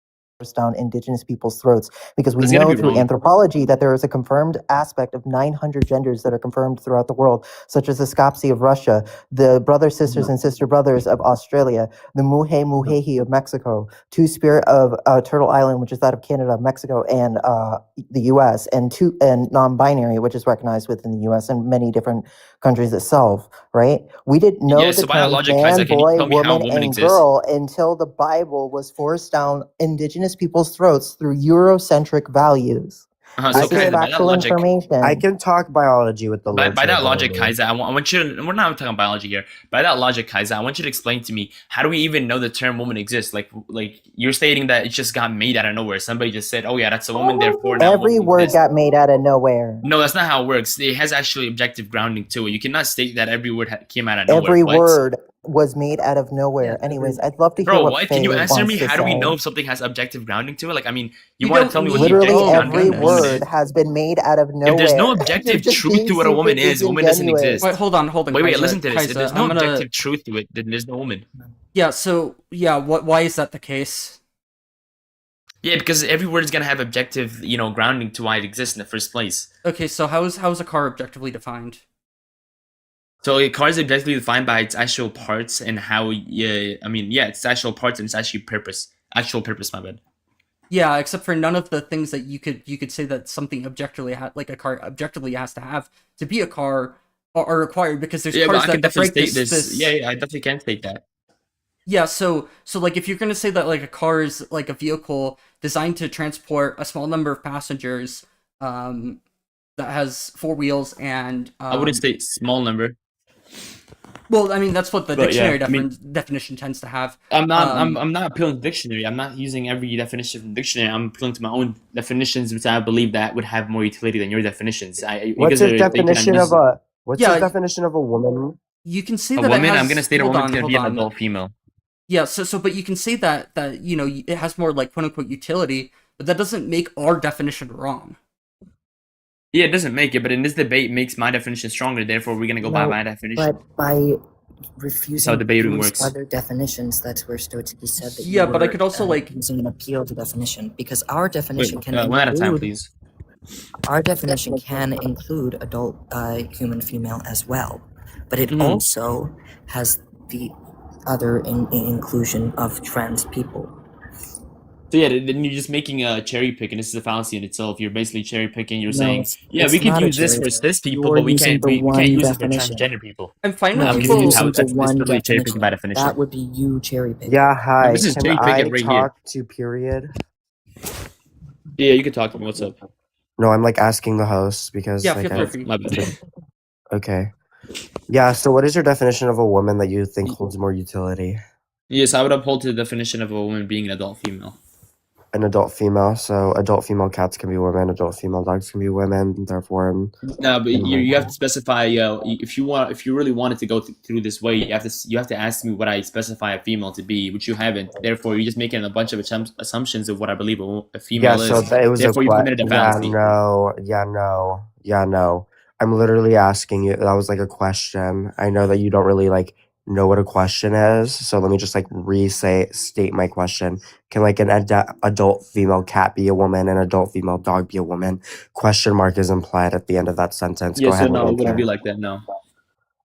down indigenous people's throats because we That's gonna know be through wrong. anthropology that there is a confirmed aspect of 900 genders that are confirmed throughout the world, such as the Skopsi of Russia, the brother sisters and sister brothers of Australia, the Muhe Muhehi of Mexico, Two-Spirit of Turtle Island, which is that of Canada, Mexico, and the U.S., and non-binary, which is recognized within the U.S. and many different countries itself. Right? We didn't know Yeah, the so by terms logic, man, Kaiser, can you boy, tell me how woman, woman and exists? girl until the Bible was forced down indigenous people's throats through Eurocentric values. So This is Kaiser, by that factual logic, information. I can talk biology with the by Lord that Chair logic, Holiday. Kaiser, I want you to, we're not talking biology here. By that logic, Kaiser, I want you to explain to me, how do we even know the term woman exists? Like you're stating that it just got made out of nowhere. Somebody just said, oh yeah, that's a woman, therefore now Every woman word exists. got made out of nowhere. No, that's not how it works. It has actually objective grounding to it. You cannot state that every word came out of nowhere. Every What? word was made out of nowhere. Anyways, I'd love to hear Bro, what what? Can you Faye answer wants me? to How do we say. know if something has objective grounding to it? Like, I mean, you You want to don't tell me what the Literally objective grounding every of a woman word is? has been made out of nowhere. If there's no You're objective just truth being to what a woman super is, woman doesn't disingenuous. exist. Wait, hold on, Wait, Kaiser, listen to this. If Kaiser, there's no I'm gonna- objective truth to it, then there's no woman. Yeah, so why is that the case? Yeah, because every word is gonna have objective, grounding to why it exists in the first place. Okay, so how is a car objectively defined? So a car is objectively defined by its actual parts and how, its actual parts and its actual purpose. My bad. Yeah, except for none of the things that you could say that something objectively like a car objectively has to have to be a car are required because there's Yeah, cars but I can that break definitely state this. this. Yeah, I definitely can state that. Yeah, so like if you're gonna say that like a car is like a vehicle designed to transport a small number of passengers, that has four wheels and I wouldn't state small number. Well, I mean that's what the But dictionary yeah, I mean- definition tends to have. I'm not appealing to dictionary. I'm not using every definition from the dictionary. I'm appealing to my own definitions, which I believe that would have more utility than your definitions. What's the definition of a Yeah. the definition of a woman? You can say a that woman? it has, I'm gonna state a hold woman's on, gonna be an hold on. adult female. Yeah, so but you can say that it has more like quote unquote utility, but that doesn't make our definition wrong. Yeah, it doesn't make it, but in this debate, it makes my definition stronger. Therefore, we're gonna go by No, my definition. But by That's refusing how to debating use works. other definitions, that's where Stotsky said that Yeah, you but I were, could also, like- using an appeal to definition because our definition Wait, can one at a time, include please. our definition can include adult human female as well, but it Mhm. also has the other inclusion of trans people. So yeah, then you're just making a cherry pick, and this is a fallacy in itself. You're basically cherry picking. You're No, saying, yeah, it's we can not a use this cherry for pick. cis people, You're but we using can't the we one can't use it for definition. transgender people. I'm fine No, with I'm you're people. using the it's one literally cherry picking definition. by definition. That would be you cherry picking. Yeah, hi. This is Can cherry I picking right here. talk to period? Yeah, you can talk to me. What's up? No, I'm like asking the host because Yeah, like feel free. My bad. Okay. Yeah, so what is your definition of a woman that you think holds more utility? Yes, I would uphold to the definition of a woman being an adult female. An adult female. So adult female cats can be women, adult female dogs can be women, therefore No, but you have to specify. If you really wanted to go through this way, you have to ask me what I specify a female to be, which you haven't. Therefore, you're just making a bunch of assumptions of what I believe a female so is. it was Therefore, you committed a fallacy. no. I'm literally asking you. That was like a question. I know that you don't really like know what a question is, so let me just like state my question. Can like an adult female cat be a woman, an adult female dog be a woman? Question mark is implied at the end of that sentence. Yeah, Go ahead so no, and it wouldn't answer. be like that. No.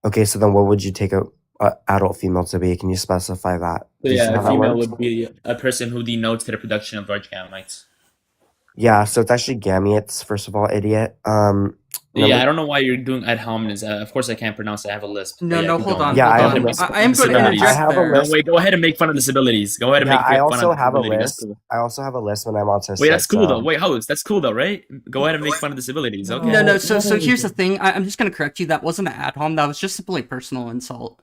Okay, so then what would you take a adult female to be? Can you specify that? So Do you see yeah, how a that female works? would be a person who denotes the production of large gametes. Yeah, so it's actually gametes, first of all, idiot. Yeah, I don't know why you're doing ad hominems. Of course, I can't pronounce it. I have a lisp. No, yeah, no, keep hold going. on, Yeah, hold I have on. a lisp. I am going to interject I have a there. No, lisp. wait, go ahead and make fun of disabilities. Go ahead and Yeah, make I fun also of have a disability. That's lisp. cool. I also have a lisp when I'm autistic. Wait, that's cool so. though. Wait, host, that's cool though, right? Go ahead and make fun of disabilities. Okay. No. So here's the thing. I'm just gonna correct you. That wasn't an ad hom. That was just simply personal insult.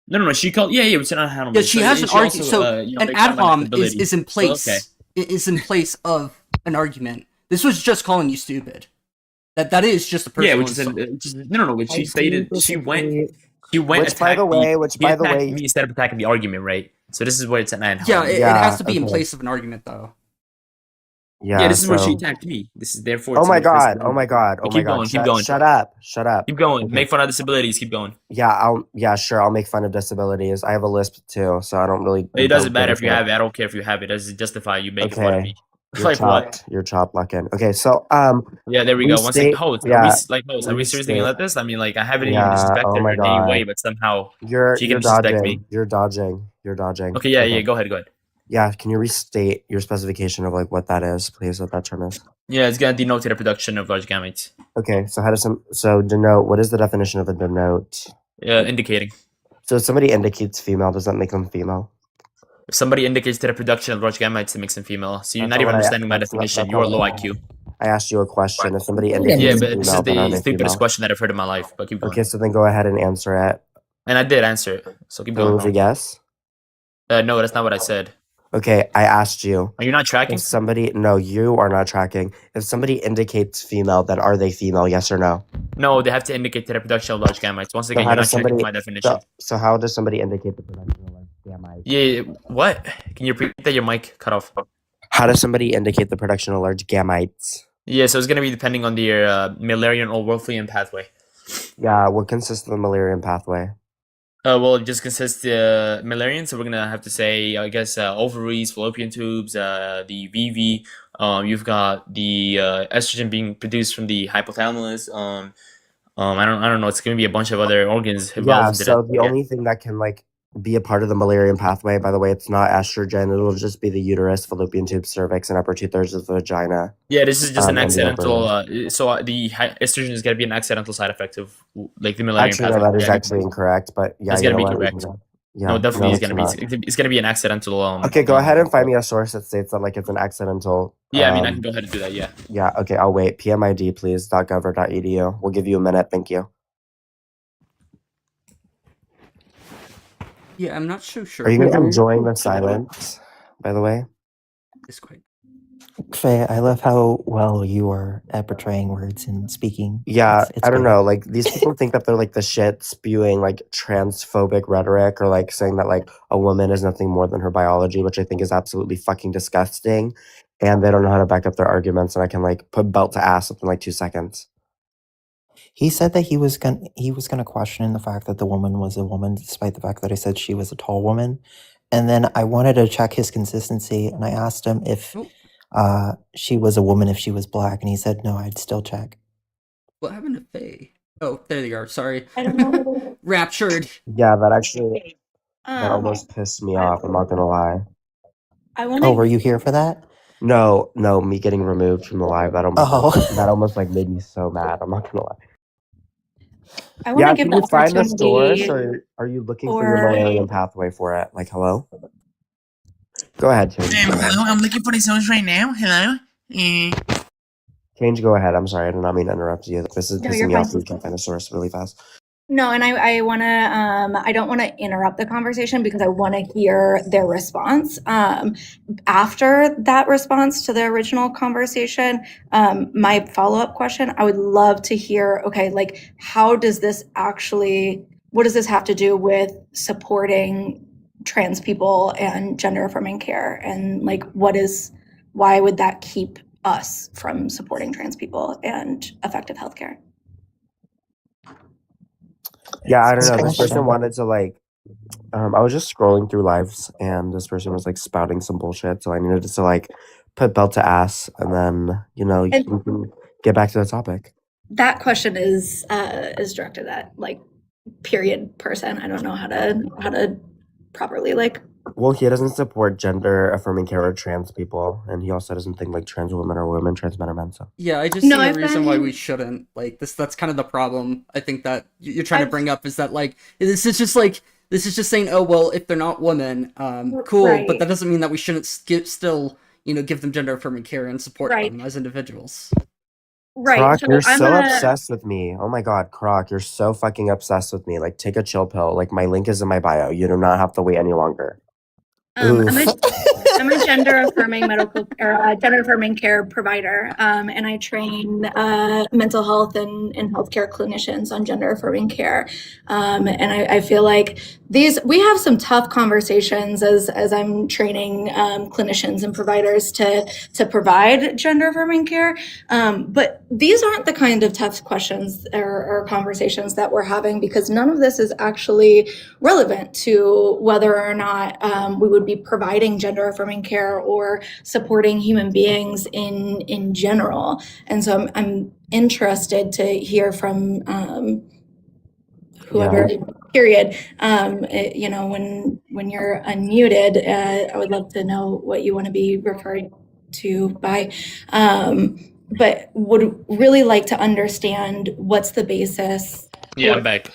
No. She called. Yeah. It's not an ad hom. Yeah, she has an argument. So an ad hom is in place. So, okay. Is in place of an argument. This was just calling you stupid. That is just a personal insult. No. Which she stated. She went. Which by the way, me instead of attacking the argument, right? So this is what it's an ad hom. Yeah, it has to be in place of an argument, though. Yeah, this is where she attacked me. This is therefore. Oh my god! Keep going. Shut up! Keep going. Okay. Make fun of disabilities. Keep going. Yeah, sure. I'll make fun of disabilities. I have a lisp too, so I don't really. It doesn't matter if you have it. I don't care if you have it. It doesn't justify you making fun of me. You're chopped lucking. Okay, so yeah, there we go. One second, host. Yeah, are we seriously gonna let this? I mean, like, I haven't even Yeah, disrespected oh her my in any God. way, but somehow you're she can disrespect me. You're dodging. Okay, yeah. Go ahead. Yeah, can you restate your specification of like what that is, please? What that term is? Yeah, it's gonna denote the production of large gametes. Okay, so denote? What is the definition of a denote? Indicating. So if somebody indicates female, does that make them female? If somebody indicates the reproduction of large gametes, it makes them female. So you're That's not not even what I- understanding my that's not- definition. that's You are not low what- IQ. I asked you a question. If somebody indicates Yeah, but female, this is then are the they stupidest female? question that I've heard in my life. But keep going. Okay, so then go ahead and answer it. And I did answer it. So keep That going. was a yes? No, that's not what I said. Okay, I asked you. Are you not tracking? No, you are not tracking. If somebody indicates female, then are they female? Yes or no? No, they have to indicate the reproduction of large gametes. Once again, how you're not does checking my definition. So how does somebody indicate the production of like gametes? Yeah, what? Can you repeat that? Your mic cut off. How does somebody indicate the production of large gametes? Yeah, so it's gonna be depending on their Müllerian or Wolffian pathway. Yeah, what consists of the Müllerian pathway? Well, it just consists Müllerian, so we're gonna have to say, I guess, ovaries, fallopian tubes, the VV. You've got the estrogen being produced from the hypothalamus. I don't know. It's gonna be a bunch of other organs Yeah, involved. so the only thing that can like be a part of the Müllerian pathway, by the way, it's not estrogen. It'll just be the uterus, fallopian tube, cervix, and upper 2/3 of the vagina. Yeah, this is just an and the accidental. ovary. So the estrogen is gonna be an accidental side effect of like the Müllerian Actually, pathway. no, that is Yeah. actually incorrect. But yeah, It's you gonna know be what? correct. Yeah, No, definitely no, it's gonna not. be. It's gonna be an accidental. Okay, go ahead and find me a source that states that like it's an accidental. Yeah, I mean, I can go ahead and do that. Yeah. Yeah. Okay, I'll wait. PMID, please. .gov.edu. We'll give you a minute. Thank you. Yeah, I'm not so sure. Are you guys enjoying the silence? By the way. It's quite. Faye, I love how well you are at portraying words and speaking. Yeah, It's I don't great. know. Like these people think that they're like the shit spewing like transphobic rhetoric or like saying that like a woman is nothing more than her biology, which I think is absolutely fucking disgusting. And they don't know how to back up their arguments, and I can like put belt to ass within like 2 seconds. He said that he was gonna question the fact that the woman was a woman, despite the fact that I said she was a tall woman. And then I wanted to check his consistency, and I asked him if she was a woman if she was black, and he said no. I'd still check. What happened to Faye? Oh, there you are. Sorry. I don't know. Raptured. Yeah, that actually that almost pissed me off. I'm not gonna lie. I want Oh, were you here for that? No, me getting removed from the live. That almost like made me so mad. I'm not gonna lie. I want to give can the you find the source, opportunity or are you looking for your for- Müllerian pathway for it? Like, hello? Go ahead, Tim. Hello, I'm looking for the source right now. Hello? Change, go ahead. I'm sorry, I did not mean to interrupt you. This is No, pissing you're me off. fine. We can find a source really fast. No, and I want to, I don't want to interrupt the conversation because I want to hear their response. After that response to the original conversation, my follow-up question, I would love to hear, okay, like, how does this actually, what does this have to do with supporting trans people and gender affirming care? And like, why would that keep us from supporting trans people and effective healthcare? Yeah, I don't Good know. This person question. wanted to like I was just scrolling through lives and this person was like spouting some bullshit, so I needed to like put belt to ass and then, you know, we And can get back to the topic. that question is directed at like period person. I don't know how to properly like. Well, he doesn't support gender affirming care or trans people, and he also doesn't think like trans women are women, trans men are men. So Yeah, I just No, see no I've reason why been. we shouldn't. Like that's kind of the problem. I think that you're trying to I've bring up is that like this is just saying, oh well, if they're not women, cool, but that right, doesn't mean that we shouldn't still give them gender affirming care and support right, them as individuals. right. Croc, So you're I'm so a. obsessed with me. Oh my god, Croc, you're so fucking obsessed with me. Like, take a chill pill. Like, my link is in my bio. You do not have to wait any longer. I'm Oof. a gender affirming medical or gender affirming care provider, and I train mental health and healthcare clinicians on gender affirming care. And I feel like we have some tough conversations as I'm training clinicians and providers to provide gender affirming care. But these aren't the kind of tough questions or conversations that we're having because none of this is actually relevant to whether or not we would be providing gender affirming care or supporting human beings in general. And so I'm interested to hear from whoever. Yeah. Period. When you're unmuted, I would love to know what you want to be referred to by. But would really like to understand what's the basis. Yeah, I'm back.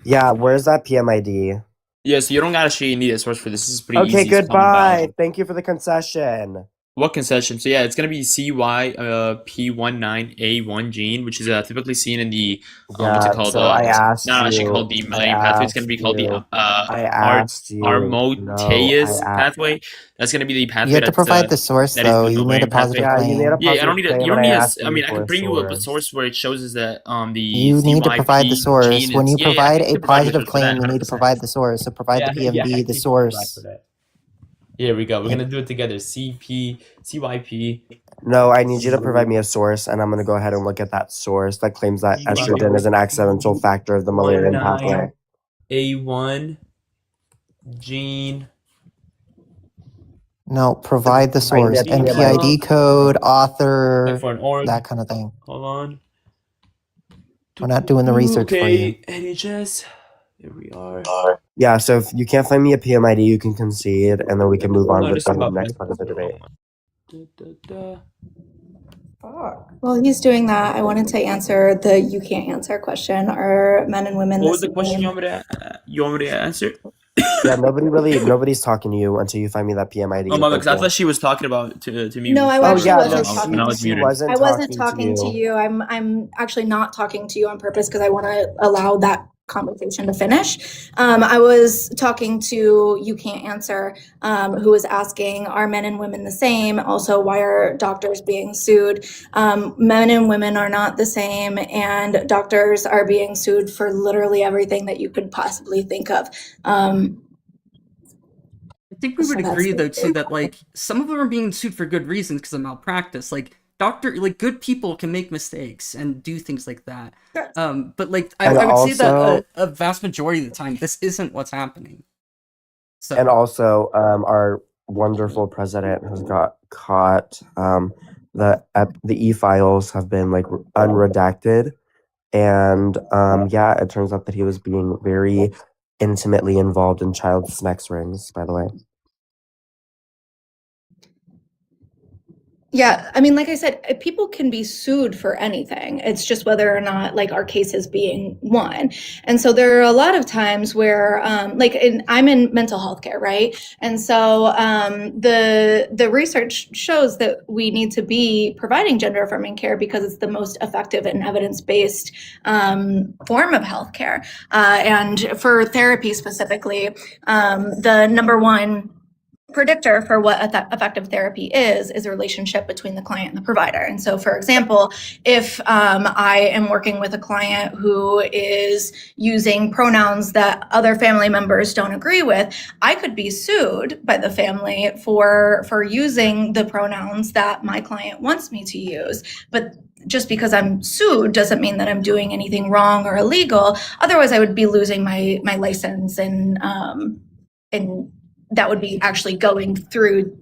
Yeah, where's that PMID? Yeah, so you don't actually need a source for this. This is pretty Okay, easy. It's common goodbye. biology. Thank you for the concession. What concession? So yeah, it's gonna be CYP19A1 gene, which is typically seen in the what's it Yeah, called? so I asked Not actually you. called the I Millennium pathway. It's gonna asked be called the you. I asked you. No, Armoteus pathway. That's gonna be the You pathway have to provide the source, that is though. the You need a mammalian pathway. positive Yeah, you need a claim. Yeah, I don't positive need a. claim, You don't and I need a. asked I you mean, I for can a bring you up a source. source where it shows is that the You need to provide the CYP source. gene When is. you Yeah, provide I a can provide you a positive source for that. claim, you need to 100%. provide the source. So provide the Yeah, I PMB, the can provide for source. that. Here we go. We're gonna do it together. CYP. No, I need you to provide me a source, and I'm gonna go ahead and look at that source that claims that estrogen is an accidental factor of the Mullerian pathway. A1 gene. No, provide the I need source. a PMID. NPID code, Look author, for an org. that kind of thing. Hold on. We're not doing the research for you. Okay, NHS. Here we are. Yeah, so if you can't find me a PMID, you can concede, and then we can move on No, to just the about next part of the debate. While he's doing that, I wanted to answer the you can't answer question. Are men and women What the was the question same? you want me to answer? Yeah, nobody's talking to you until you find me that PMID. Oh my god, Thank because I you. thought she was talking about to me. No, I Oh actually yeah, wasn't no, talking. when I was she muted. wasn't I wasn't talking talking to you. I'm actually not talking to you on purpose because I want to allow that conversation to finish. I was talking to you can't answer, who was asking, are men and women the same? Also, why are doctors being sued? Men and women are not the same, and doctors are being sued for literally everything that you could possibly think of. I think we would So that's agree though it. too that like some of them are being sued for good reasons because of malpractice. Like good people can make mistakes and do things like that. But like I would say that a vast majority of the time this isn't what's happening. So And also, our wonderful president has got caught. The e-files have been like unredacted, and yeah, it turns out that he was being very intimately involved in child sex rings. By the way. Yeah, I mean, like I said, people can be sued for anything. It's just whether or not like our case is being won. And so there are a lot of times where, I'm in mental health care, right? And so the research shows that we need to be providing gender affirming care because it's the most effective and evidence based form of healthcare. And for therapy specifically, the number one predictor for what effective therapy is a relationship between the client and the provider. And so, for example, if I am working with a client who is using pronouns that other family members don't agree with, I could be sued by the family for using the pronouns that my client wants me to use. But just because I'm sued doesn't mean that I'm doing anything wrong or illegal. Otherwise, I would be losing my license and that would be actually going through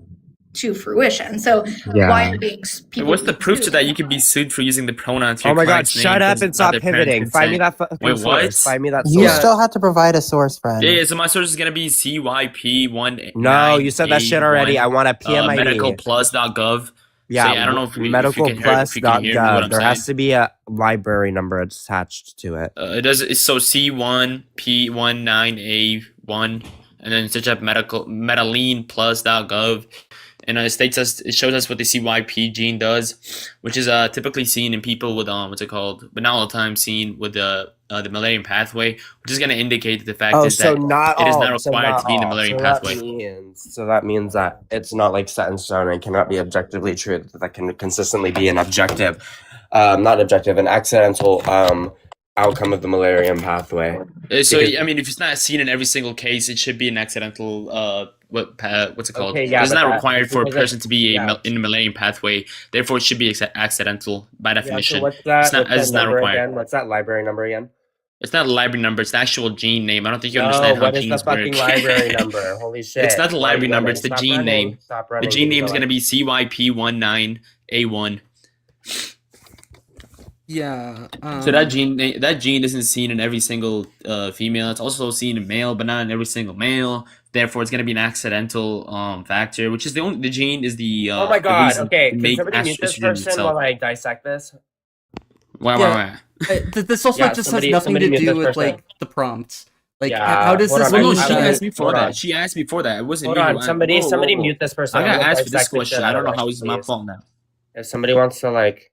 to fruition. So why are people What's the being proof to sued? that you can be sued for using the pronouns? Oh my god, shut up and stop pivoting. Find me that fucking Wait, what? source. Find me that You source. still have to provide a source, friend. Yeah, so my source is gonna be CYP1. No, you said that shit already. I want a PMID. medicalplus.gov. Yeah, So yeah, I don't know if you can hear me what medicalplus.gov. I'm There saying. has to be a library number attached to it. It does. So C1P19A1, and then search up medalineplus.gov, and it shows us what the CYP gene does, which is typically seen in people with what's it called, but not all the time seen with the Müllerian pathway, which is going to indicate the fact is that it is not required to be in the Müllerian pathway. So that means that it's not like set in stone and cannot be objectively true. That can consistently be an objective, an accidental outcome of the Müllerian pathway. So I mean, if it's not seen in every single case, it should be an accidental. What's it called? Okay, yeah, it's but not required for a because person to be in the Müllerian pathway. Therefore, it should be accidental by definition. So what's that? It's not required. Again? What's that library number again? It's not a library number. It's the actual gene name. I don't think you understand how genes work. What is the fucking library number? Holy shit! It's not the library number. It's the gene name. Stop running. The gene name is going to be CYP19A1. Yeah. So that gene isn't seen in every single female. It's also seen in male, but not in every single male. Therefore, it's going to be an accidental factor, which is the gene is the. Oh my god! Okay, can make somebody mute this person while I dissect this? Why? This also just has nothing to do with like the prompts. Like, how does this? Well, no, she asked me for that. She asked me for that. It wasn't me. Hold on, somebody mute this person. I got asked for this question. I don't know how it's my fault now. If somebody wants to like,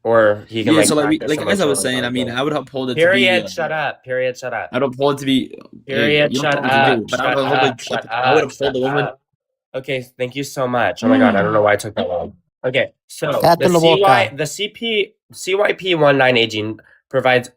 or he can so like as I was saying, I mean, I would uphold it. Period. Shut up. Period. Shut up. I'd uphold it to be. Period. Shut up. But I would uphold the woman. Okay, thank you so much. Oh my god, I don't know why it took that long. Okay, so the CYP19A gene provides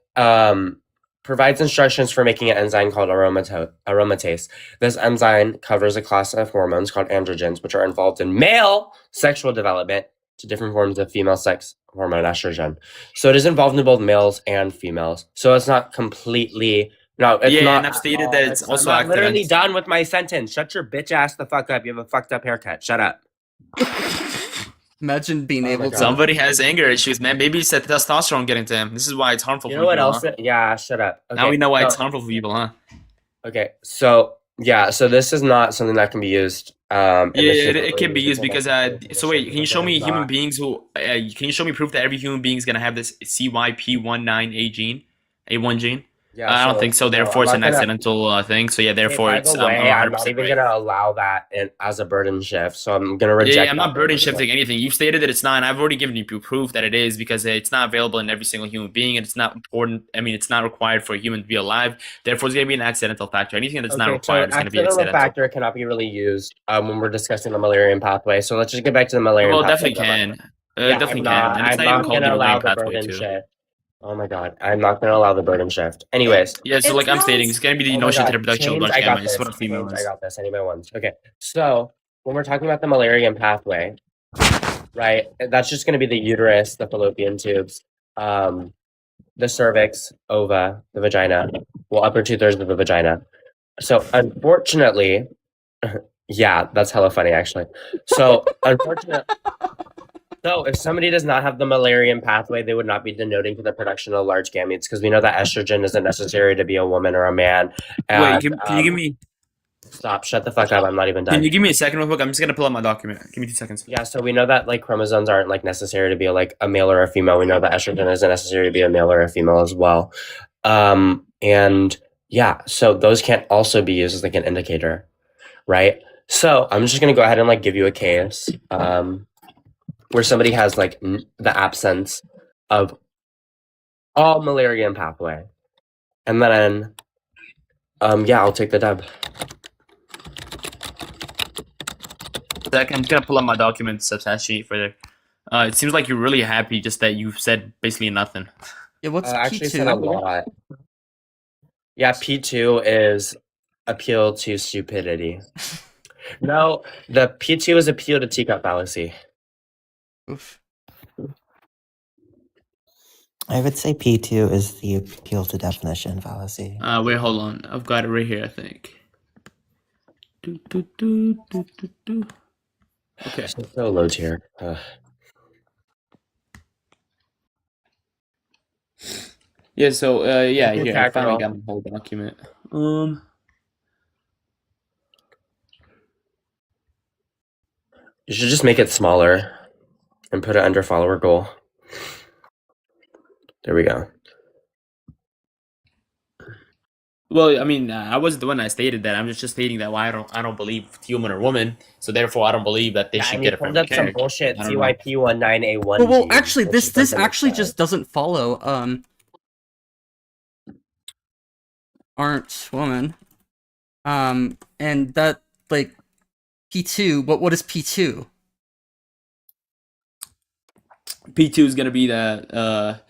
instructions for making an enzyme called aromatase. This enzyme covers a class of hormones called androgens, which are involved in male sexual development to different forms of female sex hormone estrogen. So it is involved in both males and females. So it's not completely. No, it's not. And I've stated that it's also. I'm literally done with my sentence. Shut your bitch ass the fuck up. You have a fucked up haircut. Shut up. Imagine being able to. Somebody has anger issues, man. Maybe it's the testosterone getting to him. This is why it's harmful. You know what else? Yeah, shut up. Okay, now we know why it's harmful for people, huh? Okay, so this is not something that can be used. It can be used because. So wait, can you show me human beings who? Can you show me proof that every human being is gonna have this CYP19A gene, A1 gene? Yeah, I don't think so. Therefore, it's an accidental thing. So yeah, therefore it's. I'm not even gonna allow that as a burden shift. So I'm gonna reject. Yeah, I'm not burden shifting anything. You've stated that it's not, and I've already given you proof that it is because it's not available in every single human being, and it's not important. I mean, it's not required for a human to be alive. Therefore, it's gonna be an accidental factor. Anything that's not required is gonna be accidental. Factor cannot be really used when we're discussing the Müllerian pathway. So let's just get back to the Müllerian. Well, pathway. Definitely can. Definitely can. And it's not even called the Müllerian pathway too. Oh my god, I'm not going to allow the burden shift. Anyways. Yeah, so like I'm stating, it's going to be the notion to the production of a bunch of gametes. What a female I got this. I need my ones. Okay, so when we're talking about the Müllerian pathway, right, that's just going to be the uterus, the fallopian tubes, the cervix, ova, the vagina, well, upper 2/3 of the vagina. So unfortunately, yeah, that's hella funny actually. So unfortunately. So if somebody does not have the Müllerian pathway, they would not be denoting to the production of large gametes because we know that estrogen isn't necessary to be a woman or a man. And, wait, can you give me? Stop. Shut the fuck up. I'm not even done. Can you give me a second real quick? I'm just gonna pull up my document. Give me 2 seconds. Yeah, so we know that like chromosomes aren't like necessary to be like a male or a female. We know that estrogen isn't necessary to be a male or a female as well. And yeah, so those can't also be used as like an indicator, right? So I'm just gonna go ahead and like give you a case where somebody has like the absence of all Müllerian pathway, and then yeah, I'll take the dub. I'm just gonna pull up my document substantiate further. It seems like you're really happy just that you've said basically nothing. Yeah, what's actually P2? said a lot. Yeah, P2 is appeal to stupidity. No, the P2 is appeal to teacup fallacy. Oof. I would say P2 is the appeal to definition fallacy. Wait, hold on. I've got it right here, I think. Okay. So low tier. Yeah, so yeah, Thank you, here I finally Cackerel. got my whole document. You should just make it smaller and put it under follower goal. There we go. Well, I mean, I wasn't the one that stated that. I'm just stating that why I don't believe human or woman, so therefore I don't believe that they should get it from That's some care. bullshit. I don't know. CYP19A1. Well, actually, this actually just doesn't follow. Aren't woman. And that like P2. But what is P2? P2 is gonna be that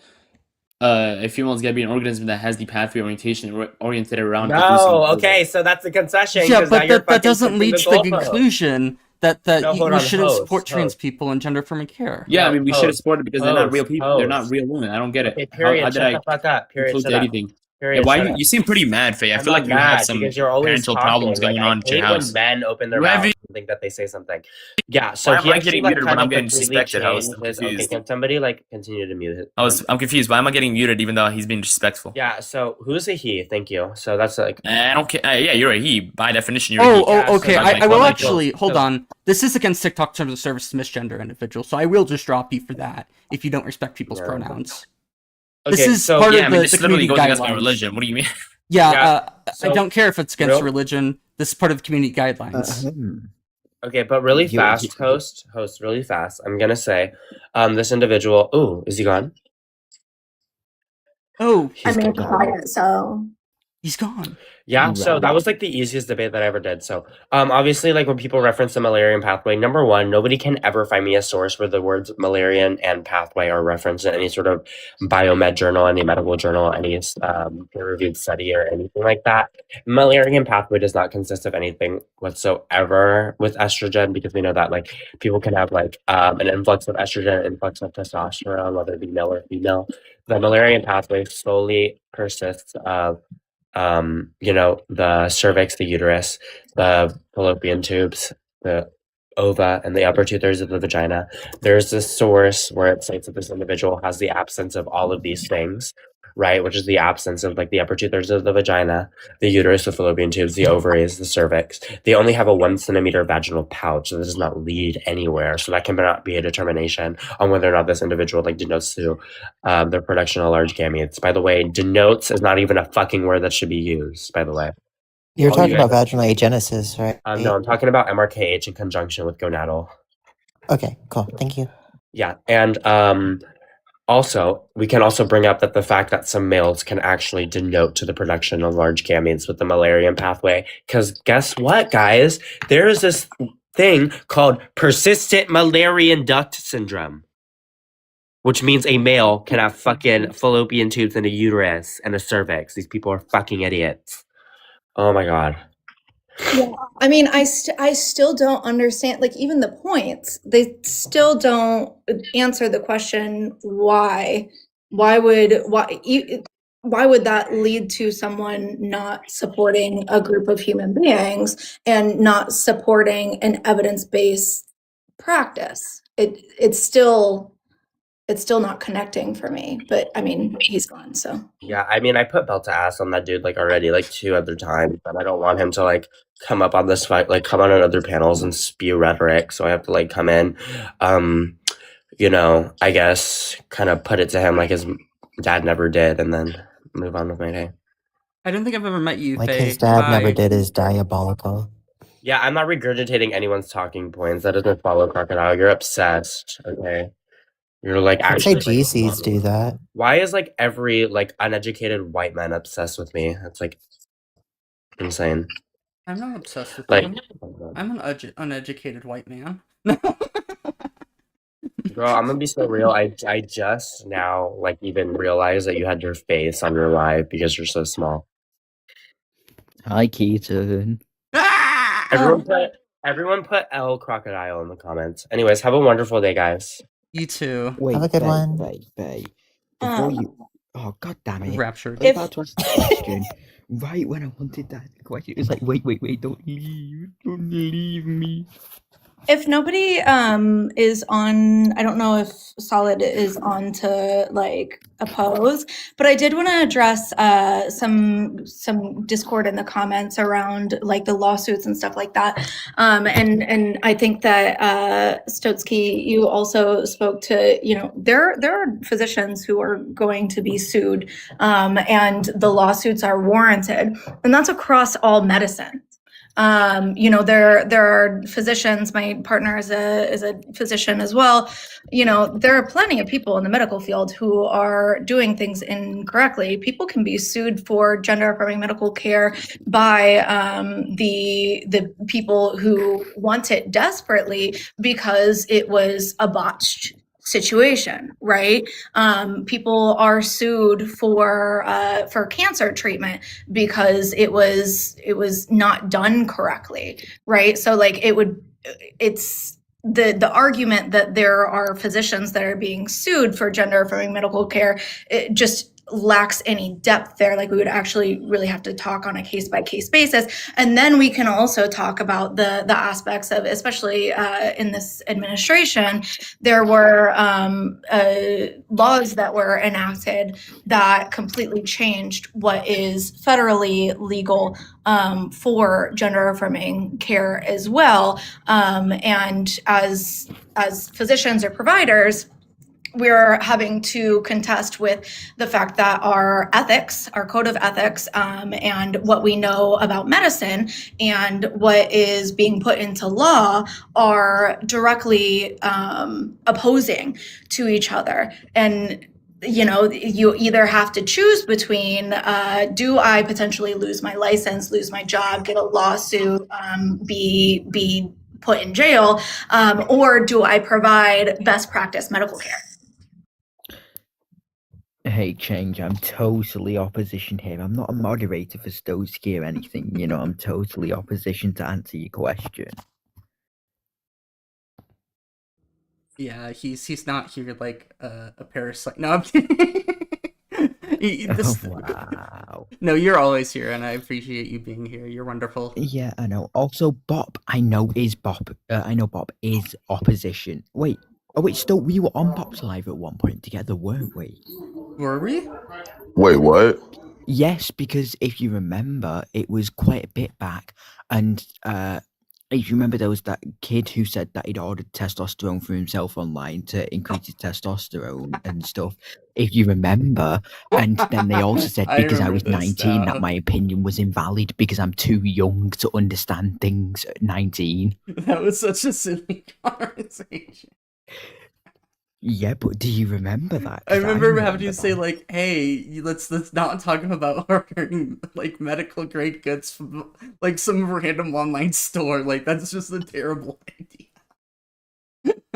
a female is gonna be an organism that has the pathway orientation oriented around. No, okay, so that's a concession. Yeah, 'cause now but you're that doesn't fucking lead to the flipping goalpost. conclusion that No, hold we on, shouldn't host, support trans host. people and gender affirming care. Yeah, I mean we should have Host, supported because they're not real host, people. They're not host. real women. I don't get it. Okay, period. How did Shut the fuck up. Period. include Shut up. anything? Period. Yeah, why Shut up. you seem pretty mad, Faye. I I'm feel like not you have mad some because you're always parental talking. problems Like, going on I at your hate house. when men open their Whatever mouths and think that they say something. Yeah, so Why he am I actually getting like muted kind when I'm of getting completely disrespected, host? changed I'm his. Okay, confused. can somebody like continue to mute it? I'm confused. Why am I getting muted even though he's being disrespectful? Yeah, so who's a he? Thank you. So that's like I don't care. Yeah, you're a he. By definition, you're a he. Oh, okay. So I will like, actually hold on. This is against TikTok terms of service to misgender individuals, so I will just drop you for that if you don't respect people's pronouns. This Okay, is so- part Yeah, of I mean, the this literally community goes against my guidelines. religion. What do you mean? Yeah, so- I don't care if it's against Real- religion. This is part of the community guidelines. Okay, but really You- fast, host, really fast. I'm gonna say, this individual. Ooh, is he gone? Oh, I mean, quiet, so. He's gone. Yeah, so that was like the easiest debate that I ever did. So, obviously, like when people reference the Müllerian pathway, number one, nobody can ever find me a source where the words Müllerian and pathway are referenced in any sort of biomed journal, any medical journal, any peer-reviewed study or anything like that. Müllerian pathway does not consist of anything whatsoever with estrogen because we know that like people can have like an influx of estrogen, influx of testosterone, whether it be male or female. The Müllerian pathway solely persists of the cervix, the uterus, the fallopian tubes, the ova, and the upper 2/3 of the vagina. There's this source where it states that this individual has the absence of all of these things, right? Which is the absence of like the upper 2/3 of the vagina, the uterus, the fallopian tubes, the ovaries, the cervix. They only have a 1 centimeter vaginal pouch, so this does not lead anywhere. So that cannot be a determination on whether or not this individual like denotes to the production of large gametes. By the way, denotes is not even a fucking word that should be used. By the way, You're All talking you about guys- vaginal agenesis, right? no, I'm talking about MRKH in conjunction with gonadal. Okay, cool. Thank you. Yeah, and also, we can also bring up that the fact that some males can actually denote to the production of large gametes with the Müllerian pathway. Because guess what, guys? There is this thing called persistent Müllerian duct syndrome, which means a male can have fucking fallopian tubes and a uterus and a cervix. These people are fucking idiots. Oh my god. Yeah, I mean, I still don't understand. Like, even the points, they still don't answer the question why. Why would that lead to someone not supporting a group of human beings and not supporting an evidence-based practice? It's still not connecting for me. But I mean, he's gone, so. Yeah, I mean, I put belt to ass on that dude like already, like 2 other times, but I don't want him to like come up on this fight, like come on other panels and spew rhetoric. So I have to like come in, I guess kind of put it to him like his dad never did, and then move on with my day. I don't think I've ever met you, Like Faye. his dad Hi. never did is diabolical. Yeah, I'm not regurgitating anyone's talking points. That doesn't follow Crocodile. You're obsessed, okay? You're like I'd say actually like, GCs do that. why is like every like uneducated white man obsessed with me? That's like insane. I'm not obsessed with Like, you. I'm an uneducated white man. girl, I'm gonna be so real. I just now like even realized that you had your face on your live because you're so small. Hi, Keaton. Everyone put L Crocodile in the comments. Anyways, have a wonderful day, guys. You too. Wait, Have a good one. Faye. Before you... Oh, god damn it. Raptured. I was about to ask the question. Right when I wanted that question, it was like, wait, don't leave me. If nobody is on, I don't know if Solid is on to like oppose, but I did want to address some discord in the comments around like the lawsuits and stuff like that. And I think that Stotsky, you also spoke to, there are physicians who are going to be sued, and the lawsuits are warranted, and that's across all medicine. There are physicians. My partner is a physician as well. There are plenty of people in the medical field who are doing things incorrectly. People can be sued for gender affirming medical care by the people who want it desperately because it was a botched situation, right? People are sued for cancer treatment because it was not done correctly, right? So like it's the argument that there are physicians that are being sued for gender affirming medical care, it just lacks any depth there. Like we would actually really have to talk on a case by case basis. And then we can also talk about the aspects of, especially in this administration, there were laws that were enacted that completely changed what is federally legal for gender affirming care as well. And as physicians or providers, we're having to contest with the fact that our ethics, our code of ethics, and what we know about medicine and what is being put into law are directly opposing to each other. And you either have to choose between do I potentially lose my license, lose my job, get a lawsuit, be put in jail, or do I provide best practice medical care? Hey, Change, I'm totally opposition here. I'm not a moderator for Stotsky or anything, I'm totally opposition to answer your question. Yeah, he's not here like a parasite. No, I'm kidding. Wow. No, you're always here, and I appreciate you being here. You're wonderful. Yeah, I know. Also, Bob, I know Bob is opposition. Wait, still, we were on Bob's Live at one point together, weren't we? Were we? Wait, what? Yes, because if you remember, it was quite a bit back, and if you remember, there was that kid who said that he'd ordered testosterone for himself online to increase his testosterone and stuff. If you remember, and then they also said because I was 19, that my opinion was invalid because I'm too young to understand things at 19. That was such a silly conversation. Yeah, but do you remember that? I remember having to say like, "Hey, let's not talk about ordering like medical grade goods from like some random online store. Like that's just a terrible idea."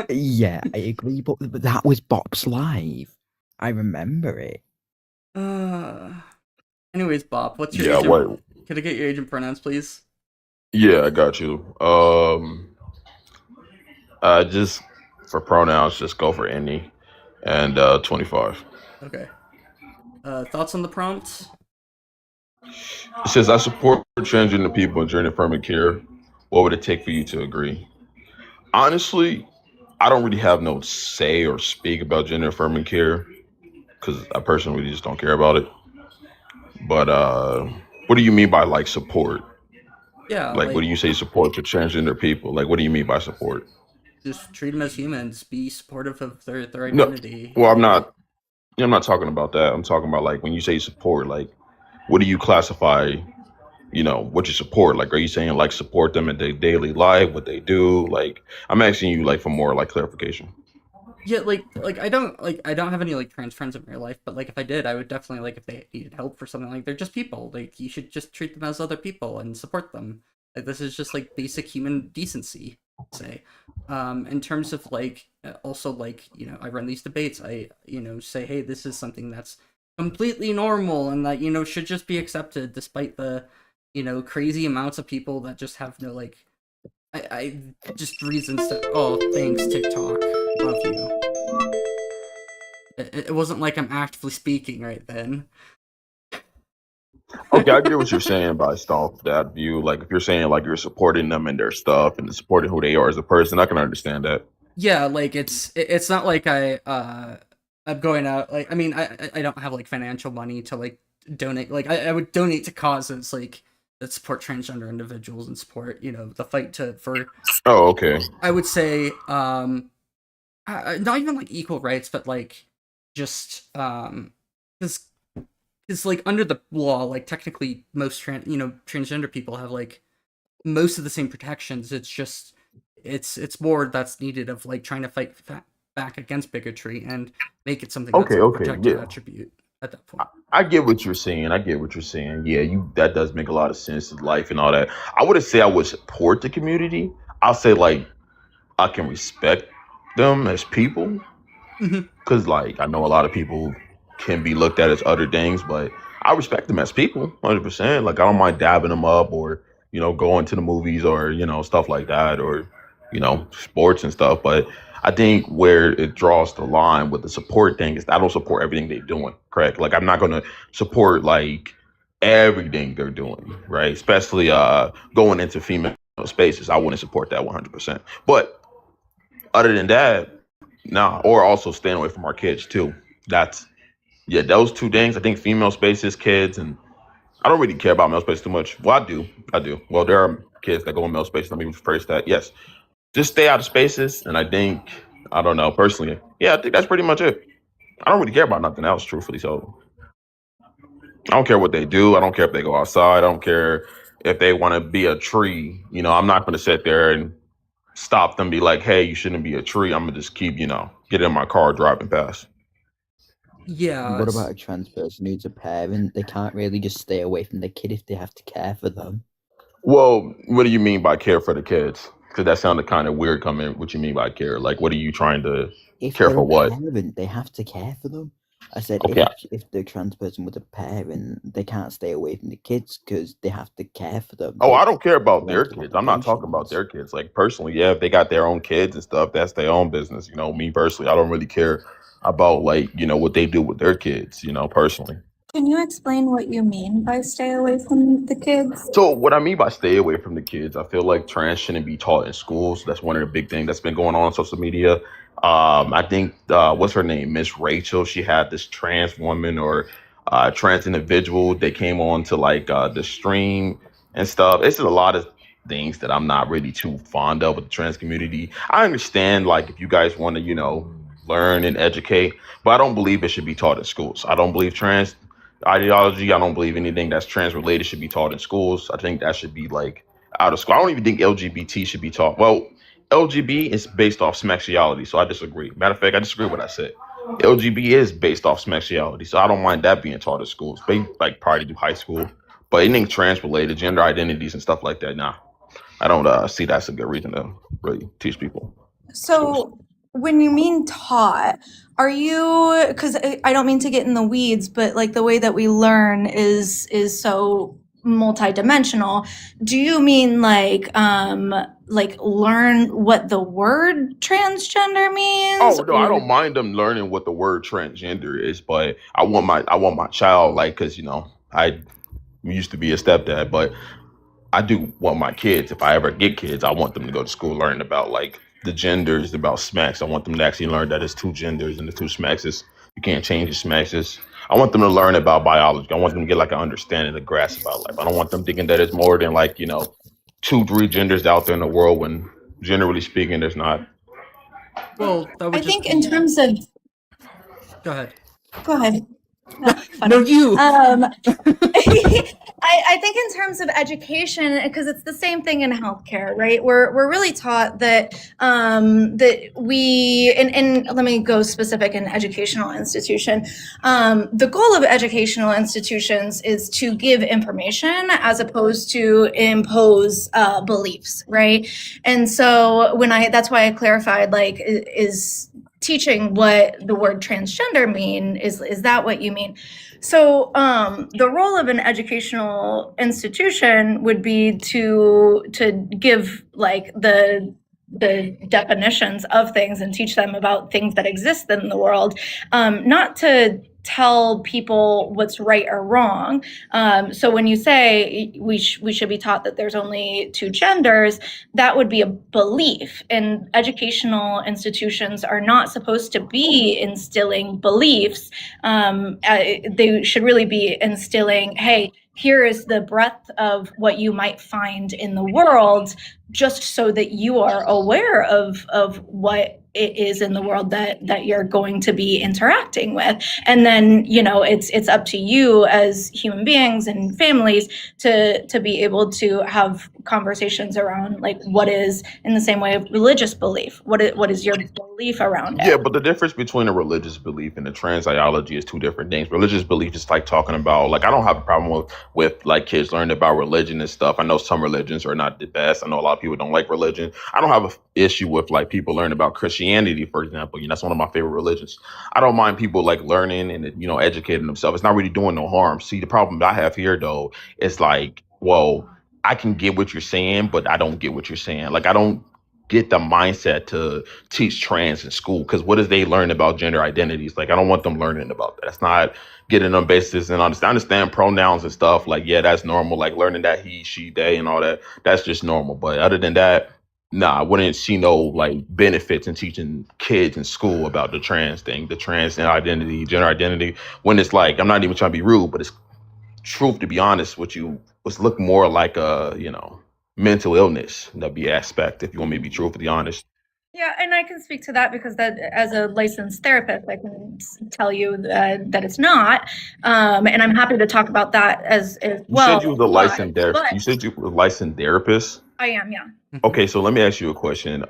Yeah, I agree, but that was Bob's Live. I remember it. Anyways, Bob, what's your agent? Wait. Could I get your agent pronouns, please? Yeah, I got you. Just for pronouns, just go for any, and 25. Okay. Thoughts on the prompt? It says, I support transgender people and gender affirming care. What would it take for you to agree? Honestly, I don't really have no say or speak about gender affirming care because I personally just don't care about it. But what do you mean by like support? Yeah, Like, what do you say support to transgender people? Like, what do you mean by support? just treat them as humans. Be supportive of their No, identity. well, I'm not talking about that. I'm talking about like when you say support, like, what do you classify? What you support? Like, are you saying like support them in their daily life, what they do? Like, I'm asking you like for more like clarification. Yeah, I don't have any like trans friends in real life, but like if I did, I would definitely like if they needed help for something, like they're just people. Like you should just treat them as other people and support them. Like this is just like basic human decency, say. In terms of like also like, I run these debates. I, say, hey, this is something that's completely normal and that, should just be accepted despite the, crazy amounts of people that just have no like I just reasons to. Oh, thanks TikTok, love you. It wasn't like I'm actively speaking right then. Okay, I get what you're saying by off that view. Like, if you're saying like you're supporting them and their stuff and supporting who they are as a person, I can understand that. Yeah, like it's not like I'm going out, like, I mean, I don't have like financial money to like donate. Like I would donate to causes like that support transgender individuals and support, the fight for Oh, okay. I would say not even like equal rights, but like just because like under the law, like technically most transgender people have like most of the same protections. It's just it's more that's needed of like trying to fight back against bigotry and make it something that's Okay, a okay, protected yeah. attribute at that point. I get what you're saying. I get what you're saying. Yeah, that does make a lot of sense in life and all that. I wouldn't say I would support the community. I'll say like I can respect them as people. Because like I know a lot of people can be looked at as other things, but I respect them as people 100%. Like I don't mind dabbing them up or going to the movies or stuff like that or sports and stuff. But I think where it draws the line with the support thing is I don't support everything they're doing. Correct? Like I'm not gonna support like everything they're doing, right? Especially going into female spaces. I wouldn't support that 100%. But other than that, nah, or also staying away from our kids too. That's those two things. I think female spaces, kids, and I don't really care about male space too much. Well, I do. Well, there are kids that go in male spaces. Let me rephrase that. Yes, just stay out of spaces, and I think I don't know personally. Yeah, I think that's pretty much it. I don't really care about nothing else, truthfully. So I don't care what they do. I don't care if they go outside. I don't care if they want to be a tree. I'm not going to sit there and stop them, be like, hey, you shouldn't be a tree. I'm gonna just keep, get in my car driving past. Yeah. What about a trans person who's a parent? They can't really just stay away from the kid if they have to care for them. Well, what do you mean by care for the kids? Because that sounded kind of weird coming. What you mean by care? Like, what are you trying to If care they're for? a What? parent, they have to care for them. I said Okay. if the trans person was a parent, they can't stay away from the kids because they have to care for them. Oh, I don't care about their parental kids. I'm not talking about their kids. Like personally, yeah, if they got their own kids and stuff, that's their own business. Me personally, I don't really care about like what they do with their kids. Personally. Can you explain what you mean by stay away from the kids? So what I mean by stay away from the kids, I feel like trans shouldn't be taught in schools. That's one of the big things that's been going on social media. I think what's her name, Miss Rachel. She had this trans woman or trans individual. They came on to like the stream and stuff. It's a lot of things that I'm not really too fond of with the trans community. I understand like if you guys want to learn and educate, but I don't believe it should be taught in schools. I don't believe trans ideology. I don't believe anything that's trans related should be taught in schools. I think that should be like out of school. I don't even think LGBT should be taught. Well, LGB is based off sexuality, so I disagree. Matter of fact, I disagree with what I said. LGB is based off sexuality, so I don't mind that being taught in schools, like probably do high school. But anything trans related, gender identities and stuff like that, nah, I don't see that's a good reason to really teach people. So when you mean taught, are you, because I don't mean to get in the weeds, but like the way that we learn is so multidimensional. Do you mean like learn what the word transgender means? Oh no, I don't mind them learning what the word transgender is, but I want my child like because I used to be a stepdad, but I do want my kids, if I ever get kids, I want them to go to school learning about like the genders, about smacks. I want them to actually learn that it's two genders and the two smaxes. You can't change the smaxes. I want them to learn about biology. I want them to get like an understanding, a grasp about life. I don't want them thinking that it's more than like, 2-3 genders out there in the world when generally speaking there's not. Well, that would I just think in be. terms of Go ahead. go ahead. No, you. I think in terms of education, because it's the same thing in healthcare, right? We're really taught that that we and let me go specific in educational institution. The goal of educational institutions is to give information as opposed to impose beliefs, right? And so that's why I clarified, like, is teaching what the word transgender mean, is that what you mean? So the role of an educational institution would be to give like the definitions of things and teach them about things that exist in the world, not to tell people what's right or wrong. So when you say we should be taught that there's only 2 genders, that would be a belief. And educational institutions are not supposed to be instilling beliefs. They should really be instilling, hey, here is the breadth of what you might find in the world, just so that you are aware of what it is in the world that you're going to be interacting with. And then, it's up to you as human beings and families to be able to have conversations around, like, what is, in the same way of religious belief, what is your belief around it? Yeah, but the difference between a religious belief and a trans ideology is 2 different things. Religious belief is like talking about, like, I don't have a problem with like kids learning about religion and stuff. I know some religions are not the best. I know a lot of people don't like religion. I don't have an issue with like people learning about Christianity, for example. That's one of my favorite religions. I don't mind people like learning and educating themselves. It's not really doing no harm. See, the problem that I have here though is like, well, I can get what you're saying, but I don't get what you're saying. Like, I don't get the mindset to teach trans in school, because what does they learn about gender identities? Like, I don't want them learning about that. It's not getting them basis and understand pronouns and stuff. Like, yeah, that's normal. Like learning that he, she, they, and all that. That's just normal. But other than that, nah, I wouldn't see no like benefits in teaching kids in school about the trans thing, the trans identity, gender identity. When it's like, I'm not even trying to be rude, but it's truth, to be honest with you, was look more like a mental illness. That'd be aspect, if you want me to be truthfully honest. Yeah, and I can speak to that because that, as a licensed therapist, I can tell you that it's not, and I'm happy to talk about that as well. You said you was a licensed therapist. You said you were a licensed therapist. I am, yeah. Okay, so let me ask you a question.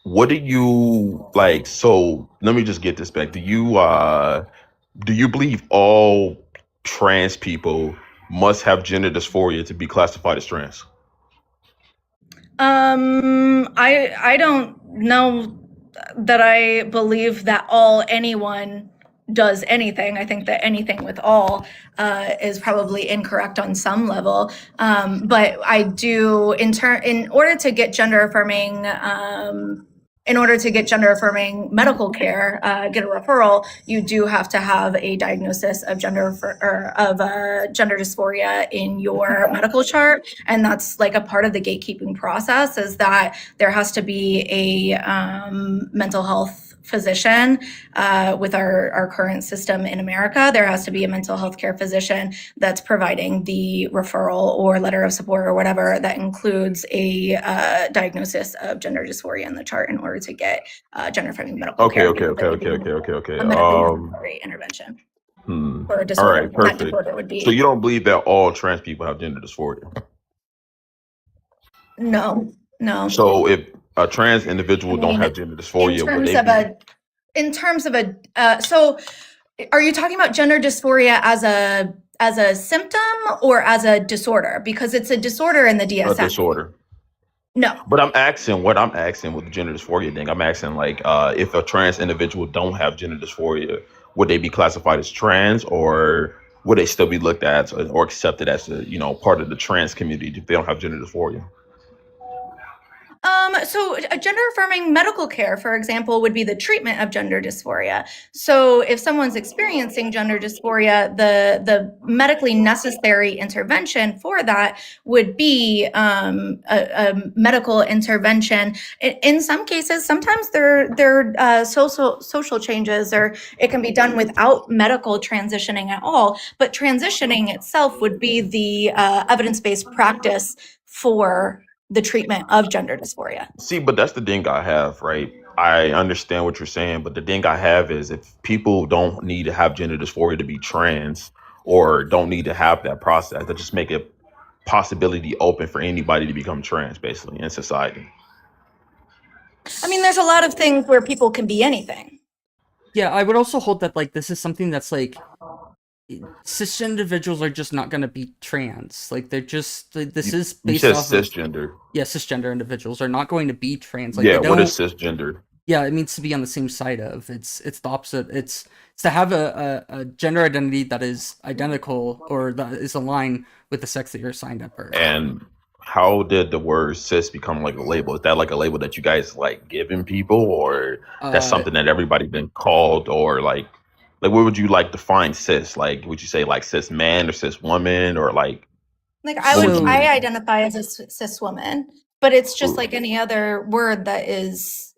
What do you like? So let me just get this back. Do you believe all trans people must have gender dysphoria to be classified as trans? I don't know that I believe that anyone does anything. I think that anything with all is probably incorrect on some level. But I do, in order to get gender affirming medical care, get a referral, you do have to have a diagnosis of gender dysphoria in your medical chart. And that's like a part of the gatekeeping process, is that there has to be a mental health physician with our current system in America. There has to be a mental health care physician that's providing the referral or letter of support or whatever that includes a diagnosis of gender dysphoria in the chart in order to get gender affirming medical care. Okay. A medically necessary intervention for a disorder. All right, perfect. That disorder would be. So you don't believe that all trans people have gender dysphoria? No. So if a trans individual don't have gender dysphoria, so are you talking about gender dysphoria as a symptom or as a disorder? Because it's a disorder in the DSM. A disorder. No. But what I'm asking with the gender dysphoria thing, I'm asking like, if a trans individual don't have gender dysphoria, would they be classified as trans, or would they still be looked at or accepted as a part of the trans community if they don't have gender dysphoria? So a gender affirming medical care, for example, would be the treatment of gender dysphoria. So if someone's experiencing gender dysphoria, the medically necessary intervention for that would be a medical intervention. In some cases, sometimes they're social changes, or it can be done without medical transitioning at all. But transitioning itself would be the evidence-based practice for the treatment of gender dysphoria. See, but that's the thing I have, right? I understand what you're saying, but the thing I have is if people don't need to have gender dysphoria to be trans or don't need to have that process, that just make a possibility open for anybody to become trans, basically, in society. I mean, there's a lot of things where people can be anything. Yeah, I would also hold that like this is something that's like cisgender individuals are just not going to be trans. Like they're just this is You based said off cisgender. of yeah, cisgender individuals are not going to be trans. Like Yeah, they what is don't. cisgender? Yeah, it means to be on the same side of. It's the opposite. It's to have a gender identity that is identical or that is aligned with the sex that you're assigned at birth. And how did the word cis become like a label? Is that like a label that you guys like giving people, or that's something that everybody been called, or like what would you like define cis? Like, would you say like cis man or cis woman, or like? Like I identify as a cis woman, but it's just like any other word that is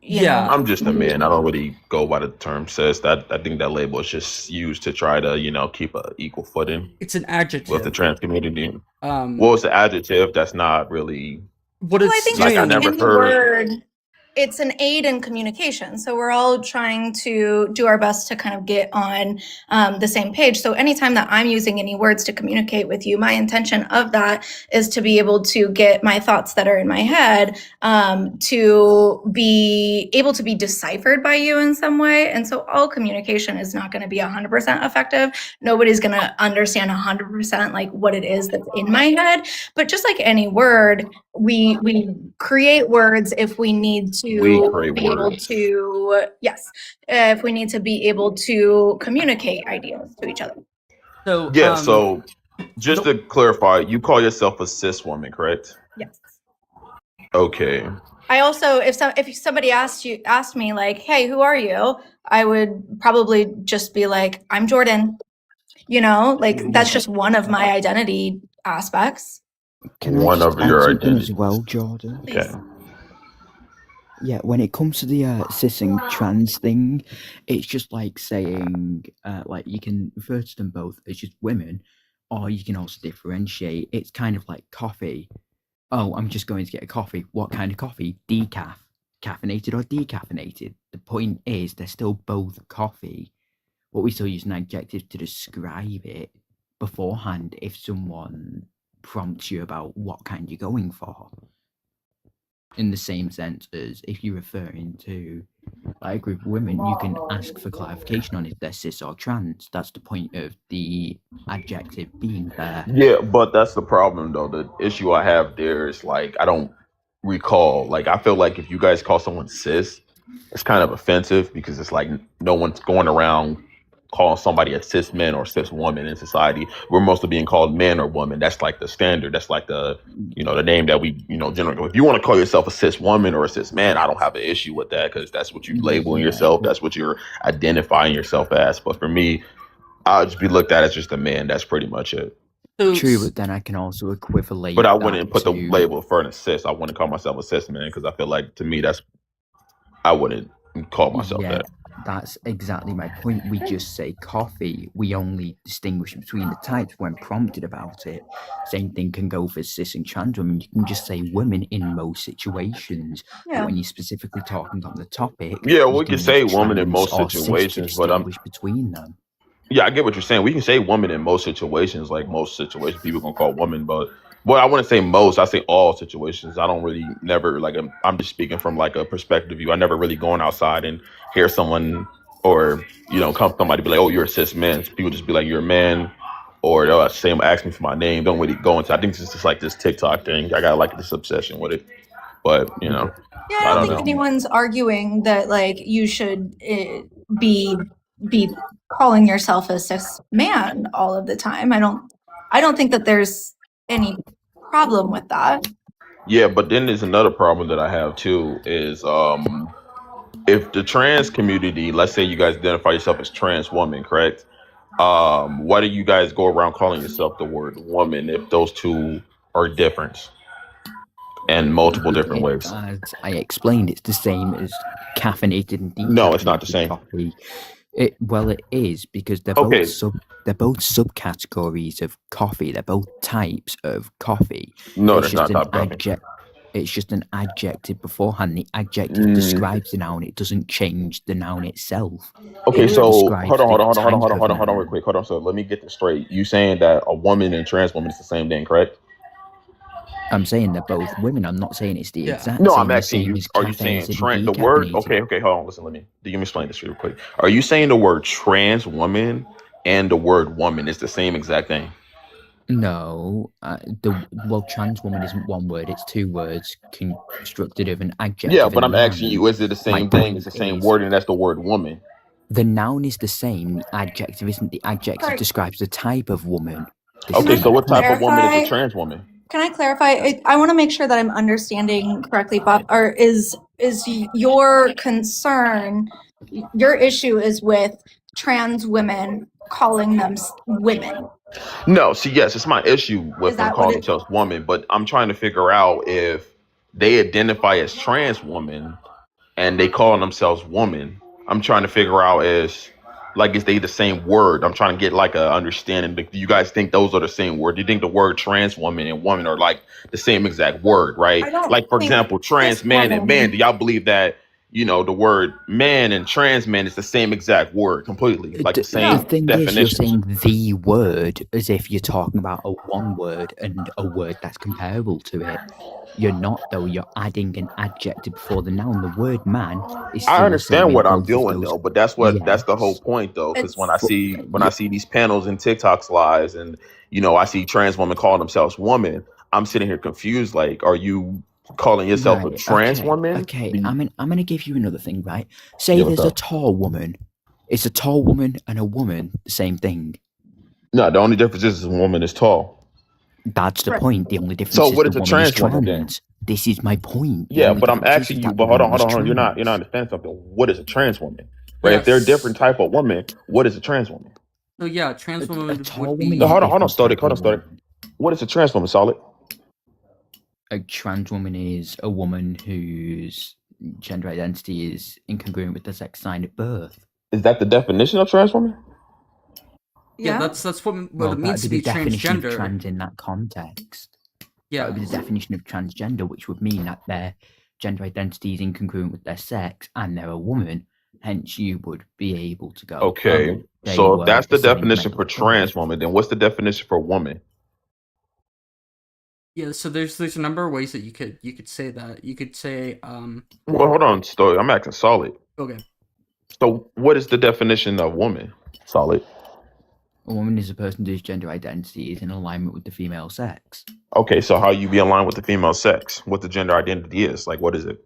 you know. I'm just a man. I don't really go by the term cis. That I think that label is just used to try to keep a equal footing. It's an adjective with the trans community. Well, it's an adjective that's not really what Well, I think like. I in never the heard. word, it's an aid in communication. So we're all trying to do our best to kind of get on the same page. So anytime that I'm using any words to communicate with you, my intention of that is to be able to get my thoughts that are in my head to be able to be deciphered by you in some way. And so all communication is not going to be 100% effective. Nobody's going to understand 100% like what it is that's in my head. But just like any word, we create words if we need to be able to, if we need to be able to communicate ideas to each other. So yeah, so just to clarify, you call yourself a cis woman, correct? Yes. Okay. I also, if somebody asked me like, "Hey, who are you?" I would probably just be like, "I'm Jordan." Like that's just one of my identity aspects. Can I just add something as well, Jordan? Okay. Yeah, when it comes to the cis and trans thing, it's just like saying, like you can refer to them both as just women, or you can also differentiate. It's kind of like coffee. Oh, I'm just going to get a coffee. What kind of coffee? Decaf, caffeinated or decaffeinated. The point is, they're still both coffee, but we still use an adjective to describe it beforehand if someone prompts you about what kind you're going for. In the same sense as if you're referring to like a group of women, you can ask for clarification on if they're cis or trans. That's the point of the adjective being there. Yeah, but that's the problem though. The issue I have there is like I don't recall. Like I feel like if you guys call someone cis, it's kind of offensive because it's like no one's going around calling somebody a cis man or cis woman in society. We're mostly being called man or woman. That's like the standard. That's like the the name that we generally. If you want to call yourself a cis woman or a cis man, I don't have an issue with that because that's what you labeling yourself. That's what you're identifying yourself as. But for me, I'll just be looked at as just a man. That's pretty much it. True, but then I can also equivalent. But I wouldn't put the label for an cis. I wouldn't call myself a cis man because I feel like to me I wouldn't call myself that. That's exactly my point. We just say coffee. We only distinguish between the types when prompted about it. Same thing can go for cis and trans women. You can just say women in most situations. Yeah. But when you're specifically talking on the topic, Yeah, we you can use say woman in trans most or cis to situations, but distinguish between them. Yeah, I get what you're saying. We can say woman in most situations, like most situations people gonna call woman, but I wouldn't say most. I say all situations. I don't really never like. I'm just speaking from like a perspective view. I never really going outside and hear someone or come somebody be like, "Oh, you're a cis man." People just be like, "You're a man," or they'll ask me for my name. Don't really go into. I think it's just like this TikTok thing. I got like this obsession with it, but Yeah, I don't think anyone's arguing that like you should be calling yourself a cis man all of the time. I don't think that there's any problem with that. Yeah, but then there's another problem that I have too is if the trans community, let's say you guys identify yourself as trans woman, correct? Why do you guys go around calling yourself the word woman if those two are different in multiple different ways? As I explained, it's the same as caffeinated and No, it's not the decaffeinated same. coffee. Well, it is because they're Okay. both subcategories of coffee. They're both types of coffee. No, It's that's just not an top coffee. It's just an adjective beforehand. The adjective describes the noun. It doesn't change the noun itself. Okay, It so describes hold the on, type of hold on, noun. real quick. Hold on. So let me get this straight. You saying that a woman and trans woman is the same thing, correct? I'm saying they're both women. I'm not saying it's the exact No, same. I'm the asking same you. as Are you saying caffeinated and the word? decaffeinated. Okay. Hold on. Listen. Let me explain this real quick. Are you saying the word trans woman and the word woman is the same exact thing? No, trans woman isn't one word; it's two words constructed of an Yeah, adjective but and I'm asking noun. you, is it the My same thing? It's point the same is, word, and that's the word woman. the noun is the same. The adjective isn't. The adjective Sorry. describes the type of woman. This Okay, is so my what type point. of woman is a Clarify. trans woman? Can I clarify? I want to make sure that I'm understanding correctly, Bob. Or is your concern, your issue is with trans women calling them women? No, see, yes, it's my issue with Is them that what calling it? themselves woman, but I'm trying to figure out if they identify as trans woman and they call themselves woman. I'm trying to figure out is they the same word? I'm trying to get like a understanding. Do you guys think those are the same word? Do you think the word trans woman and woman are like the same exact word, right? I don't Like for think example, trans this man and man. woman. Do y'all believe that the word man and trans man is the same exact word completely, like the The same thing is, you're definitions? saying the word as if you're talking about a one word and a word that's comparable to it. You're not, though. You're adding an adjective before the noun. The word man is I still the same understand in what I'm both of doing those. though, but that's the whole Yes. point though. Because when I It's see these panels and TikToks lives, and I see trans women calling themselves woman, I'm sitting here confused. Like, are you calling yourself a Right. trans woman? Okay. I'm gonna give you another thing. Right. Say Yeah, what's there's a up? tall woman. It's a tall woman and a woman. The same thing. No, the only difference is a woman is tall. That's the Right. point. The only difference So is what the is a woman is trans woman then? trans. This is my point. The Yeah, only but I'm difference asking is you. that the But hold on, woman hold is on. You're not trans. understanding something. What is a trans woman? Right? If they're a different Yes. type of woman, what is a trans woman? So yeah, trans A woman tall would woman No, is a be hold on, different Stoic. type Hold of on, Stoic. woman. What is a trans woman, Solid? A trans woman is a woman whose gender identity is incongruent with the sex assigned at birth. Is that the definition of trans woman? yeah. Yeah. That's what Well, it that would means be to be the definition of transgender. trans in that context. That Yeah. would be the definition of transgender, which would mean that their gender identity is incongruent with their sex and they're a woman. Hence, you would be able to go, Okay, oh, they so if were that's the assigned definition male for at birth. trans woman, then what's the definition for woman? Yeah. So there's a number of ways that you could say that. You could say Well, hold on, Stoic. I'm acting Solid. okay. So, what is the definition of woman? Solid. A woman is a person whose gender identity is in alignment with the female sex. Okay, so how you be aligned with the female sex? What the gender identity is? Like, what is it?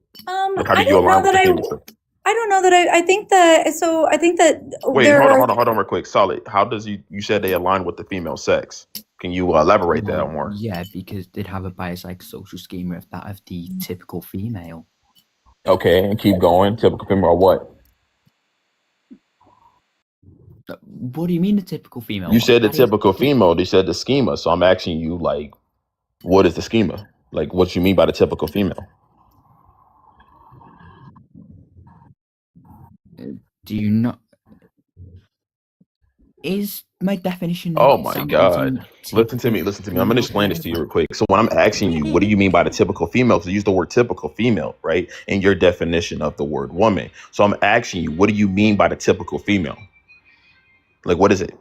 Like, how do I you don't align know with that the female sex? I don't know that I think that so I think that Wait, there are. hold on, real quick. Solid. How does you said they align with the female sex? Can you elaborate that Well, more? yeah, because they'd have a biopsychosocial schema of that of the typical female. Okay, and keep going. Typical female, what? What do you mean the typical female? You said the That is typical female. They said the schema. So I'm asking you, like, what is the schema? Like, what you mean by the typical female? Do you not? Is my definition of Oh it my sounding God. Listen to typical me. Listen to me. I'm going to explain this female? to you real quick. So when I'm asking you, what do you mean by the typical female? Because you use the word typical female, right? In your definition of the word woman. So I'm asking you, what do you mean by the typical female? Like, what is it?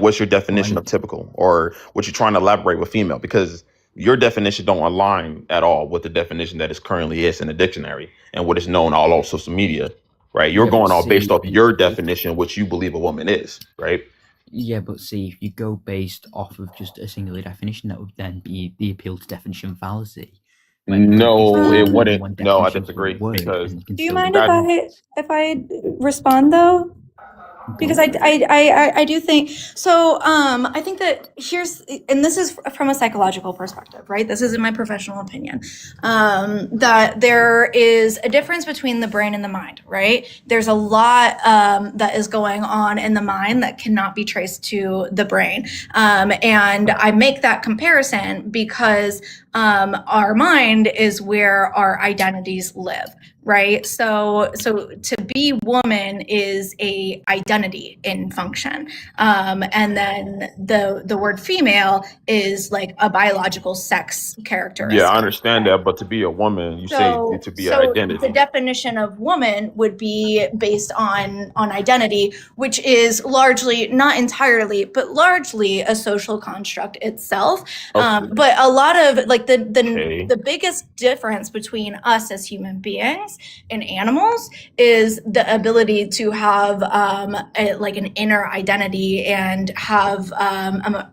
What's your definition of typical, or what you're trying to elaborate with female? Because your definition don't align at all with the definition that is currently is in the dictionary and what is known all over social media, right? You're Yeah, but going all based see, off your definition, what you believe a woman is, right? yeah, but see, if you go based off of just a singular definition, that would then be the appeal to definition fallacy. When there could be No, it more than wouldn't. one No, I definition for a disagree word, because and you can Do you still mind that if I respond though? because I do think so. I think that and this is from a psychological perspective, right? This is in my professional opinion, that there is a difference between the brain and the mind, right? There's a lot that is going on in the mind that cannot be traced to the brain, and I make that comparison because our mind is where our identities live. Right. So to be woman is a identity in function. And then the word female is like a biological sex characteristic. Yeah, I understand that, but to be a woman, you say to be an So identity. the definition of woman would be based on identity, which is largely, not entirely, but largely a social construct itself. But a lot of like the biggest difference between us as human beings and animals is the ability to have like an inner identity and have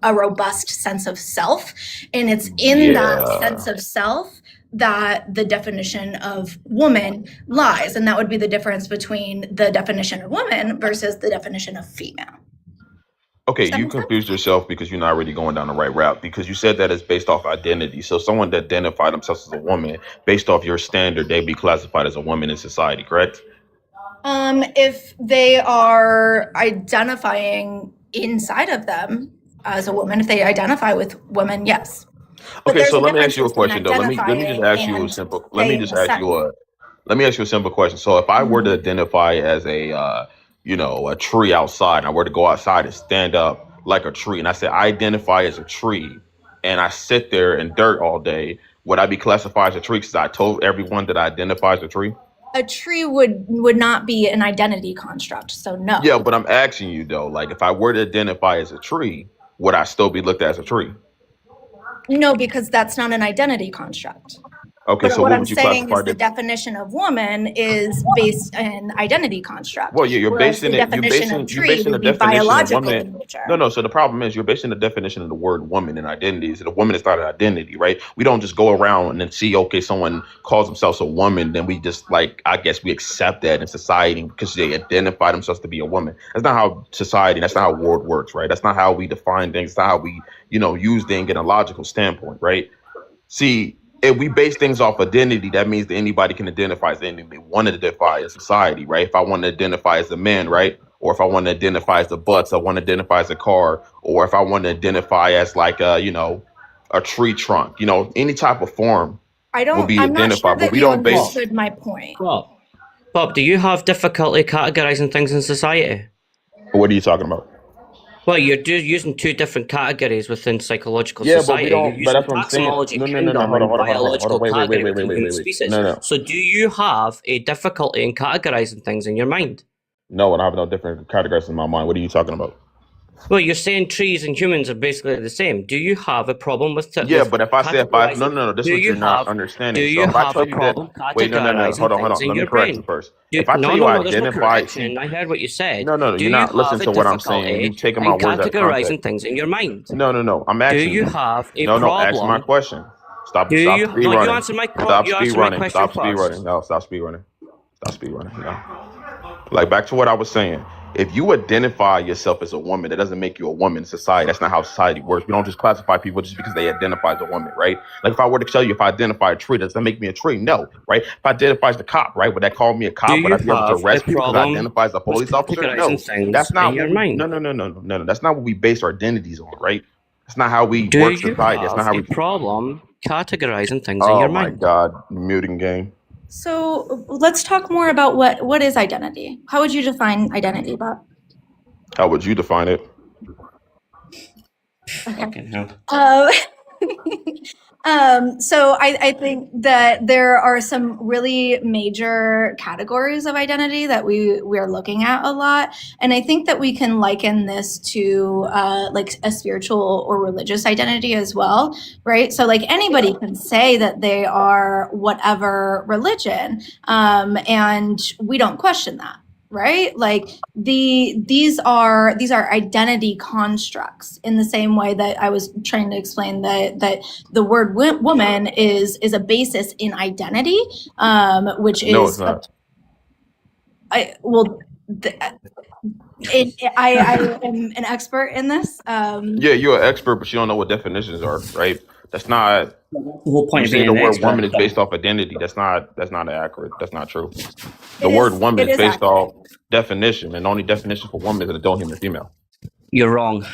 a robust sense of self, and it's in that sense of self that the definition of woman lies, and that would be the difference between the definition of woman versus the definition of female. Okay, you confused yourself because you're not really going down the right route, because you said that it's based off identity. So someone that identified themselves as a woman, based off your standard, they'd be classified as a woman in society, correct? If they are identifying inside of them as a woman, if they identify with women, yes. Okay, so let me ask you a question though. Let me just ask you a simple. Let me ask you a simple question. So if I were to identify as a a tree outside, and I were to go outside and stand up like a tree, and I said I identify as a tree, and I sit there in dirt all day, would I be classified as a tree because I told everyone that I identify as a tree? A tree would not be an identity construct, so no. Yeah, but I'm asking you though, like if I were to identify as a tree, would I still be looked at as a tree? No, because that's not an identity construct. Okay, But so what what I'm would you saying is classify the that? definition of woman is based in identity construct. Well, yeah, you're whereas basing the it. definition of You're tree basing the would be definition of biological woman. in nature. No, no. So the problem is you're basing the definition of the word woman and identities. And a woman is not an identity, right? We don't just go around and then see, okay, someone calls themselves a woman, then we just like, I guess we accept that in society because they identify themselves to be a woman. That's not how society. That's not how world works, right? That's not how we define things. That's not how we, use things in a logical standpoint, right? See, if we base things off identity, that means that anybody can identify as anything they want to identify as society, right? If I want to identify as a man, right? Or if I want to identify as a butts, I want to identify as a car, or if I want to identify as like a tree trunk, any type of form will be I'm not sure identified, but that we you don't base. understood my point. Bob, do you have difficulty categorizing things in society? What are you talking about? Well, you're using two different categories within psychological Yeah, but society. we You're don't. But using that's what I'm saying. taxonology, No, kingdom, hold on, and hold on. biological Wait, category within human species. No. So, do you have a difficulty in categorizing things in your mind? No, I have no different categories in my mind. What are you talking about? Well, you're saying trees and humans are basically the same. Do you have a problem with Yeah, but if I say categorizing? this is what you're not understanding. Do So you if I have tell a you that, problem wait, no, categorizing hold on. things in Let me your correct brain? you first. If I tell you No, I there's no identify, correction. I heard what you said. no, Do you're you not listening have a to what I'm saying. difficulty You've taken in my words out of context. categorizing things in your mind? No. I'm Do asking you you. have a No, problem? answer my question. Stop Do you? speed No, you running. answer my Stop speed running. question Stop speed first. running. No, stop speed running. Stop speed running. No. Like back to what I was saying. If you identify yourself as a woman, that doesn't make you a woman in society. That's not how society works. We don't just classify people just because they identify as a woman, right? Like if I were to tell you if I identify a tree, does that make me a tree? No, right? If I identify as the cop, right? Would that call me a cop? Do Would I you be able to have a arrest people because I problem identify as a with police officer? No. categorizing things That's not in what your we mind? No. That's not what we base our identities on, right? That's not how we Do work you society. That's not have how a we problem categorizing things in Oh your my mind? god, muting game. So let's talk more about what is identity. How would you define identity, Bob? How would you define it? Fucking hell. So I think that there are some really major categories of identity that we're looking at a lot. And I think that we can liken this to like a spiritual or religious identity as well, right? So like anybody can say that they are whatever religion, and we don't question that. Right? Like these are identity constructs in the same way that I was trying to explain that the word woman is a basis in identity, which No, is it's not. I am an expert in this. Yeah, you're an expert, but you don't know what definitions are, right? That's not. The whole point You of say being the an word expert. woman is based off identity. That's not accurate. That's not true. The It word is. woman It is is based accurate. off definition, and the only definition for woman is an adult human female. You're wrong.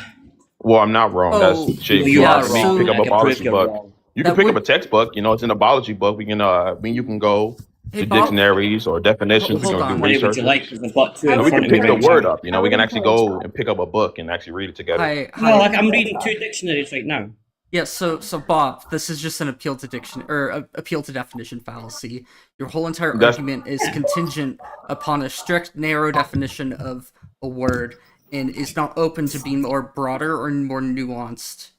Well, I'm not wrong. That's Oh, shit. No, You you yeah. are asking me to wrong. pick So up I a can prove biology you're book. wrong. You can that pick up a would. textbook. You know, it's in a biology book. We can. I mean, you can go Hey, to Bob. dictionaries or definitions. We Hold can How do on. many would you like? researches. Because I've got two I in And we would front can of me pick the right encourage. word now. up. You I know, we would can actually encourage go that. and pick up a book and actually read it together. Hi. No, like Hi. I'm reading two dictionaries right now. Yeah, so Bob, this is just an appeal to diction or appeal to definition fallacy. Your whole entire That's argument is contingent upon a strict, narrow definition of a word, and is not open to being more broader or more nuanced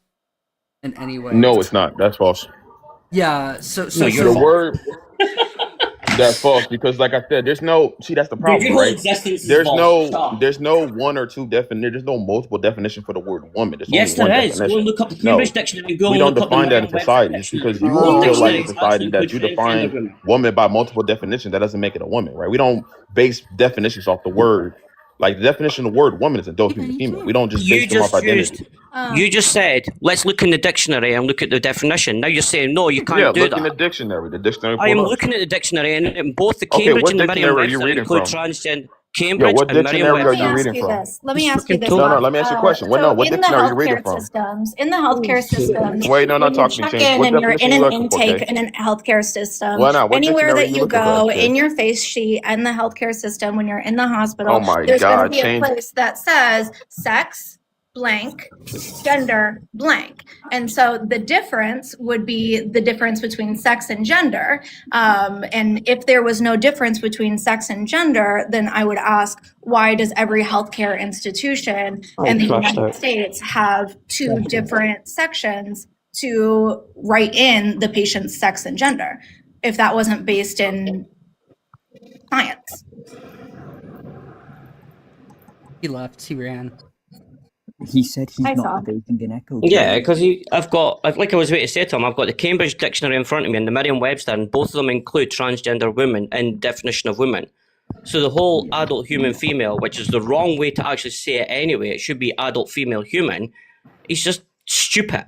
in any way. no, it's not. That's false. Yeah, No, you're The false. word that's false because, like I said, there's no. See, that's the Dude, problem, your whole right? existence is false. Stop. There's no one or two definition. There's no multiple definition for the word woman. There's only Yes, there one is. Go and definition. look up the Cambridge No, Dictionary. Go we and don't look up the define that in Merriam-Webster society. Just because Dictionary. you Both feel like in dictionaries society actually that include you transgender define women. woman by multiple definitions, that doesn't make it a woman, right? We don't base definitions off the word. Like the definition of the word woman is adult human female. We don't just You base them off just used. identity. You just said, let's look in the dictionary and look at the definition. Now you're saying, no, you Yeah, can't do look in the that. dictionary. The dictionary I am pulled up. looking at the dictionary, and both the Okay, Cambridge what and the dictionary are you Merriam-Webster reading include from? transgender. Yo, Cambridge what and dictionary are Let me you Merriam-Webster. ask reading you from? this. Let me Just ask you fucking this, told No, no, Bob. let me ask you a question. What So no, what in the dictionary are you reading healthcare from? systems, in the healthcare systems, Wait, no, not when you talking to me, check change. in What and you're in definition are you an looking for, intake Kay? in a healthcare system, Why not? What anywhere dictionary are that you you looking for, go, Kay? in your face sheet in the healthcare system, when you're in the Oh hospital, my there's going to God, be a change. place that says sex blank, gender blank. And so the difference would be the difference between sex and gender. And if there was no difference between sex and gender, then I would ask, why does every healthcare institution in the United States have two different sections to write in the patient's sex and gender if that wasn't based in science? he left. He ran. He said he's I not saw. debating an echo Yeah, chamber. because like I was waiting to say to him, I've got the Cambridge Dictionary in front of me and the Merriam-Webster, and both of them include transgender women in definition of women. So the whole adult human female, which is the wrong way to actually say it anyway, it should be adult female human, is just stupid.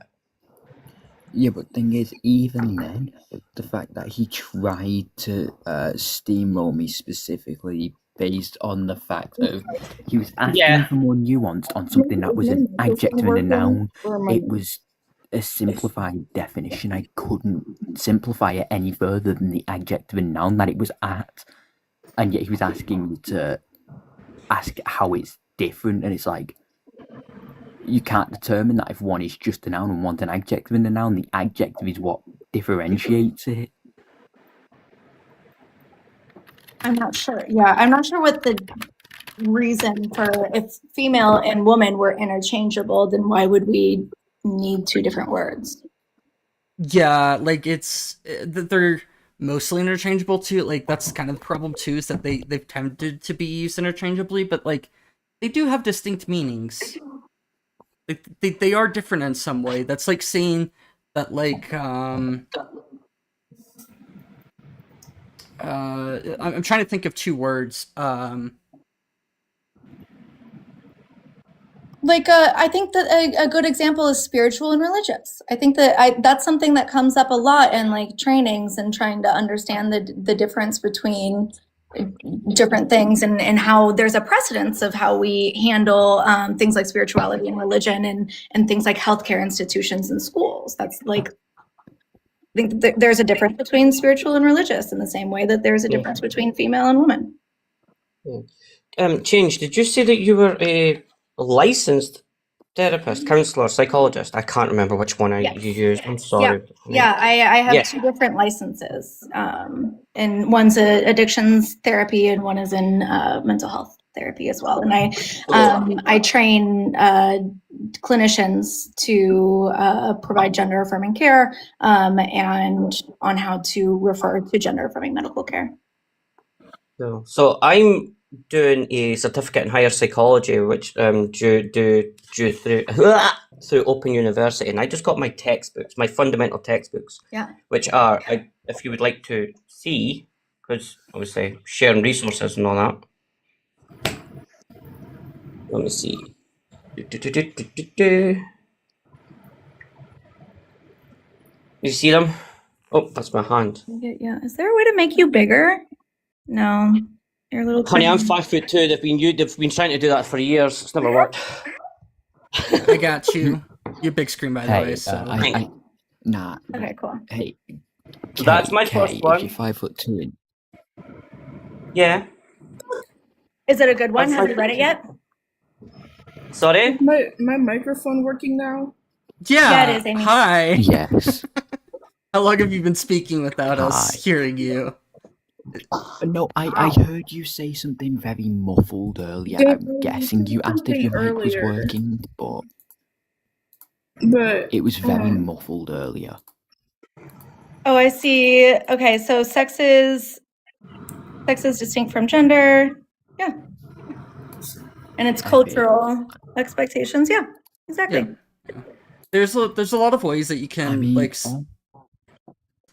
Yeah, but thing is, even then, the fact that he tried to steamroll me specifically based on the fact of he was asking for more nuance on something that was an adjective and a noun. It was a simplified definition. I couldn't simplify it any further than the adjective and noun that it was at. And yet he was asking me to ask how it's different, and it's like, you can't determine that if one is just a noun and one's an adjective and a noun. The adjective is what differentiates it. I'm not sure. Yeah, I'm not sure what the reason for, if female and woman were interchangeable, then why would we need two different words? Yeah, like it's they're mostly interchangeable too. Like that's kind of the problem too, is that they've tended to be used interchangeably, but like they do have distinct meanings. They are different in some way. That's like saying that like I'm trying to think of two words. I think that a good example is spiritual and religious. I think that that's something that comes up a lot in like trainings and trying to understand the difference between different things, and how there's a precedence of how we handle things like spirituality and religion, and things like healthcare institutions and schools. That's like, I think that there's a difference between spiritual and religious in the same way that there's a difference between female and woman. Change, did you say that you were a licensed therapist, counselor, psychologist? I can't remember which one you used. I'm sorry. Yeah, I have two different licenses, and one's addictions therapy, and one is in mental health therapy as well. And I train clinicians to provide gender affirming care, and on how to refer to gender affirming medical care. So I'm doing a certificate in higher psychology, which due through Open University, and I just got my textbooks, my fundamental textbooks, which are, if you would like to see, because obviously sharing resources and all that. Let me see. You see them? Oh, that's my hand. Yeah. Is there a way to make you bigger? No. You're a little Honey, I'm tiny. 5'2". They've been trying to do that for years. It's never worked. I got you. You're big screen, by the way. Hey, So nah. Okay, cool. Hey, That's my first If one. you're 5'2", Yeah. Is it a good one? I'm Have you read it yet? Sorry? Is my microphone working now? Yeah, it is, Amy. Hi. Yes. How long have you been speaking without us Hi. hearing you? No, I heard you say something very muffled earlier. Yeah, I'm guessing you asked if your mic was earlier. working, but But it was very muffled earlier. Oh, I see. Okay, so sex is distinct from gender. Yeah. And it's cultural expectations. Yeah, exactly. Yeah. There's a lot of ways that you can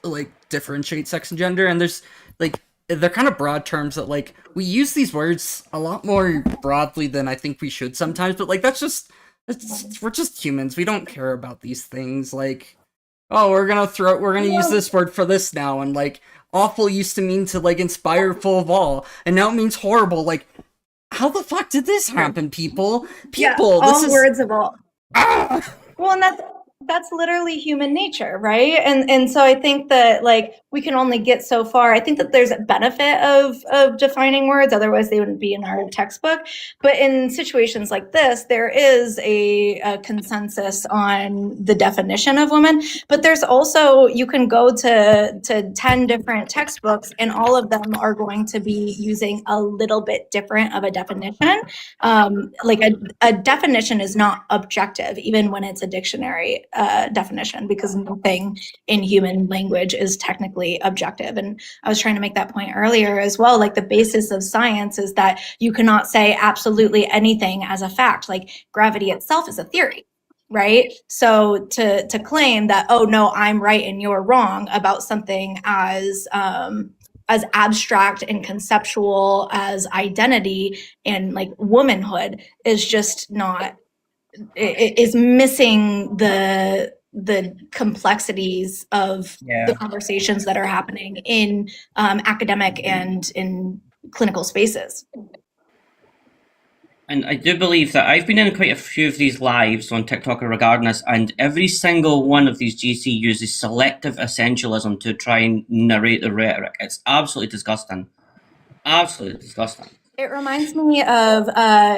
like differentiate sex and gender, and there's like they're kind of broad terms that like we use these words a lot more broadly than I think we should sometimes, but like we're just humans. We don't care about these things. Like, oh, we're gonna use this word for this now, and like awful used to mean to like inspire, full of all, and now it means horrible. Like, how the fuck did this happen, people? People, all this is words of all. Well, and that's literally human nature, right? And so I think that like we can only get so far. I think that there's a benefit of defining words, otherwise they wouldn't be in our textbook. But in situations like this, there is a consensus on the definition of woman. But there's also, you can go to 10 different textbooks, and all of them are going to be using a little bit different of a definition. Like a definition is not objective, even when it's a dictionary definition, because nothing in human language is technically objective. And I was trying to make that point earlier as well. Like the basis of science is that you cannot say absolutely anything as a fact. Like gravity itself is a theory. Right. So to claim that, oh no, I'm right and you're wrong about something as abstract and conceptual as identity and like womanhood is just not, it is missing the complexities of the conversations that are happening in academic and in clinical spaces. And I do believe that I've been in quite a few of these lives on TikTok regarding this, and every single one of these GC uses selective essentialism to try and narrate the rhetoric. It's absolutely disgusting. Absolutely disgusting. It reminds me of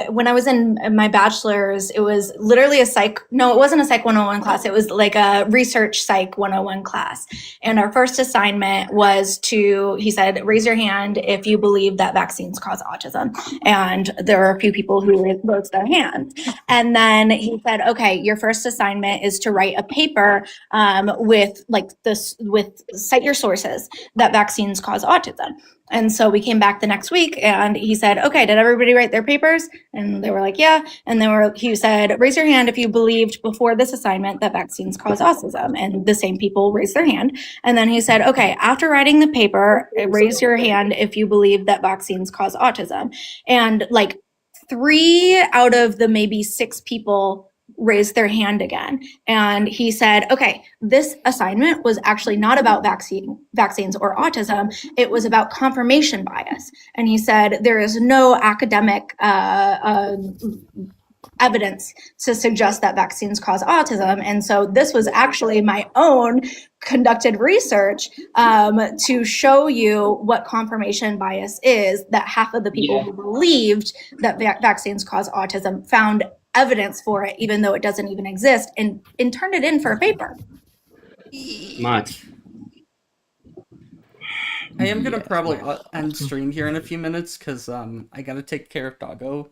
when I was in my bachelor's, it was literally it wasn't a Psych 101 class. It was like a research Psych 101 class. And our first assignment was he said, raise your hand if you believe that vaccines cause autism. And there were a few people who raised their hand. And then he said, okay, your first assignment is to write a paper with cite your sources that vaccines cause autism. And so we came back the next week and he said, okay, did everybody write their papers? And they were like, yeah. And he said, raise your hand if you believed before this assignment that vaccines cause autism. And the same people raised their hand. And then he said, okay, after writing the paper, raise your hand if you believe that vaccines cause autism. And like 3 out of the maybe 6 people raised their hand again. And he said, okay, this assignment was actually not about vaccines or autism. It was about confirmation bias. And he said, there is no academic evidence to suggest that vaccines cause autism. And so this was actually my own conducted research to show you what confirmation bias is, that half of the people who believed that vaccines cause autism found evidence for it, even though it doesn't even exist, and turned it in for a paper. Mad. I am gonna probably end stream here in a few minutes because I gotta take care of Doggo.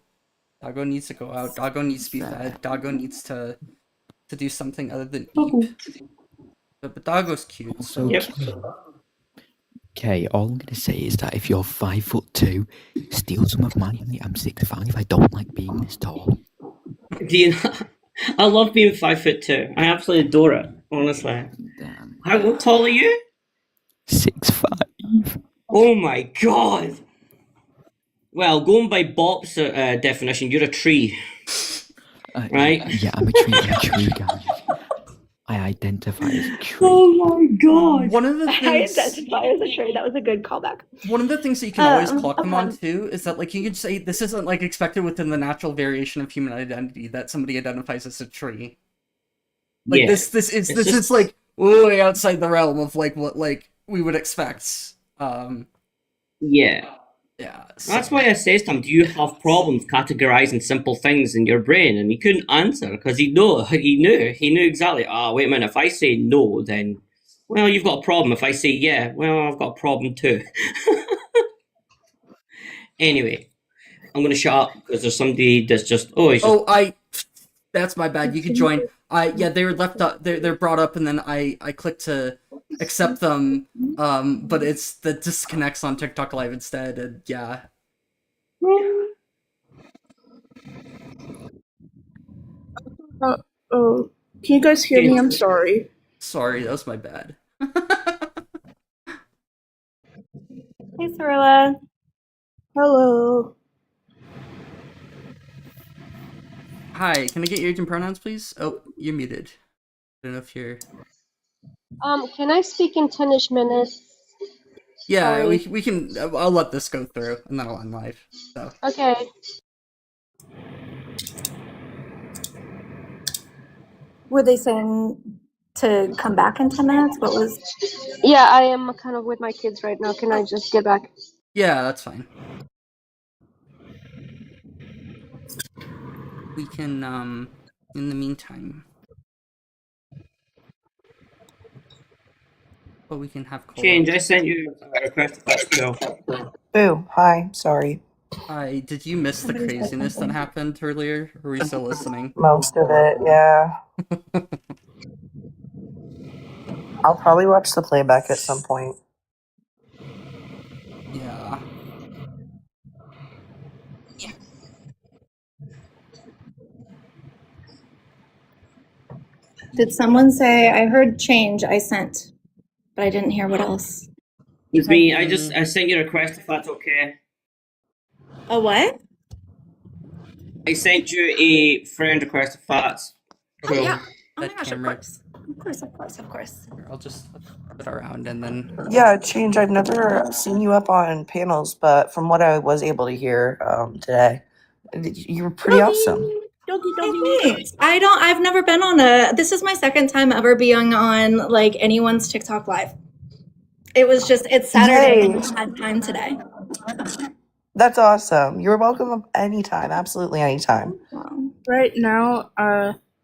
Doggo needs to go out. Doggo needs to be fed. Doggo needs to do something other than eat. But Doggo's cute. So. Okay, all I'm gonna say is that if you're 5'2", steal some of my height. I'm 6'5". I don't like being this tall. I love being 5'2". I absolutely adore it. Honestly. How tall are you? 6'5". Oh my god. Well, going by Bop's definition, you're a tree. Right? Yeah, I'm a tree guy. I identify as a tree. Oh my god! One of the I things. identify as a tree. That was a good callback. One of the things that you can always clock them on Okay. too is that like you could say this isn't like expected within the natural variation of human identity that somebody identifies as a tree. Like Yeah. this It's is just- like way outside the realm of like what like we would expect. Yeah. Yeah. That's why I says to him, do you have problems categorizing simple things in your brain? And he couldn't answer because he knew exactly, wait a minute, if I say no, then, well, you've got a problem. If I say yeah, well, I've got a problem too. Anyway, I'm going to shut up because there's somebody that's just, that's my bad. You could join. Yeah, they were left up. They're brought up, and then I clicked to accept them. But it's that disconnects on TikTok Live instead, and yeah. Oh, can you guys hear me? I'm sorry. Sorry, that was my bad. Hey, Sorla. Hello. Hi, can I get your age and pronouns, please? Oh, you're muted. I don't know if you're. Can I speak in 10-ish minutes? Yeah, Sorry. we can. I'll let this go through, and then I'll end live. So. Okay. Were they saying to come back in 10 minutes? What was? Yeah, I am kind of with my kids right now. Can I just get back? Yeah, that's fine. We can, in the meantime. Well, we can have Change, I sent you a request to Boo. Hi. Sorry. Hi, did you miss the craziness that happened earlier? Or were you still listening? Most of it, yeah. I'll probably watch the playback at some point. Yeah. Did someone say, I heard change, I sent, but I didn't hear what else? It's me. I sent you a request if that's okay. A what? I sent you a friend request if that's cool. Oh, yeah. Oh my That gosh, camera. of course. Here, I'll just flip it around and then. Yeah, change. I've never seen you up on panels, but from what I was able to hear today, you were pretty awesome. Thanks. I've never been on this is my second time ever being on like anyone's TikTok live. It's Saturday Yay. and I had time today. That's awesome. You're welcome anytime. Absolutely anytime. Right now,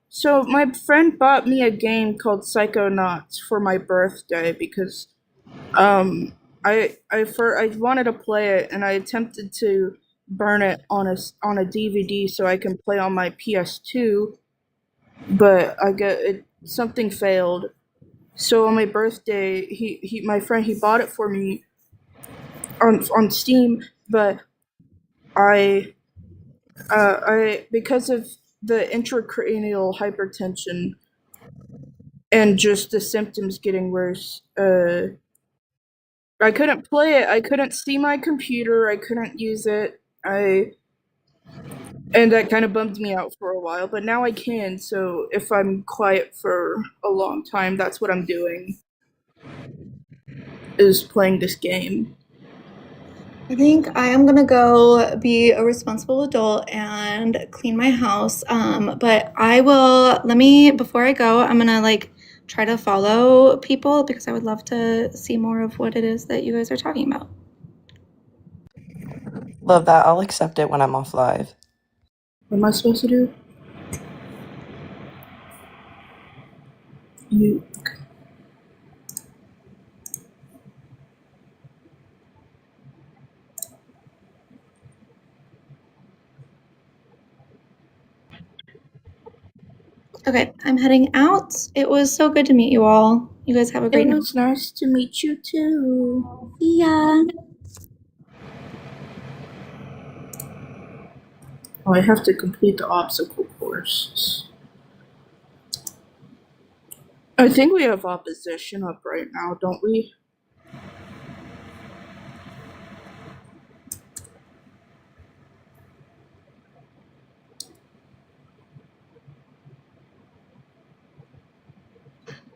so my friend bought me a game called Psychonauts for my birthday because, I wanted to play it and I attempted to burn it on a DVD so I can play on my PS2, but something failed. So on my birthday, my friend bought it for me on Steam, but I because of the intracranial hypertension and just the symptoms getting worse, I couldn't play it. I couldn't see my computer. I couldn't use it. And that kind of bummed me out for a while, but now I can. So if I'm quiet for a long time, that's what I'm doing. Is playing this game. I think I am gonna go be a responsible adult and clean my house. But before I go, I'm gonna like try to follow people because I would love to see more of what it is that you guys are talking about. Love that. I'll accept it when I'm off live. What am I supposed to do? You. Okay, I'm heading out. It was so good to meet you all. You guys have a great night. It was nice to meet you too. See ya. Oh, I have to complete the obstacle course. I think we have opposition up right now, don't we?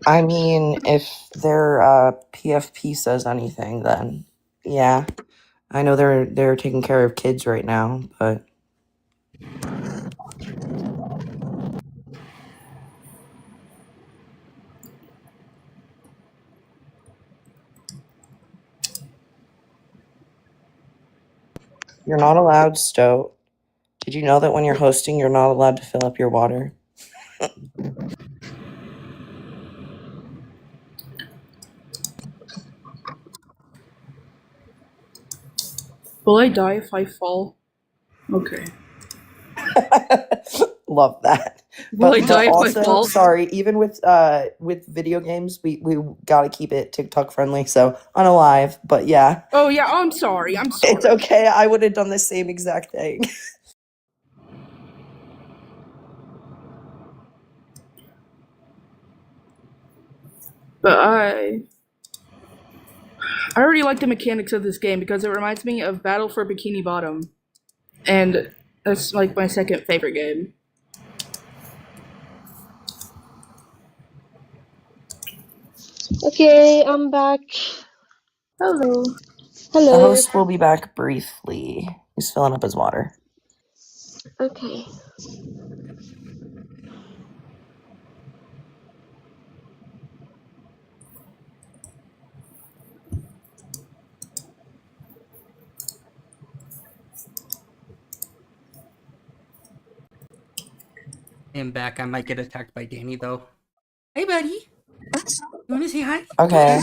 I mean, if their PFP says anything, then yeah. I know they're taking care of kids right now, but you're not allowed, Stowe. Did you know that when you're hosting, you're not allowed to fill up your water? Will I die if I fall? Okay. Love that. Will I die if I also, fall? sorry, even with video games, we gotta keep it TikTok friendly. So unalive, but yeah, Oh yeah, I'm sorry. I'm sorry. it's okay. I would have done the same exact thing. But I already like the mechanics of this game because it reminds me of Battle for Bikini Bottom, and that's like my second favorite game. Okay, I'm back. Hello. The Hello. host will be back briefly. He's filling up his water. Okay. I'm back. I might get attacked by Danny though. Hey, buddy. You want to say hi? Okay.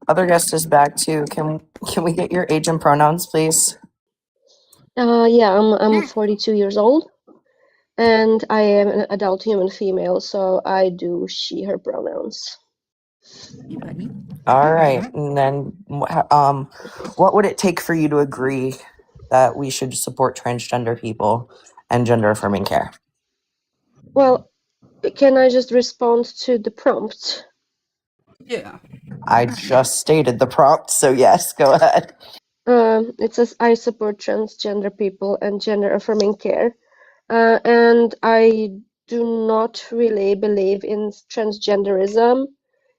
Other guest is back too. Can we get your age and pronouns, please? Yeah, I'm 42 years old, and I am an adult human female, so I do she/her pronouns. Hey, buddy. All right, and then what would it take for you to agree that we should support transgender people and gender affirming care? Well, can I just respond to the prompt? Yeah. I just stated the prompt, so yes, go ahead. It says I support transgender people and gender affirming care, and I do not really believe in transgenderism,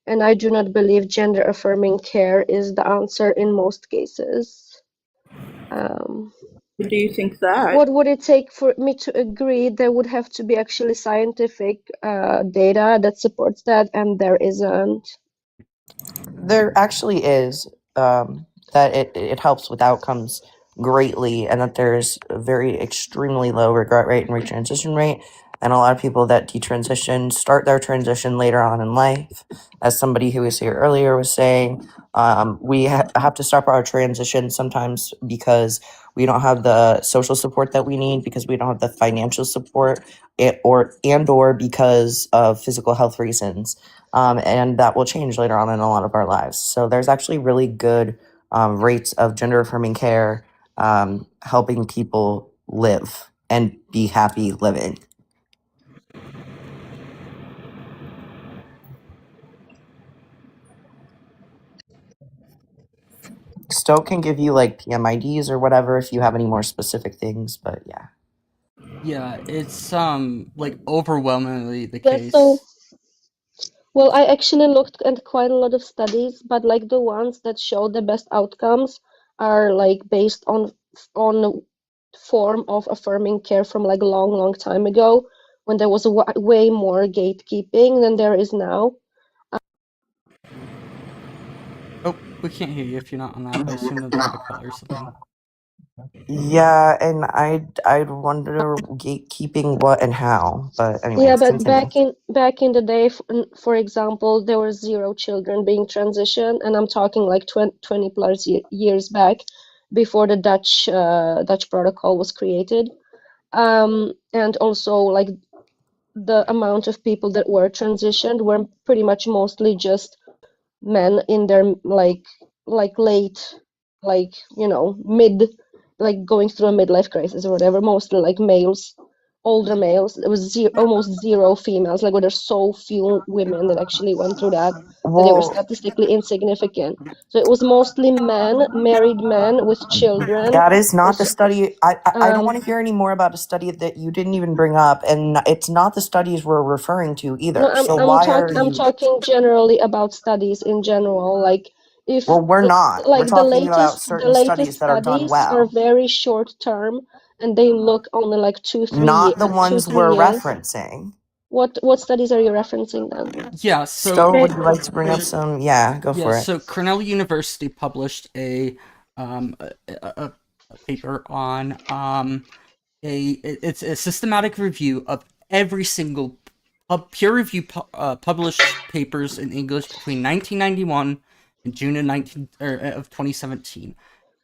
and I do not believe gender affirming care is the answer in most cases. Do you think that? What would it take for me to agree? There would have to be actually scientific data that supports that, and there isn't. There actually is that it helps with outcomes greatly, and that there's a very extremely low regret rate and retransition rate, and a lot of people that detransition start their transition later on in life. As somebody who was here earlier was saying, we have to stop our transition sometimes because we don't have the social support that we need, because we don't have the financial support, or because of physical health reasons. And that will change later on in a lot of our lives. So there's actually really good rates of gender affirming care helping people live and be happy living. Stoke can give you like PMIDs or whatever if you have any more specific things, but yeah. Yeah, it's like overwhelmingly the That's case. so. Well, I actually looked at quite a lot of studies, but like the ones that show the best outcomes are like based on form of affirming care from like a long time ago, when there was way more gatekeeping than there is now. Oh, we can't hear you if you're not on that. I assume that there's a call or something. Yeah, and I'd wonder gatekeeping what and how, but anyways, Yeah, but continue. back in the day, for example, there were 0 children being transitioned, and I'm talking like 20 plus years back, before the Dutch protocol was created. And also like the amount of people that were transitioned were pretty much mostly just men in their like late, like mid, like going through a midlife crisis or whatever, mostly like males. older males. There was almost zero females. Like, there's so few women that actually went through that they were statistically insignificant. So it was mostly men, married men with children. That is not the Also, study. I don't want to hear any more about a study that you didn't even bring up, and it's not the studies we're referring to either. No, So why are I'm you? talking generally about studies in general. Like, if Well, we're not. We're like talking about the certain latest studies that are done studies are well, very short term, and they look only like not the 2, ones 3 we're years. referencing. What studies are you referencing then? Yeah, So would you like to bring up some? Yeah, go for it. So Cornell University published a paper on it's a systematic review of every single peer review published papers in English between 1991 and June of 2017.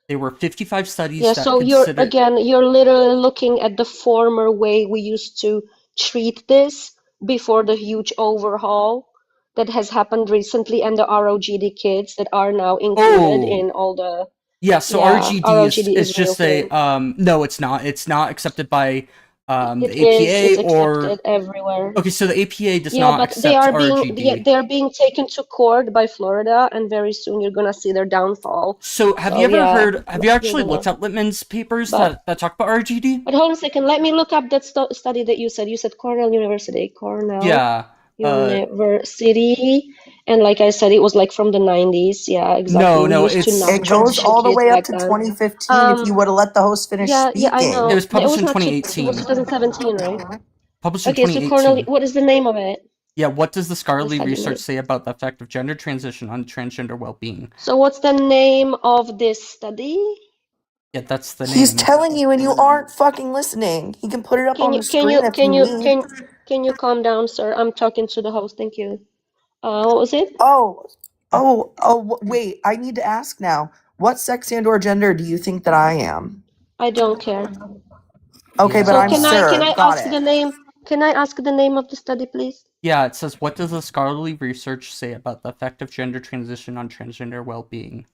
There were 55 studies Yeah, that so considered. you're literally looking at the former way we used to treat this before the huge overhaul that has happened recently, and the ROGD kids that are now included in all the. Yeah, so Yeah, RGD is real just a thing. no, it's not. It's not accepted by It the is. It's APA or accepted everywhere. okay, so the APA does Yeah, not but they accept are RGD. they're being taken to court by Florida, and very soon you're gonna see their downfall. So have you ever heard? Have you actually looked at Littman's papers that talk about RGD? But hold on a second. Let me look up that study that you said. You said Cornell University. Cornell Yeah. University. And like I said, it was like from the 90s. Yeah, exactly. No, We used to not It goes transition all the kids way up back to then. 2015. If you would have let the host finish speaking. Yeah, I know. It was published in not 2018. It was 2017, right? Published in Okay, so 2018. Cornell, what is the name of it? Yeah, what does the scholarly study research name. say about the effect of gender transition on transgender well-being? So what's the name of this study? Yeah, that's the name. He's telling you, and you aren't fucking listening. He can put it up on the screen if you need. Can you calm down, sir? I'm talking to the host. Thank you. What was it? Wait. I need to ask now. What sex and/or gender do you think that I am? I don't care. Okay, but I'm sir. Can I ask the name? Can I ask the name of the study, please? Yeah, it says, what does the scholarly research say about the effect of gender transition on transgender well-being?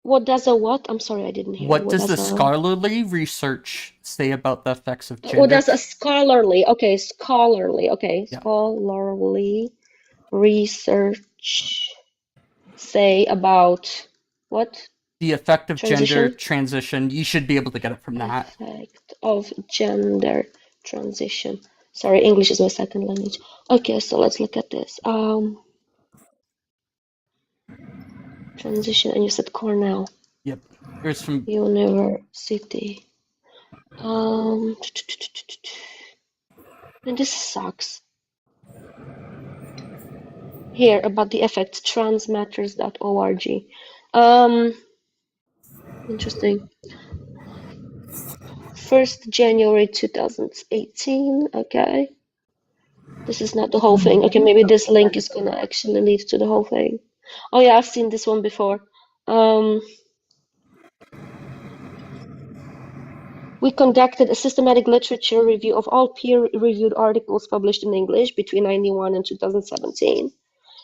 What does a what? I'm sorry, I didn't hear. What does the scholarly research say about the effects of gender? What does a scholarly? Okay, scholarly. Okay, yeah. Scholarly research say about what? The effect of gender transition. You should be able to get it from that. Effect of gender transition. Sorry, English is my second language. Okay, so let's look at this. Transition, and you said Cornell. Yep. Here's from University. And this sucks. Here about the effects, transmatters.org. Interesting. 1st January 2018. Okay. This is not the whole thing. Okay, maybe this link is gonna actually lead to the whole thing. Oh yeah, I've seen this one before. We conducted a systematic literature review of all peer-reviewed articles published in English between 1991 and 2017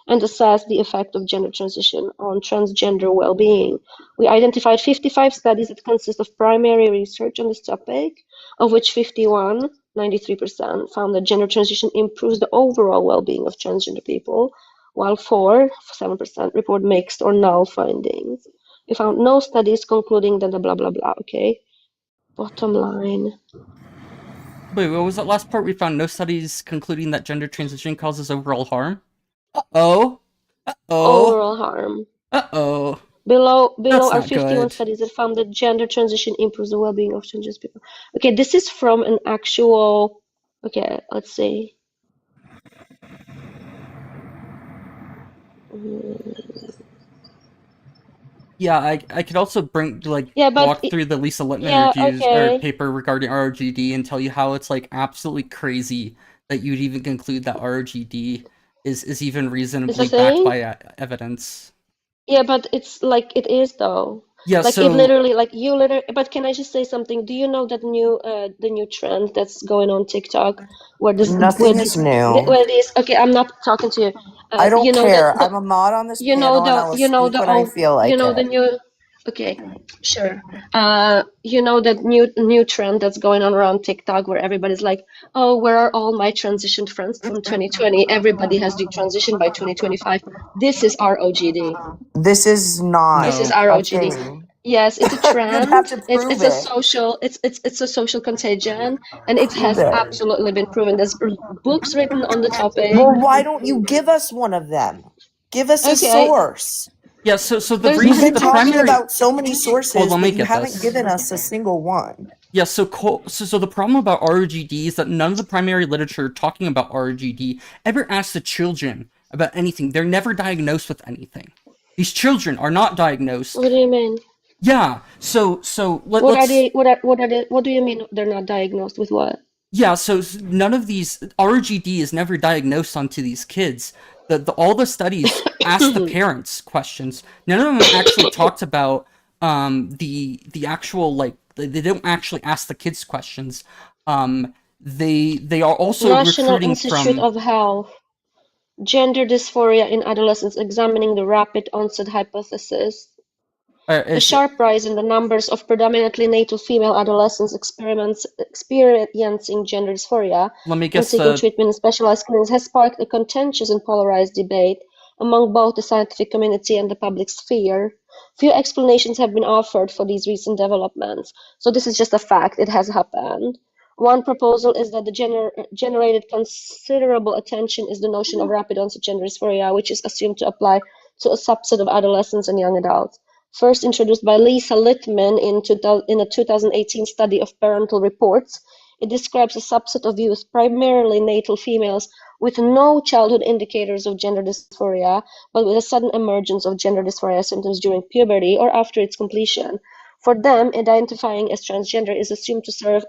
and assessed the effect of gender transition on transgender well-being. We identified 55 studies that consist of primary research on this topic, of which 51, 93%, found that gender transition improves the overall well-being of transgender people, while 7%, report mixed or null findings. We found no studies concluding that the blah, blah, blah, okay? Bottom line. Wait, what was that last part? We found no studies concluding that gender transition causes overall harm? Uh-oh. Uh-oh. Overall harm. Uh-oh. Below are 51 studies that found that gender transition improves the well-being of transgender people. Okay, this is from an actual... Okay, let's see. Yeah, I could also walk through the Lisa Littman reviews or paper regarding RGD and tell you how it's like absolutely crazy that you'd even conclude that RGD is even reasonably backed by evidence. Yeah, but it's like it is though. Yeah, like so it literally, like you literally. But can I just say something? Do you know that the new trend that's going on TikTok, where this nothing is new. Where these? Okay, I'm not talking to you. I don't care. I'm a mod on this panel, and I will speak when I feel like the new. Okay, sure. You know that new trend that's going on around TikTok where everybody's like, "Oh, where are all my transitioned friends from 2020? Everybody has detransitioned by 2025." This is ROGD. This is not This is No. a ROGD. thing. Yes, it's a You'd have trend. to It's prove it's a it. social it's a social contagion, and it Prove has it. absolutely been proven. There's books written on the topic. Well, why don't you give us one of them? Give us a Okay, source. Yeah, so the there's You've reason been the talking primary about so many hold sources, on, let but me you get haven't this. given us a single one. Yeah, so the problem about ROGD is that none of the primary literature talking about ROGD ever asks the children about anything. They're never diagnosed with anything. These children are not diagnosed. what do you mean? Yeah, so What are let's they? What do you mean they're not diagnosed with what? yeah, so none of these RGD is never diagnosed onto these kids. All the studies asked the parents questions. None of them actually talked about the actual like they don't actually ask the kids questions. They are also National recruiting Institute from of Health, Gender Dysphoria in Adolescents, examining the rapid onset hypothesis. A is sharp rise in the numbers of predominantly natal female adolescents experiencing gender dysphoria let me and guess seeking the treatment in specialized clinics has sparked a contentious and polarized debate among both the scientific community and the public sphere. Few explanations have been offered for these recent developments. So this is just a fact, it has happened. One proposal is that the generated considerable attention is the notion of rapid onset gender dysphoria, which is assumed to apply to a subset of adolescents and young adults. First introduced by Lisa Littman in a 2018 study of parental reports, it describes a subset of youth, primarily natal females, with no childhood indicators of gender dysphoria, but with a sudden emergence of gender dysphoria symptoms during puberty or after its completion. For them, identifying as transgender is assumed to serve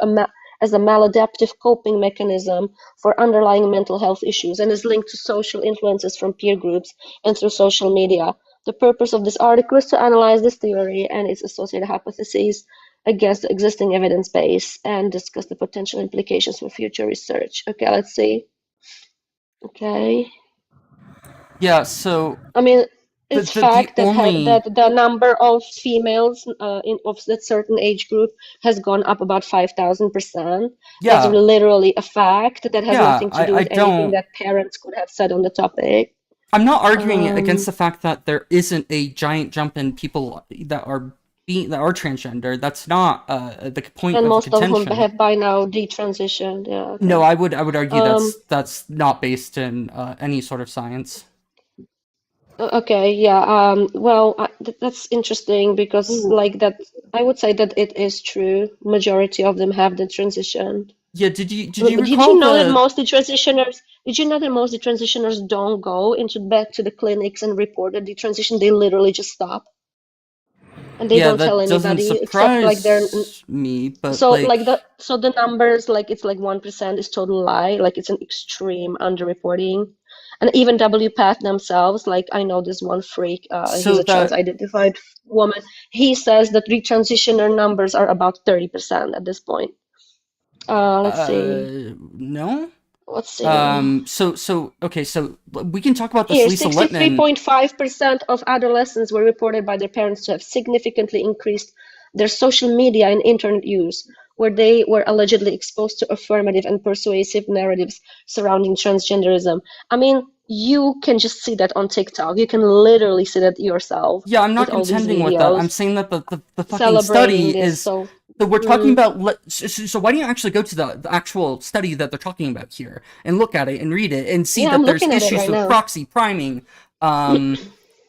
as a maladaptive coping mechanism for underlying mental health issues and is linked to social influences from peer groups and through social media. The purpose of this article is to analyze this theory and its associated hypotheses against the existing evidence base and discuss the potential implications for future research. Okay, let's see. Okay. yeah, so I mean, the it's the, the fact only that the number of females of that certain age group has gone up about 5,000%. That's yeah, literally a fact that has yeah, nothing to do I with anything don't that parents could have said on the topic. I'm not arguing against Um, the fact that there isn't a giant jump in people that are transgender. That's not the point and of most of whom contention. have by now detransitioned. Yeah, No, okay. I would argue Um, that's not based in any sort of science. okay, yeah. Well, that's interesting because, like, that I would say that it is true. Majority of them have detransitioned. Yeah, did you But did you recall know that the most detransitioners? Did you know that most detransitioners don't go into back to the clinics and report a detransition? They literally just stop and they yeah, don't tell that doesn't anybody except like they're surprise me, but so like like the numbers like it's like 1% is total lie, like it's an extreme underreporting. And even WPATH themselves, like I know this one freak, he's so a trans that identified woman. He says that retransitioner numbers are about 30% at this point. Let's see. no. Let's see. So okay, so we can talk about this Here, Lisa Littman. 63.5% of adolescents were reported by their parents to have significantly increased their social media and internet use, where they were allegedly exposed to affirmative and persuasive narratives surrounding transgenderism. I mean, you can just see that on TikTok. You can literally see that yourself Yeah, I'm not with all these contending with that. I'm videos saying that the fucking celebrating study this. is. So we're talking about. So why don't you actually go to the actual study that they're talking about here and look at it and read it and see Yeah, I'm that there's looking at it issues right with now. proxy priming.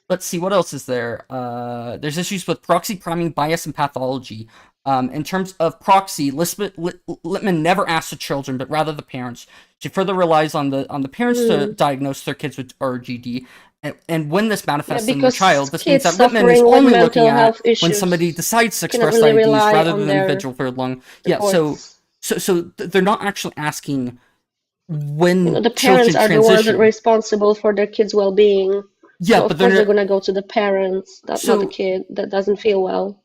Let's see, what else is there? There's issues with proxy priming, bias, and pathology. In terms of proxy, Littman never asked the children, but rather the parents. She further relies on the parents to diagnose their kids with RGD. And when this Yeah, manifests in the because child, this means kids that Littman is suffering with only looking mental at health when somebody issues decides to cannot express really IDs rely rather on than an their individual for long. Yeah, reports. so they're not actually asking You know, when the parents children are the ones that are transition. responsible for their kids' well-being. Yeah, So of but they're course they're not, gonna go to the parents, not the so kid that doesn't feel well.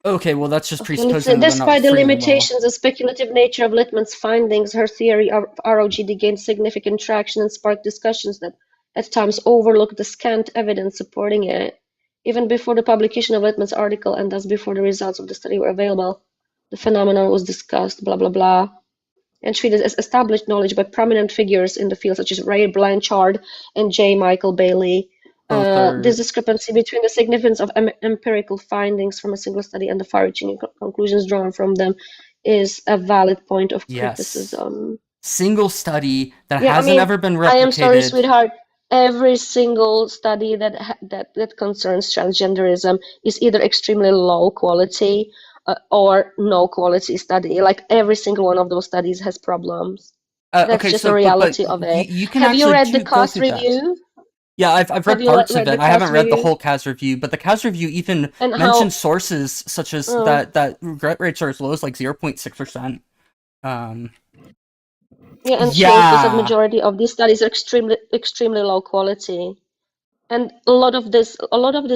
okay. Well, that's just Okay, let's see. presupposing that they're not Despite the feeling well. limitations and speculative nature of Littman's findings, her theory of ROGD gained significant traction and sparked discussions that at times overlooked the scant evidence supporting it. Even before the publication of Littman's article and thus before the results of the study were available, the phenomenon was discussed, blah, blah, blah, and treated as established knowledge by prominent figures in the field such as Ray Blanchard and J. Michael Bailey. This discrepancy between the significance of empirical findings from a single study and the far-reaching conclusions drawn from them is a valid point of criticism. Single study that Yeah, I hasn't mean, ever been replicated. I am sorry, sweetheart. Every single study that concerns transgenderism is either extremely low quality or no quality study. Like every single one of those studies has problems. That's Okay, just so the reality but of it. you can Have you actually read the go CAS through that. review? Yeah, I've read Have you parts of read it. the I haven't CAS read the review? whole CAS review, but the CAS review even And how- mentions sources such as Oh. that regret rates are as low as like 0.6%. Yeah, and shows that majority of these studies are extremely low quality. And a lot of this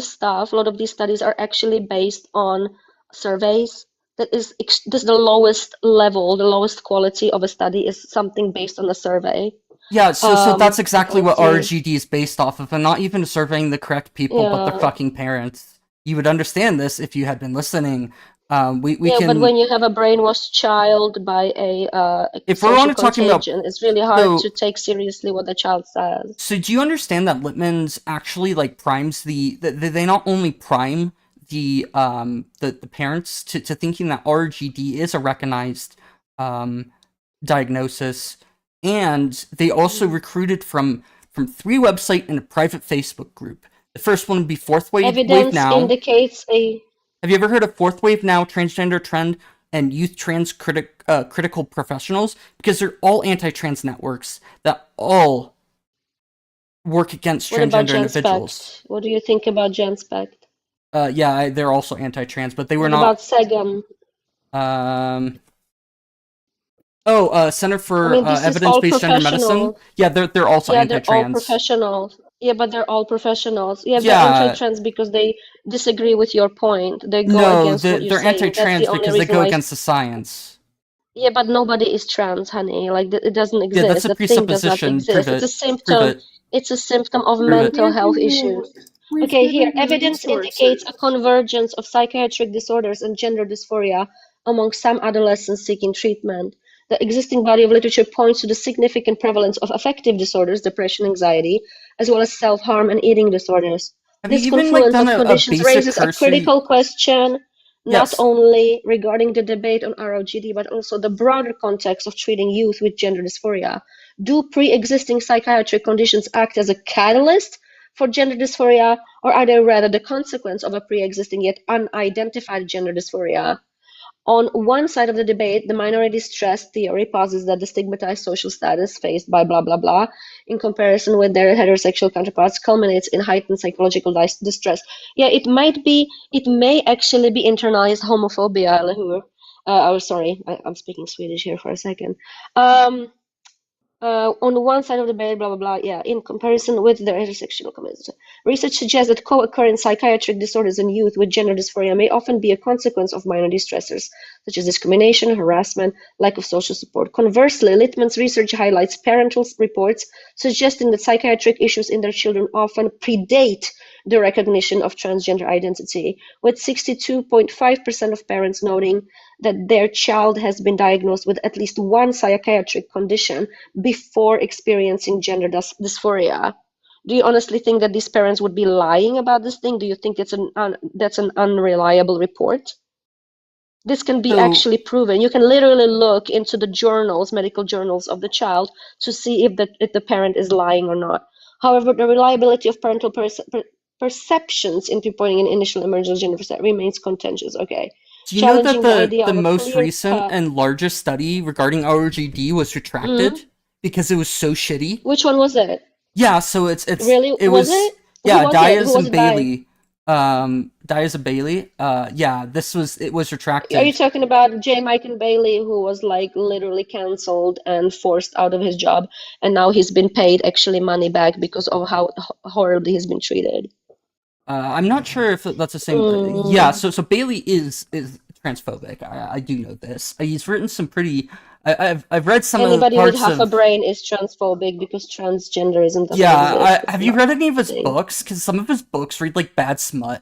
stuff, a lot of these studies are actually based on surveys. That is this is the lowest level, the lowest quality of a study is something based on a survey. Yeah, so that's exactly what let's see. RGD is based off of, and not even surveying the correct people, but the Yeah. fucking parents. You would understand this if you had been listening. We Yeah, can. but when you have a brainwashed child by a If we're social only talking about- contagion, it's really hard so- to take seriously what the child says. So do you understand that Littman's actually like primes they not only prime the parents to thinking that RGD is a recognized diagnosis, and they also recruited from 3 websites and a private Facebook group. The first one would be Fourth Wave Evidence Now. indicates a. Have you ever heard of Fourth Wave Now, Transgender Trend, and Youth Trans Critical Professionals? Because they're all anti-trans networks that all work against What about transgender individuals. GenSpect? What do you think about GenSpect? Yeah, they're also anti-trans, but they were What not. about SEGM? Center for I mean, this is all Evidence-Based Gender Medicine. professional. Yeah, they're also Yeah, they're all anti-trans. professionals. Yeah, but they're all professionals. Yeah, they're Yeah. anti-trans because they disagree with your point. They go No, against what you're they're saying. That's anti-trans the only because they reason go why. against the science. Yeah, but nobody is trans, honey. Like it doesn't exist. Yeah, that's a That thing does not presupposition. exist. Prove It's a it. symptom. Prove it. It's a symptom of Prove it. mental health issues. Okay, here, evidence indicates a convergence of psychiatric disorders and gender dysphoria among some adolescents seeking treatment. The existing body of literature points to the significant prevalence of affective disorders, depression, anxiety, as well as self-harm and eating disorders. Have This you even confluence done of a conditions basic raises a cursory? critical question, not Yes. only regarding the debate on ROGD, but also the broader context of treating youth with gender dysphoria. Do pre-existing psychiatric conditions act as a catalyst for gender dysphoria, or are they rather the consequence of a pre-existing yet unidentified gender dysphoria? On one side of the debate, the minority stress theory posits that the stigmatized social status faced by blah blah blah, in comparison with their heterosexual counterparts, culminates in heightened psychological distress. Yeah, it may actually be internalized homophobia, eller hur? Oh, sorry, I'm speaking Swedish here for a second. On one side of the debate, blah, blah, blah, yeah, in comparison with their intersectional community. Research suggests that co-occurring psychiatric disorders in youth with gender dysphoria may often be a consequence of minority stressors, such as discrimination, harassment, lack of social support. Conversely, Littman's research highlights parental reports suggesting that psychiatric issues in their children often predate the recognition of transgender identity, with 62.5% of parents noting that their child has been diagnosed with at least one psychiatric condition before experiencing gender dysphoria. Do you honestly think that these parents would be lying about this thing? Do you think that's an unreliable report? This can be actually proven. You can literally look into the journals, medical journals of the child, to see if the parent is lying or not. However, the reliability of parental perceptions in pinpointing an initial emergent gender remains contentious. Okay. Do you know that Challenging the idea the of a most clear recent cut- and largest study regarding RGD was retracted because it was so shitty? Which one was it? Yeah, so it's Really? it Was was it? Who yeah, was it? Diaz Who was and it by? Bailey. Diaz and Bailey. Yeah, it was retracted. Are you talking about J. Mike and Bailey, who was like literally cancelled and forced out of his job, and now he's been paid actually money back because of how horribly he's been treated? I'm not sure if that's the same. Yeah, so Bailey is transphobic. I do know this. He's written some pretty I've read some Anybody of the with parts half a of. brain is transphobic because transgenderism doesn't Yeah, exist. have you read any of his books? Because some of his books read like bad smut.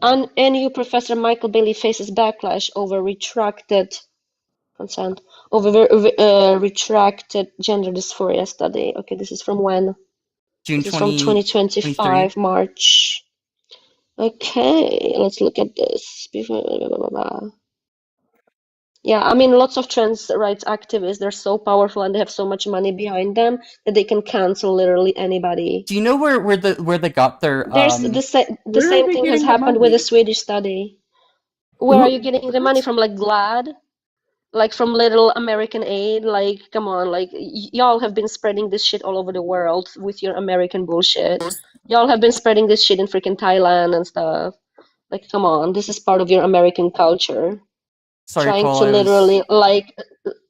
And NU Professor Michael Bailey faces backlash over retracted retracted gender dysphoria study. Okay, this is from when? June This is from 2023. 2025, March. Okay, let's look at this. Yeah, I mean, lots of trans rights activists, they're so powerful and they have so much money behind them that they can cancel literally anybody. Do you know where they got their There's the Where are same they thing has getting the happened with money? the Swedish study. Where are you getting the money from? Like GLAD? Like from Little American Aid? Like, come on, like y'all have been spreading this shit all over the world with your American bullshit. Y'all have been spreading this shit in freaking Thailand and stuff. Like, come on, this is part of your American culture. Sorry, Trying Cole, to I was. literally like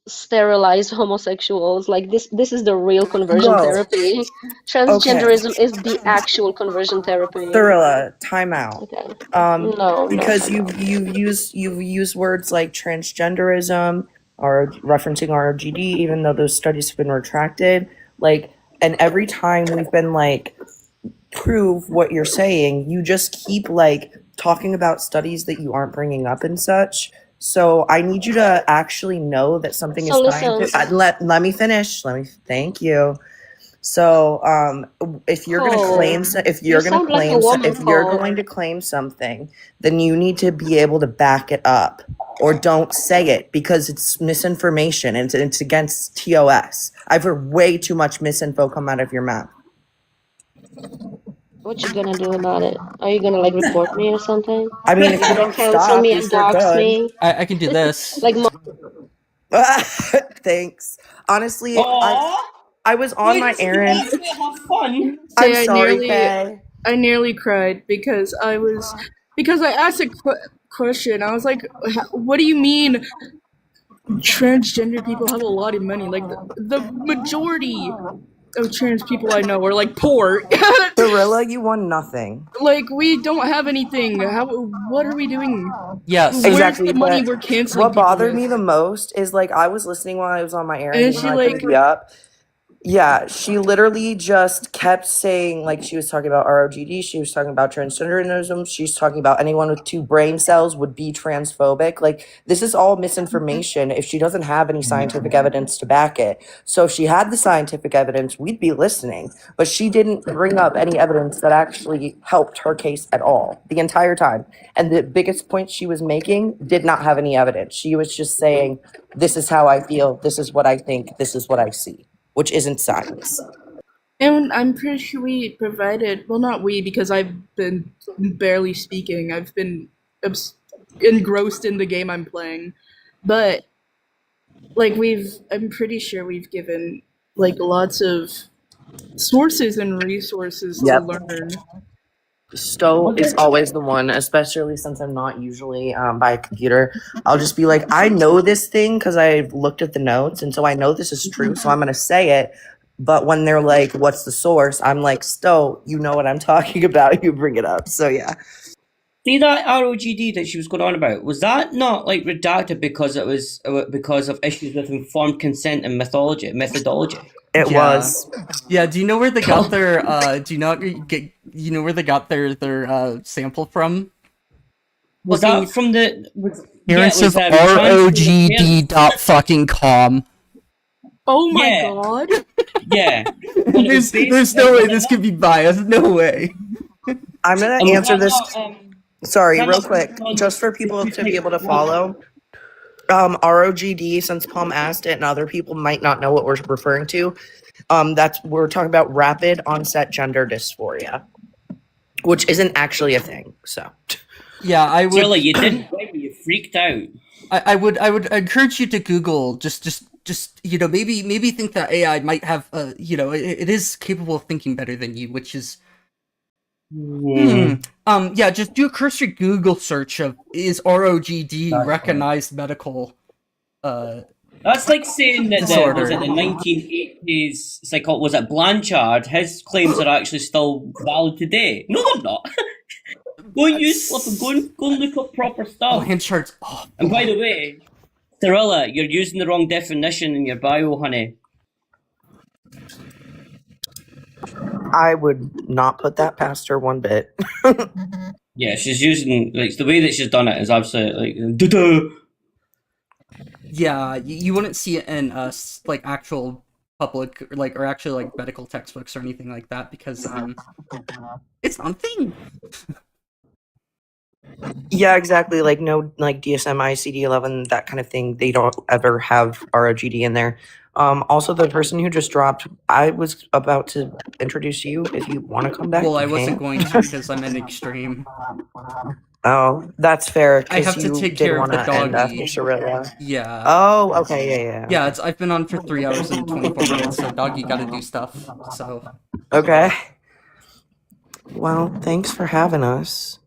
sterilize homosexuals. Like this is the real conversion Whoa. therapy. Okay. Transgenderism is the actual conversion therapy. Thurla, time out. Okay. No, Because time out. you've used words like transgenderism or referencing ROGD, even though those studies have been retracted. Like, and every time we've been like, prove what you're saying, you just keep like talking about studies that you aren't bringing up and such. So I need you to actually know that something So is listen. scientific. Let me finish. Thank you. So, if you're going to claim, Cole, you sound like a woman, if you're Cole. going to claim something, then you need to be able to back it up, or don't say it because it's misinformation and it's against TOS. I've heard way too much misinfo come out of your mouth. What you gonna do about it? Are you gonna like report me or something? I mean, if You're you gonna don't cancel stop, me you're and still dox good. me? I can do this. Like, Thanks. Honestly, Aww. I was on my errand. Have fun. I'm Say sorry, Kay. I nearly cried because I asked a question. I was like, "What do you mean transgender people have a lot of money? Like the majority of trans people I know are like poor. Gorilla, you won nothing. Like we don't have anything. What are we doing? Yes. Where's Exactly, the money but we're canceling what people bothered with? me the most is like I was listening while I was on my errand, And even she though I like couldn't be up. Yeah, she literally just kept saying, like, she was talking about ROGD, she was talking about transgenderism, she's talking about anyone with 2 brain cells would be transphobic. Like, this is all misinformation if she doesn't have any scientific evidence to back it. So if she had the scientific evidence, we'd be listening. But she didn't bring up any evidence that actually helped her case at all the entire time. And the biggest point she was making did not have any evidence. She was just saying, this is how I feel, this is what I think, this is what I see, which isn't science. And I'm pretty sure we provided, well, not we, because I've been barely speaking. I've been engrossed in the game I'm playing. But, like, I'm pretty sure we've given, like, lots of sources and resources to Yep. learn. Stowe is always the one, especially since I'm not usually by a computer. I'll just be like, I know this thing because I've looked at the notes, and so I know this is true, so I'm going to say it. But when they're like, what's the source? I'm like, Stowe, you know what I'm talking about. You bring it up. So, yeah. See that ROGD that she was going on about? Was that not like redacted because it was because of issues with informed consent and methodology? It was. Yeah. Do you know where they got their? Do you not get? You know where they got their sample from? Was that from the? Appearance of ROGD.fucking.com. Oh my god. Yeah. There's no way this could be biased. No way. I'm going to answer this. Sorry, real quick, just for people to be able to follow. ROGD, since Palm asked it and other people might not know what we're referring to, we're talking about rapid onset gender dysphoria, which isn't actually a thing. So, yeah, I would. Trilly, you didn't win. You freaked out. I would encourage you to Google just maybe think that AI might have it is capable of thinking better than you, which is. Yeah, just do a cursory Google search of is ROGD recognized medical That's like saying that disorder. the 1980s was it Blanchard? His claims are actually still valid today. No, they're not. Go and look up proper stuff. Blanchard's And by the way, Cirilla, you're using the wrong definition in your bio, honey. I would not put that past her one bit. Yeah, she's using like the way that she's done it is absolutely like duh-duh. Yeah, you wouldn't see it in like actual public or actually like medical textbooks or anything like that because it's not a thing. Yeah, exactly. Like no, like DSM, ICD-11, that kind of thing. They don't ever have ROGD in there. Also, the person who just dropped, I was about to introduce you. If you want to come back, Well, I you wasn't can. going to because I'm in extreme. Oh, that's fair. I have to you take did care of the wanna end after doggy. Cirilla. Yeah. Oh, okay, yeah. Yeah, Okay. I've been on for 3 hours and 24 minutes, so doggy got to do stuff. So. Okay. Well, thanks for having us.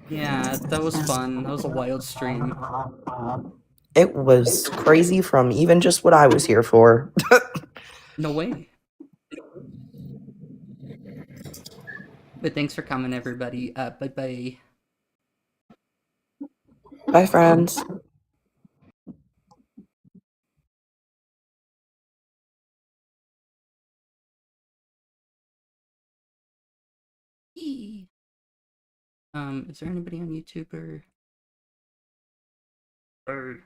Yeah, that was fun. That was a wild stream. It was crazy from even just what I was here for. No way. But thanks for coming, everybody. Bye-bye. Bye, friends. Eee. Is there anybody on YouTube or